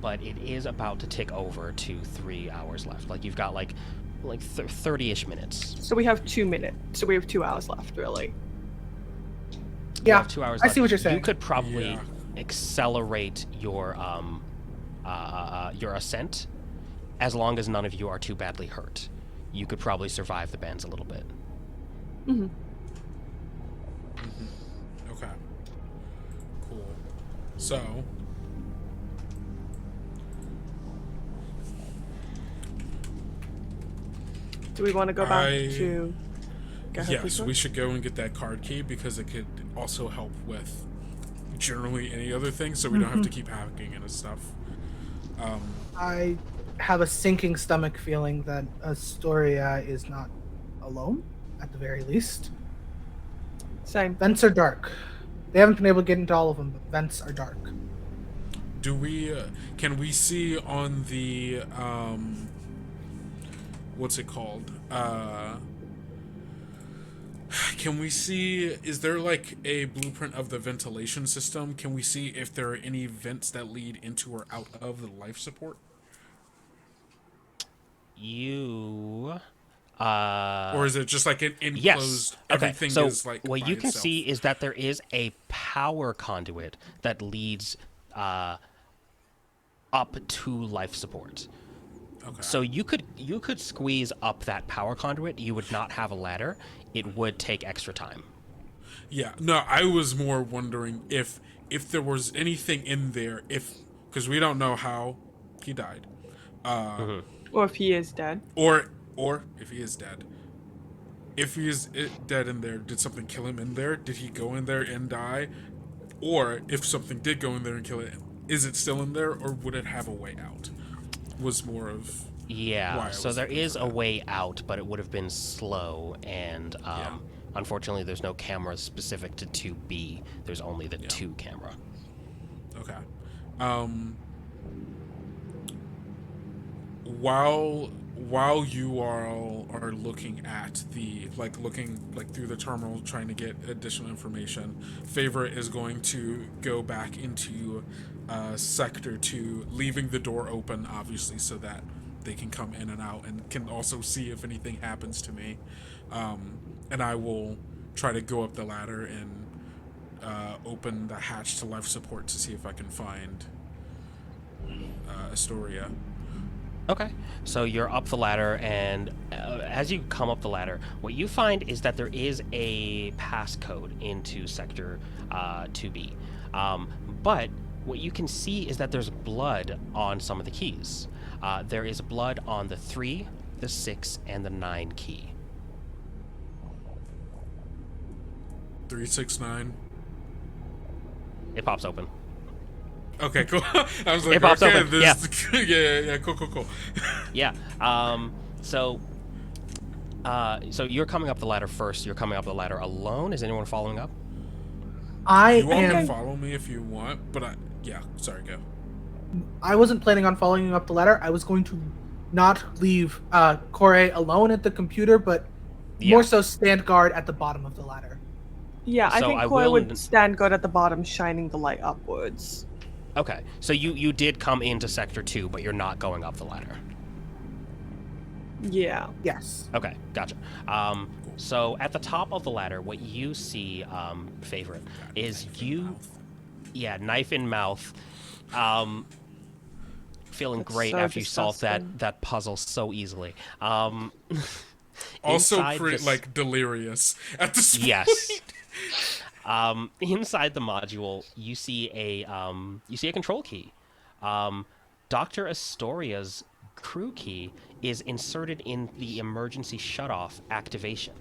but it is about to tick over to 3 hours left. Like you've got like 30-ish minutes. So we have 2 minutes. So we have 2 hours left, really. You Yeah, have 2 hours I left. see what you're saying. You could probably Yeah. accelerate your ascent, as long as none of you are too badly hurt. You could probably survive the bends a little bit. Mm-hmm. Okay. Cool. So, Do we want to go back I- to? Go ahead, yes, please, we should go and get that card key because it could also help with generally any other thing, so we don't have to keep hacking into stuff. I have a sinking stomach feeling that Astoria is not alone, at the very least. Same. Vents are dark. They haven't been able to get into all of them, but vents are dark. Do we? Can we see on the what's it called? Can we see? Is there like a blueprint of the ventilation system? Can we see if there are any vents that lead into or out of the life support? you Or is it just like an enclosed? yes. Okay. Everything So is like what by you can itself? see is that there is a power conduit that leads up to life support. Okay. So you could squeeze up that power conduit. You would not have a ladder. It would take extra time. Yeah, no, I was more wondering if there was anything in there, if because we don't know how he died, Or if he is dead. or if he is dead. If he is dead in there, did something kill him in there? Did he go in there and die? Or if something did go in there and kill it, is it still in there, or would it have a way out? Was more of Yeah. why I So was there looking is for a that. way out, but it would have been slow, and Yeah. unfortunately, there's no camera specific to 2B. There's only the 2 camera. Okay. While you all are looking at the looking through the terminal trying to get additional information, Favorite is going to go back into sector 2, leaving the door open obviously so that they can come in and out and can also see if anything happens to me. And I will try to go up the ladder and open the hatch to life support to see if I can find Astoria. Okay, so you're up the ladder, and as you come up the ladder, what you find is that there is a passcode into Sector 2B. But what you can see is that there's blood on some of the keys. There is blood on the 3, the 6, and the 9 key. 369. It pops open. Okay, cool. I was like, It pops okay, open, this yeah, cool. Yeah. So you're coming up the ladder first. You're coming up the ladder alone. Is anyone following up? I You all can am. follow me if you want, but sorry, go. I wasn't planning on following you up the ladder. I was going to not leave Corey alone at the computer, but more so stand guard at the bottom of the ladder. Yeah, I So think I Koi will- would stand good at the bottom, shining the light upwards. Okay. So you did come into Sector 2, but you're not going up the ladder. Yeah. Yes. Okay, gotcha. So at the top of the ladder, what you see, Favorite, is knife in mouth, feeling That's great so after you solved disgusting. that puzzle so easily. Also, inside this- delirious at this point. Yes. Inside the module, you see a control key. Dr. Astoria's crew key is inserted in the emergency shutoff activation.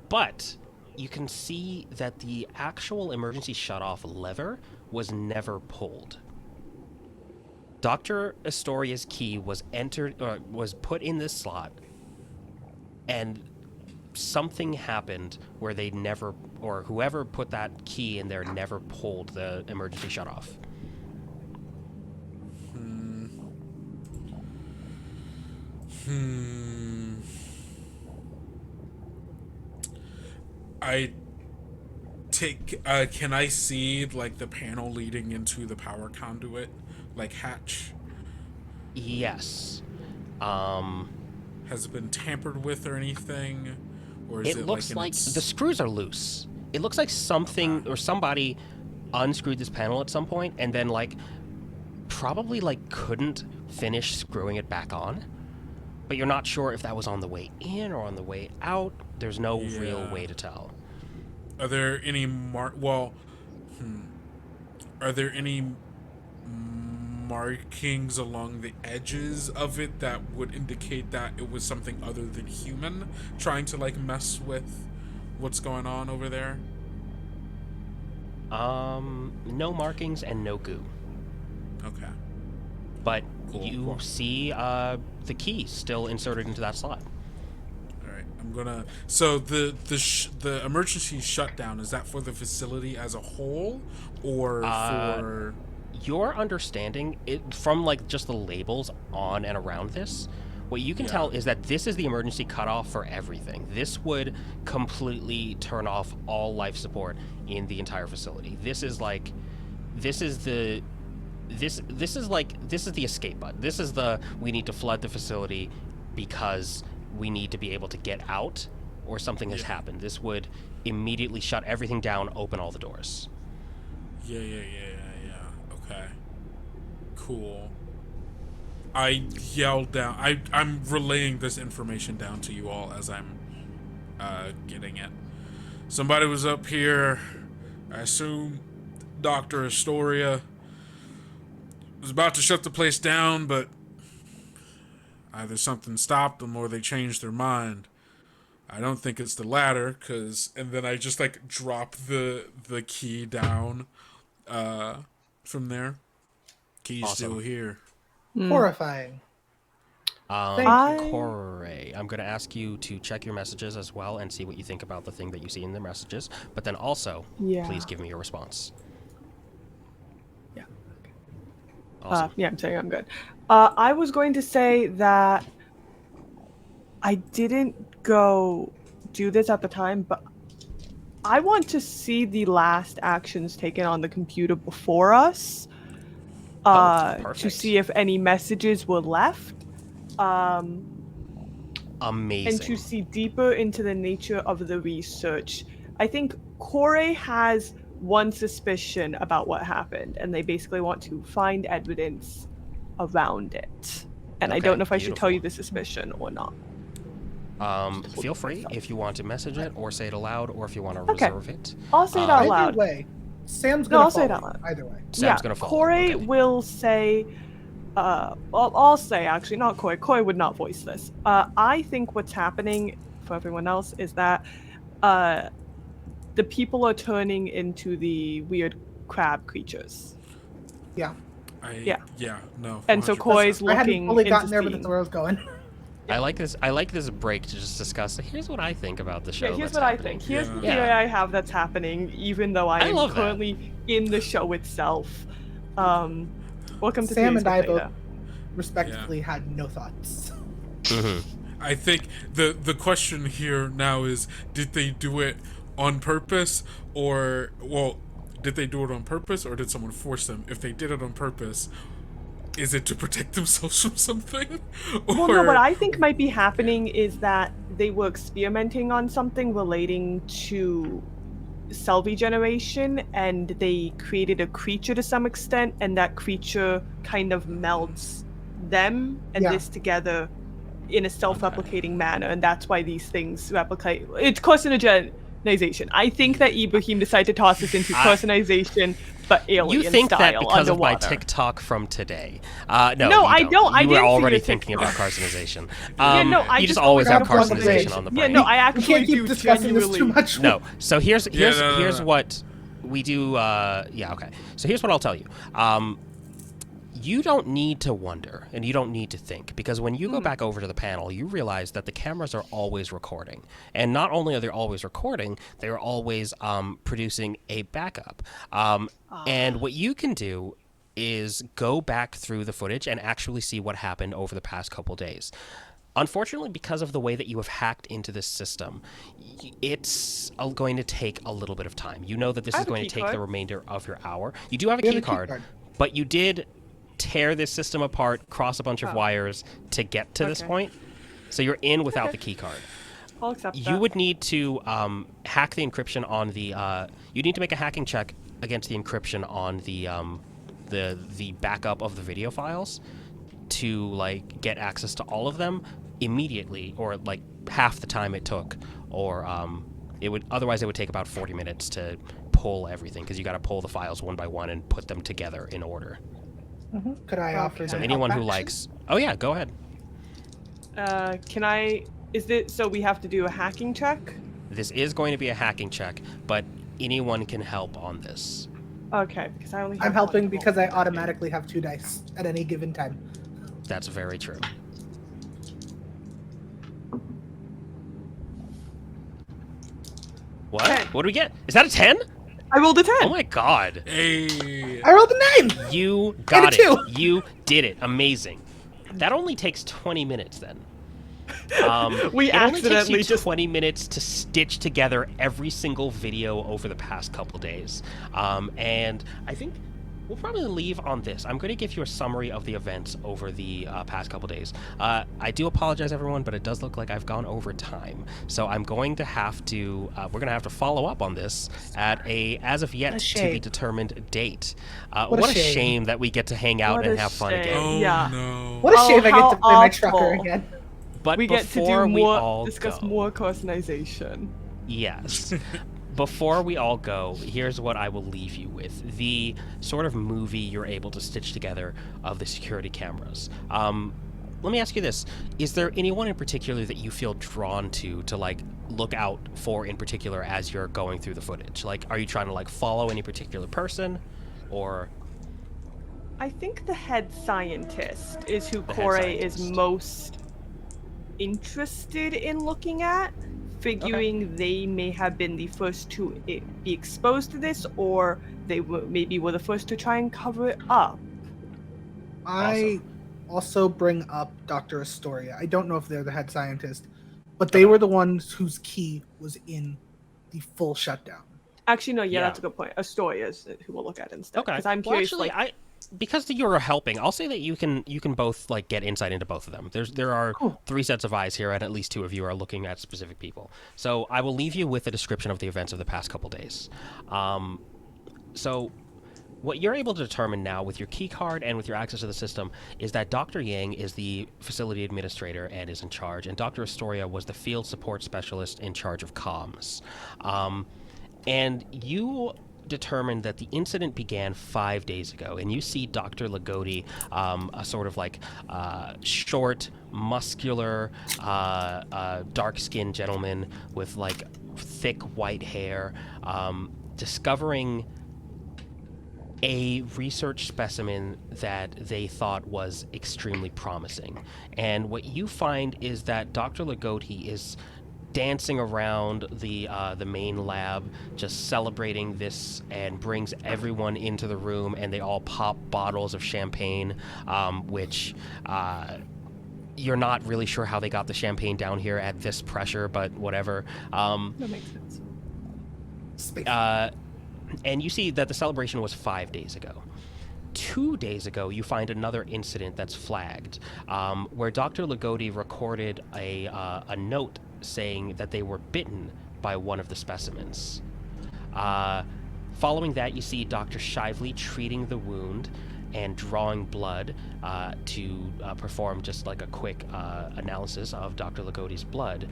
But you can see that the actual emergency shutoff lever was never pulled. Dr. Astoria's key was put in this slot, and something happened where they never, or whoever put that key in there never pulled the emergency shutoff. I take. Can I see the panel leading into the power conduit, hatch? Yes. Has it been tampered with or anything, or is It looks in like its... the screws are loose. It looks like something or somebody unscrewed this panel at some point and then probably couldn't finish screwing it back on. But you're not sure if that was on the way in or on the way out. There's no real way to tell. Are there any Are there any markings along the edges of it that would indicate that it was something other than human trying to mess with what's going on over there? No markings and no goo. Okay. But Cool, you cool. see the key still inserted into that slot. All right. I'm gonna. So the emergency shutdown, is that for the facility as a whole, or for? Your understanding, from just the labels on and around this, what you can tell is that this is the emergency cutoff for everything. This would completely turn off all life support in the entire facility. This is this is the escape button. This is the we need to flood the facility because we need to be able to get out or something has happened. This would immediately shut everything down, open all the doors. Yeah. Okay. Cool. I yelled down. I'm relaying this information down to you all as I'm getting it. Somebody was up here. I assume Dr. Astoria was about to shut the place down, but either something stopped them or they changed their mind. I don't think it's the latter, and then I just like drop the key down from there. Key's Awesome. still here. Horrifying. Thank you. Corey, I'm going to ask you to check your messages as well and see what you think about the thing that you see in the messages. But then also, please give me your response. Yeah. Awesome. Yeah, I'm saying I'm good. I was going to say that I didn't go do this at the time, but I want to see the last actions taken on the computer before us to see if any messages were left. Amazing. And to see deeper into the nature of the research. I think Corey has one suspicion about what happened, and they basically want to find evidence around it. And I don't know if I should tell you the suspicion or not. Feel free if you want to message it or say it aloud, or if you want to reserve it. I'll say it out loud. Either way, Sam's gonna I'll say it follow out loud. either way. Sam's gonna follow. Corey will say, I'll say actually, not Corey. Corey would not voice this. I think what's happening for everyone else is that the people are turning into the weird crab creatures. Yeah. No. And so Corey's I hadn't looking fully into gotten there, but seeing. that's where I was going. I like this break to just discuss. Here's what I think about the show. Yeah, here's that's what happening. I think. Here's the Yeah. theory I have that's happening, even though I am love that. currently in the show itself. Welcome to Sam Theories and I with both Theta. respectively had no thoughts. I think the question here now is, did they do it on purpose, or did they do it on purpose, or did someone force them? If they did it on purpose, is it to protect themselves from something? Well, no, what I think might be happening is that they were experimenting on something relating to cell regeneration, and they created a creature to some extent, and that creature kind of melds them and this together in a self-replicating manner, and that's why these things replicate. It's carcinogenization. I think that Ibrahim decided to toss this into carcinization, but alien You think style, that because underwater. of my TikTok from today? No, I you don't. I You didn't were see already your thinking TikTok. about carcinization. I you just just always have forgot carcinization on the brain. Yeah, no, I We actually can't keep do discussing this genuinely. too much. No. So here's no. what we do. Okay. So here's what I'll tell you. You don't need to wonder, and you don't need to think, because when you go back over to the panel, you realize that the cameras are always recording. And not only are they always recording, they're always producing a backup. And what you can do is go back through the footage and actually see what happened over the past couple days. Unfortunately, because of the way that you have hacked into this system, it's going to take a little bit of time. You know that this is going to take the remainder of your hour. You do have a key card, but you did tear this system apart, cross a bunch of wires to get to this point. So you're in without the key card. I'll accept that. You would need to hack the encryption on the. You need to make a hacking check against the encryption on the backup of the video files to like get access to all of them immediately, or like half the time it took, or it would take about 40 minutes to pull everything, because you got to pull the files one by one and put them together in order. Could I offer So some anyone help who action? likes, oh yeah, go ahead. Can I? Is it so we have to do a hacking check? This is going to be a hacking check, but anyone can help on this. Okay, because I only. Have I'm helping one. because I automatically have 2 dice at any given time. That's very true. What? 10. What do we get? Is that a 10? I rolled a 10. Oh my god. Hey. I rolled a 9! You And got a 2. it. You did it. Amazing. That only takes 20 minutes then. We it only takes accidentally you just 20 minutes to stitch together every single video over the past couple days. And I think we'll probably leave on this. I'm going to give you a summary of the events over the past couple days. I do apologize, everyone, but it does look like I've gone over time. So I'm going to have to, we're going to have to follow up on this at a, as of yet to be determined date. What a shame that we get to hang out and have fun again. Oh Yeah. no. What a shame I get to play my awful. trucker again. But We get to before do we more, all discuss go, more customization. yes. Before we all go, here's what I will leave you with. The sort of movie you're able to stitch together of the security cameras. Let me ask you this. Is there anyone in particular that you feel drawn to like, look out for in particular as you're going through the footage? Like, are you trying to, like, follow any particular person? Or... I think the head scientist is who The head Corey is scientist. most interested in looking at, figuring they may have been the first to be exposed to this, or they maybe were the first to try and cover it up. I also bring up Dr. Astoria. I don't know if they're the head scientist, but they were the ones whose key was in the full shutdown. Actually, no, Yeah. that's a good point. Astoria is who we'll look at instead. Okay. Because I'm Well, curious, actually, because you're helping, I'll say that you can both, like, get insight into both of them. There are Cool. 3 sets of eyes here, and at least 2 of you are looking at specific people. So I will leave you with a description of the events of the past couple days. So what you're able to determine now with your key card and with your access to the system is that Dr. Yang is the facility administrator and is in charge, and Dr. Astoria was the field support specialist in charge of comms. And you determined that the incident began 5 days ago, and you see Dr. Lagodi, a sort of like short, muscular, dark-skinned gentleman with like thick white hair, discovering a research specimen that they thought was extremely promising. And what you find is that Dr. Lagodi is dancing around the main lab, just celebrating this, and brings everyone into the room, and they all pop bottles of champagne, which you're not really sure how they got the champagne down here at this pressure, but whatever. that makes sense. Space. And you see that the celebration was 5 days ago. 2 days ago, you find another incident that's flagged, where Dr. Lagodi recorded a note saying that they were bitten by one of the specimens. Following that, you see Dr. Shively treating the wound and drawing blood to perform just like a quick analysis of Dr. Lagodi's blood.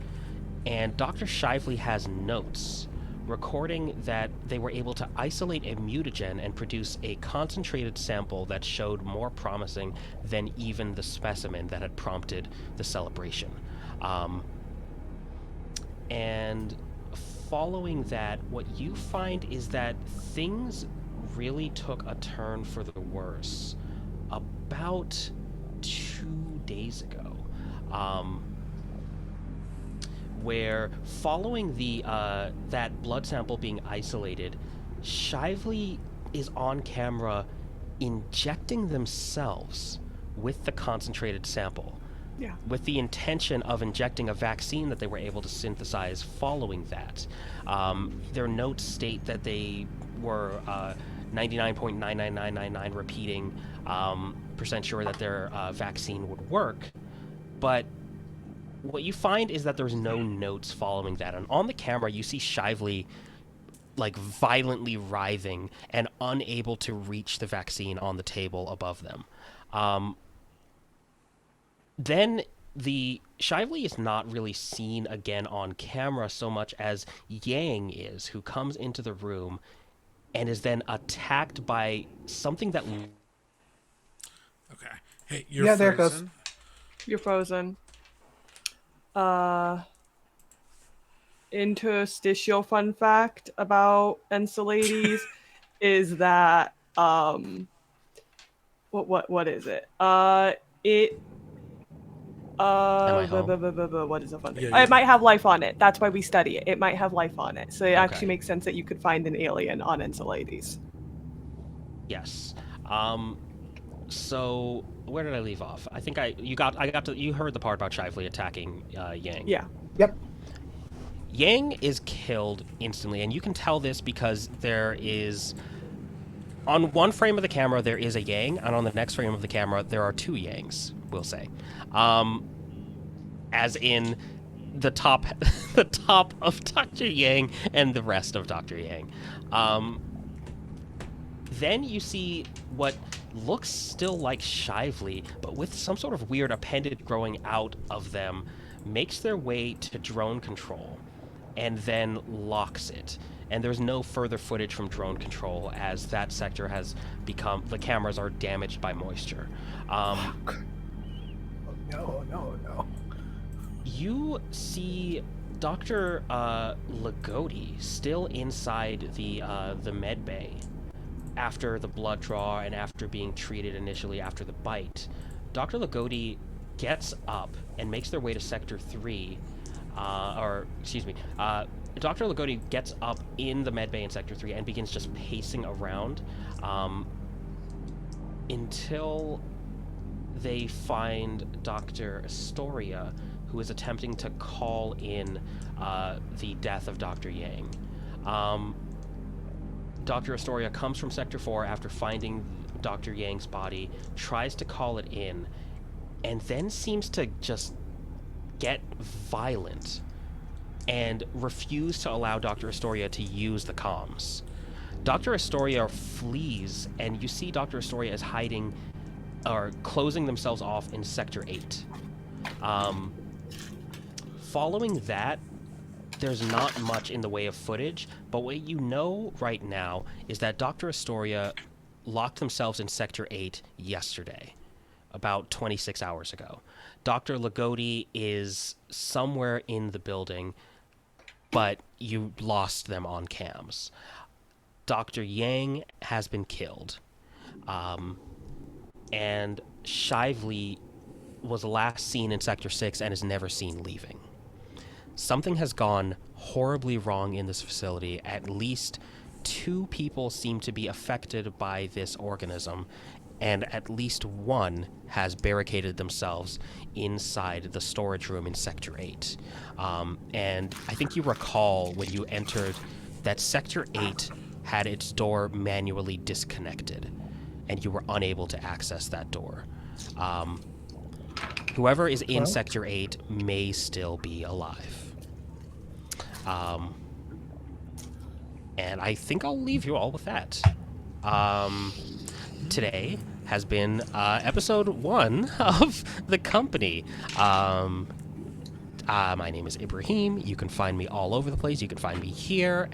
And Dr. Shively has notes recording that they were able to isolate a mutagen and produce a concentrated sample that showed more promising than even the specimen that had prompted the celebration. And following that, what you find is that things really took a turn for the worse about 2 days ago. Where following the that blood sample being isolated, Shively is on camera injecting themselves with the concentrated sample, with the intention of injecting a vaccine that they were able to synthesize following that. Their notes state that they were 99.99999 repeating percent sure that their vaccine would work, but what you find is that there's no notes following that. And on the camera, you see Shively, like, violently writhing and unable to reach the vaccine on the table above them. Then the Shively is not really seen again on camera so much as Yang is, who comes into the room and is then attacked by something that... Okay. Hey, you're Yeah, there it frozen. goes. You're frozen. Interstitial fun fact about Enceladus is that what is it? It I home? what is a fun thing? Yeah, It might have life on it. That's why we study it. It might have life on it. So it Okay. actually makes sense that you could find an alien on Enceladus. Yes. So where did I leave off? I think you heard the part about Shively attacking Yang. Yeah. Yep. Yang is killed instantly, and you can tell this because there is On one frame of the camera, there is a Yang, and on the next frame of the camera, there are two Yangs, we'll say. As in the top, the top of Dr. Yang and the rest of Dr. Yang. Then you see what looks still like Shively, but with some sort of weird appendage growing out of them, makes their way to drone control, and then locks it. And there's no further footage from drone control as that sector has become, the cameras are damaged by moisture. No. You see Dr. Lagodi still inside the med bay after the blood draw and after being treated initially after the bite. Dr. Lagodi gets up and makes their way to Sector 3, Dr. Lagodi gets up in the med bay in Sector 3 and begins just pacing around until they find Dr. Astoria, who is attempting to call in the death of Dr. Yang. Dr. Astoria comes from Sector 4 after finding Dr. Yang's body, tries to call it in, and then seems to just get violent and refuse to allow Dr. Astoria to use the comms. Dr. Astoria flees, and you see Dr. Astoria is hiding or closing themselves off in Sector 8. Following that, there's not much in the way of footage, but what you know right now is that Dr. Astoria locked themselves in Sector 8 yesterday, about 26 hours ago. Dr. Lagodi is somewhere in the building, but you lost them on cams. Dr. Yang has been killed. And Shively was last seen in Sector 6 and is never seen leaving. Something has gone horribly wrong in this facility. At least 2 people seem to be affected by this organism, and at least 1 has barricaded themselves inside the storage room in Sector 8. And I think you recall when you entered that Sector 8 had its door manually disconnected, and you were unable to access that door. Whoever is in Sector 8 may still be alive. And I think I'll leave you all with that. Today has been episode 1 of The Company. My name is Ibrahim. You can find me all over the place. You can find me here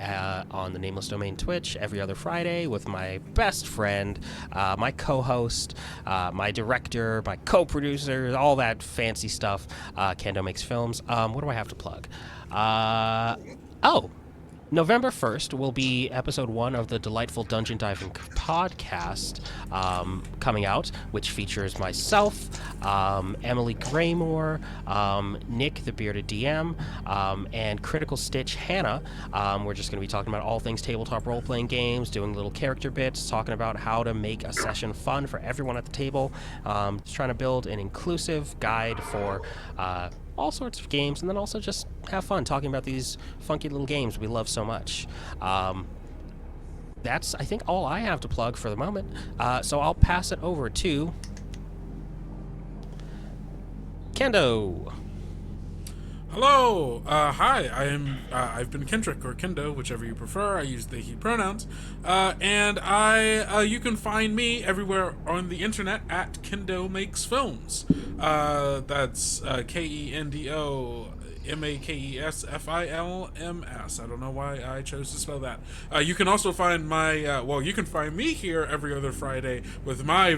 on the Nameless Domain Twitch every other Friday with my best friend, my co-host, my director, my co-producer, all that fancy stuff. Kendo Makes Films. What do I have to plug? November 1st will be episode 1 of the Delightful Dungeon Diving podcast coming out, which features myself, Emily Graymore, Nick the Bearded DM, and Critical Stitch Hannah. We're just going to be talking about all things tabletop role-playing games, doing little character bits, talking about how to make a session fun for everyone at the table, just trying to build an inclusive guide for all sorts of games, and then also just have fun talking about these funky little games we love so much. That's, I think, all I have to plug for the moment. So I'll pass it over to Kendo. Hello, hi, I've been Kendrick, or Kendo, whichever you prefer. I use they, he pronouns. And you can find me everywhere on the internet at Kendo Makes Films. That's KendoMakesFilms. I don't know why I chose to spell that. You can also find you can find me here every other Friday with my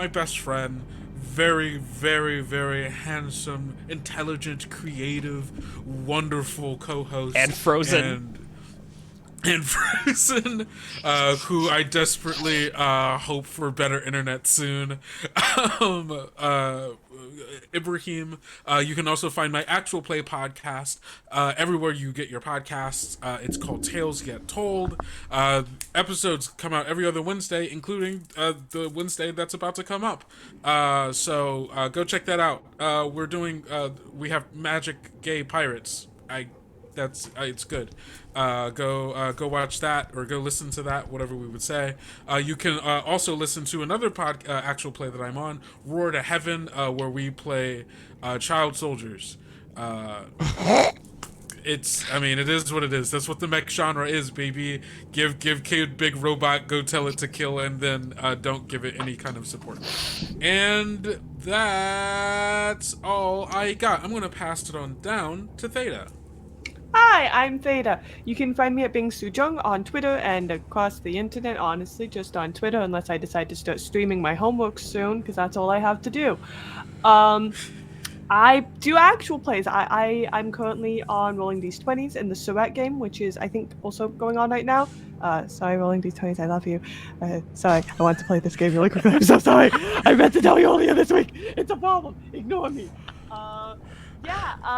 best friend, very, very, very handsome, intelligent, creative, wonderful co-host. And Frozen. And Frozen, who I desperately hope for better internet soon. Ibrahim. You can also find my actual play podcast everywhere you get your podcasts. It's called Tales Get Told. Episodes come out every other Wednesday, including the Wednesday that's about to come up. So go check that out. We have magic gay pirates. It's good. Go watch that or go listen to that, whatever we would say. You can also listen to another actual play that I'm on, Roar to Heaven, where we play child soldiers. It is what it is. That's what the mech genre is, baby. Give kid big robot, go tell it to kill, and then don't give it any kind of support. And that's all I got. I'm gonna pass it on down to Theta. Hi, I'm Theta. You can find me at Bing Sujung on Twitter and across the internet, honestly, just on Twitter, unless I decide to start streaming my homework soon, because that's all I have to do. I do actual plays. I'm currently on Rolling D20s in the Surrette game, which is, I think, also going on right now. Sorry, Rolling D20s, I love you. Sorry, I want to play this game really quickly. I'm so sorry. I meant to tell you earlier this week. It's a problem. Ignore me.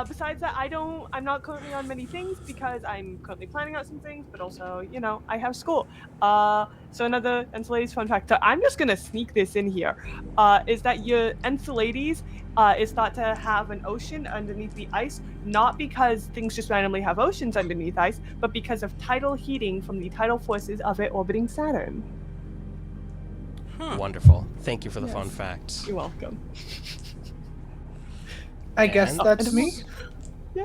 Besides that, I'm not currently on many things because I'm currently planning out some things, but also, I have school. So another Enceladus fun fact, I'm just gonna sneak this in here, is that your Enceladus is thought to have an ocean underneath the ice, not because things just randomly have oceans underneath ice, but because of tidal heating from the tidal forces of it orbiting Saturn. Huh. Wonderful. Thank you for the Yes. fun facts. You're welcome. I guess And- that's me.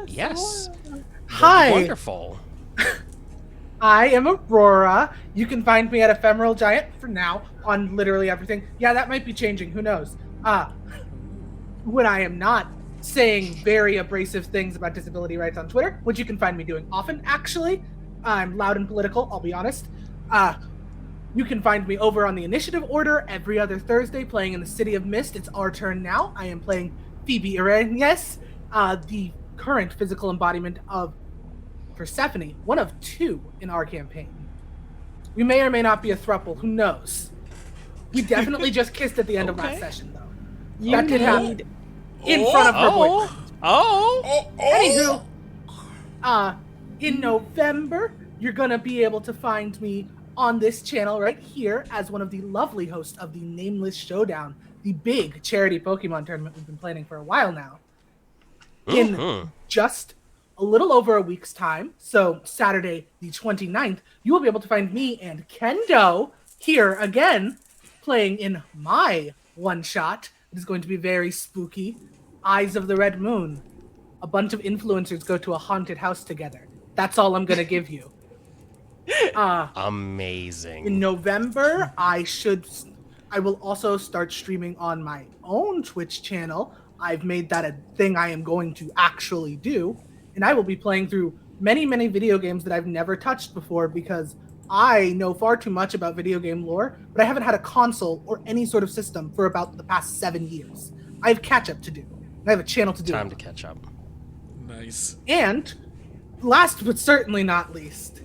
Yes. Hi, Wonderful. I am Aurora. You can find me at Ephemeral Giant for now on literally everything. Yeah, that might be changing. Who knows? When I am not saying very abrasive things about disability rights on Twitter, which you can find me doing often, actually. I'm loud and political, I'll be honest. You can find me over on the Initiative Order every other Thursday playing in the City of Mist. It's our turn now. I am playing Phoebe Eurydice, the current physical embodiment of Persephone, one of two in our campaign. We may or may not be a throuple, who knows? We definitely just kissed at the end of last Okay. session, though. You That did happen. need In front of her boyfriend. Oh. Anywho, in November, you're gonna be able to find me on this channel right here as one of the lovely hosts of the Nameless Showdown, the big charity Pokemon tournament we've been planning for a while now. In just a little over a week's time, so Saturday the 29th, you will be able to find me and Kendo here again, playing in my one-shot. It is going to be very spooky. Eyes of the Red Moon. A bunch of influencers go to a haunted house together. That's all I'm gonna give you. Amazing. In November, I will also start streaming on my own Twitch channel. I've made that a thing I am going to actually do, and I will be playing through many, many video games that I've never touched before because I know far too much about video game lore, but I haven't had a console or any sort of system for about the past 7 years. I have catch up to do. And I have a channel to do. Time it to on. catch up. Nice. And last but certainly not least,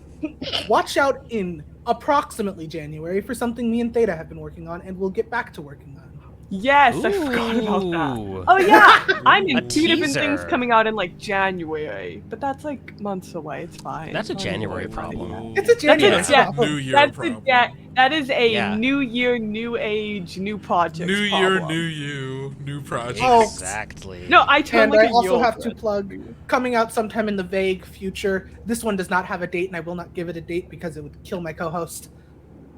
watch out in approximately January for something me and Theta have been working on and we'll get back to working on. Yes, I forgot about Ooh. that. Oh yeah, I'm A in two different things teaser. coming out in like January, but that's like months away. It's fine. That's a Don't January worry about it. problem. It's a January That's a problem. New Year That's problem. that is a Yeah. new year, new age, new project. New year, problem. new you, new project. Oh. Exactly. No, I turn And like I a also year have over to it. plug coming out sometime in the vague future. This one does not have a date, and I will not give it a date because it would kill my co-host.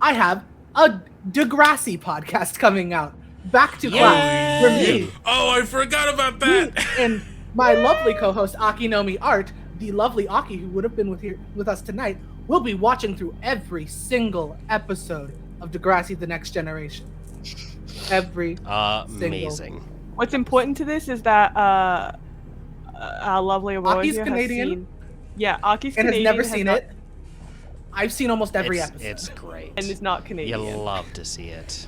I have a Degrassi podcast coming out. Back to class. Where me Oh, I forgot about that. and my lovely co-host Akinomi Art, the lovely Aki who would have been with us tonight, will be watching through every single episode of Degrassi: The Next Generation. Every Amazing. What's important to this is that our lovely Aurora Aki's here Canadian. has seen. Yeah, Aki's and has Canadian. never seen not- it. I've seen almost every it's, episode. It's great. and is not You Canadian. love to see it.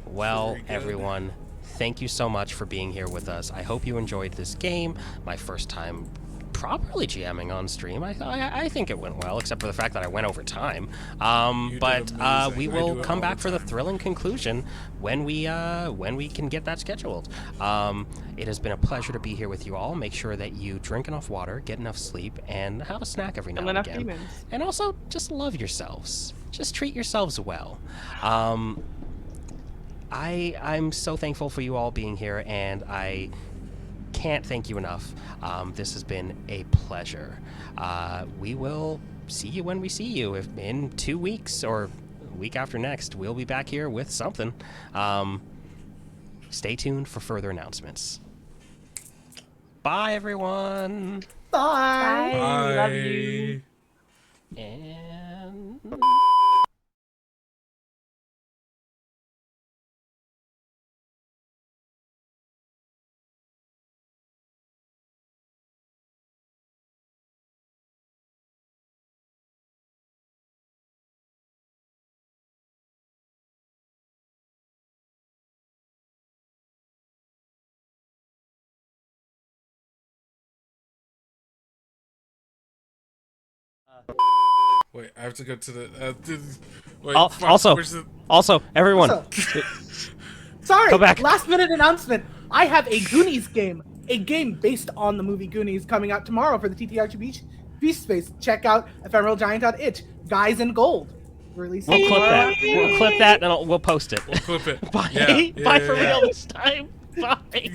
Well, Very good. everyone, thank you so much for being here with us. I hope you enjoyed this game. My first time properly jamming on stream. I think it went well, except for the fact that I went over time. did But amazing. we I will do it come all back the for the time. thrilling conclusion when we can get that scheduled. It has been a pleasure to be here with you all. Make sure that you drink enough water, get enough sleep, and have a snack every now Kill and enough again. demons. And also, just love yourselves. Just treat yourselves well. I'm so thankful for you all being here, and I can't thank you enough. This has been a pleasure. We will see you when we see you. If in 2 weeks or week after next, we'll be back here with something. Stay tuned for further announcements. Bye, everyone. Bye. Bye. Love you. And... Wait, I have to go to the. Wait, fuck, also, where's the... everyone, Also- Sorry, Go back. last minute announcement. I have a Goonies game, a game based on the movie Goonies coming out tomorrow for the TTRPG Beast Space. Check out ephemeralgiant.itch. Guys in Gold. Releasing we'll clip tomorrow. that. We'll clip that, and we'll post it. We'll clip it. Bye. Yeah, Bye yeah, for yeah. real this time. Bye.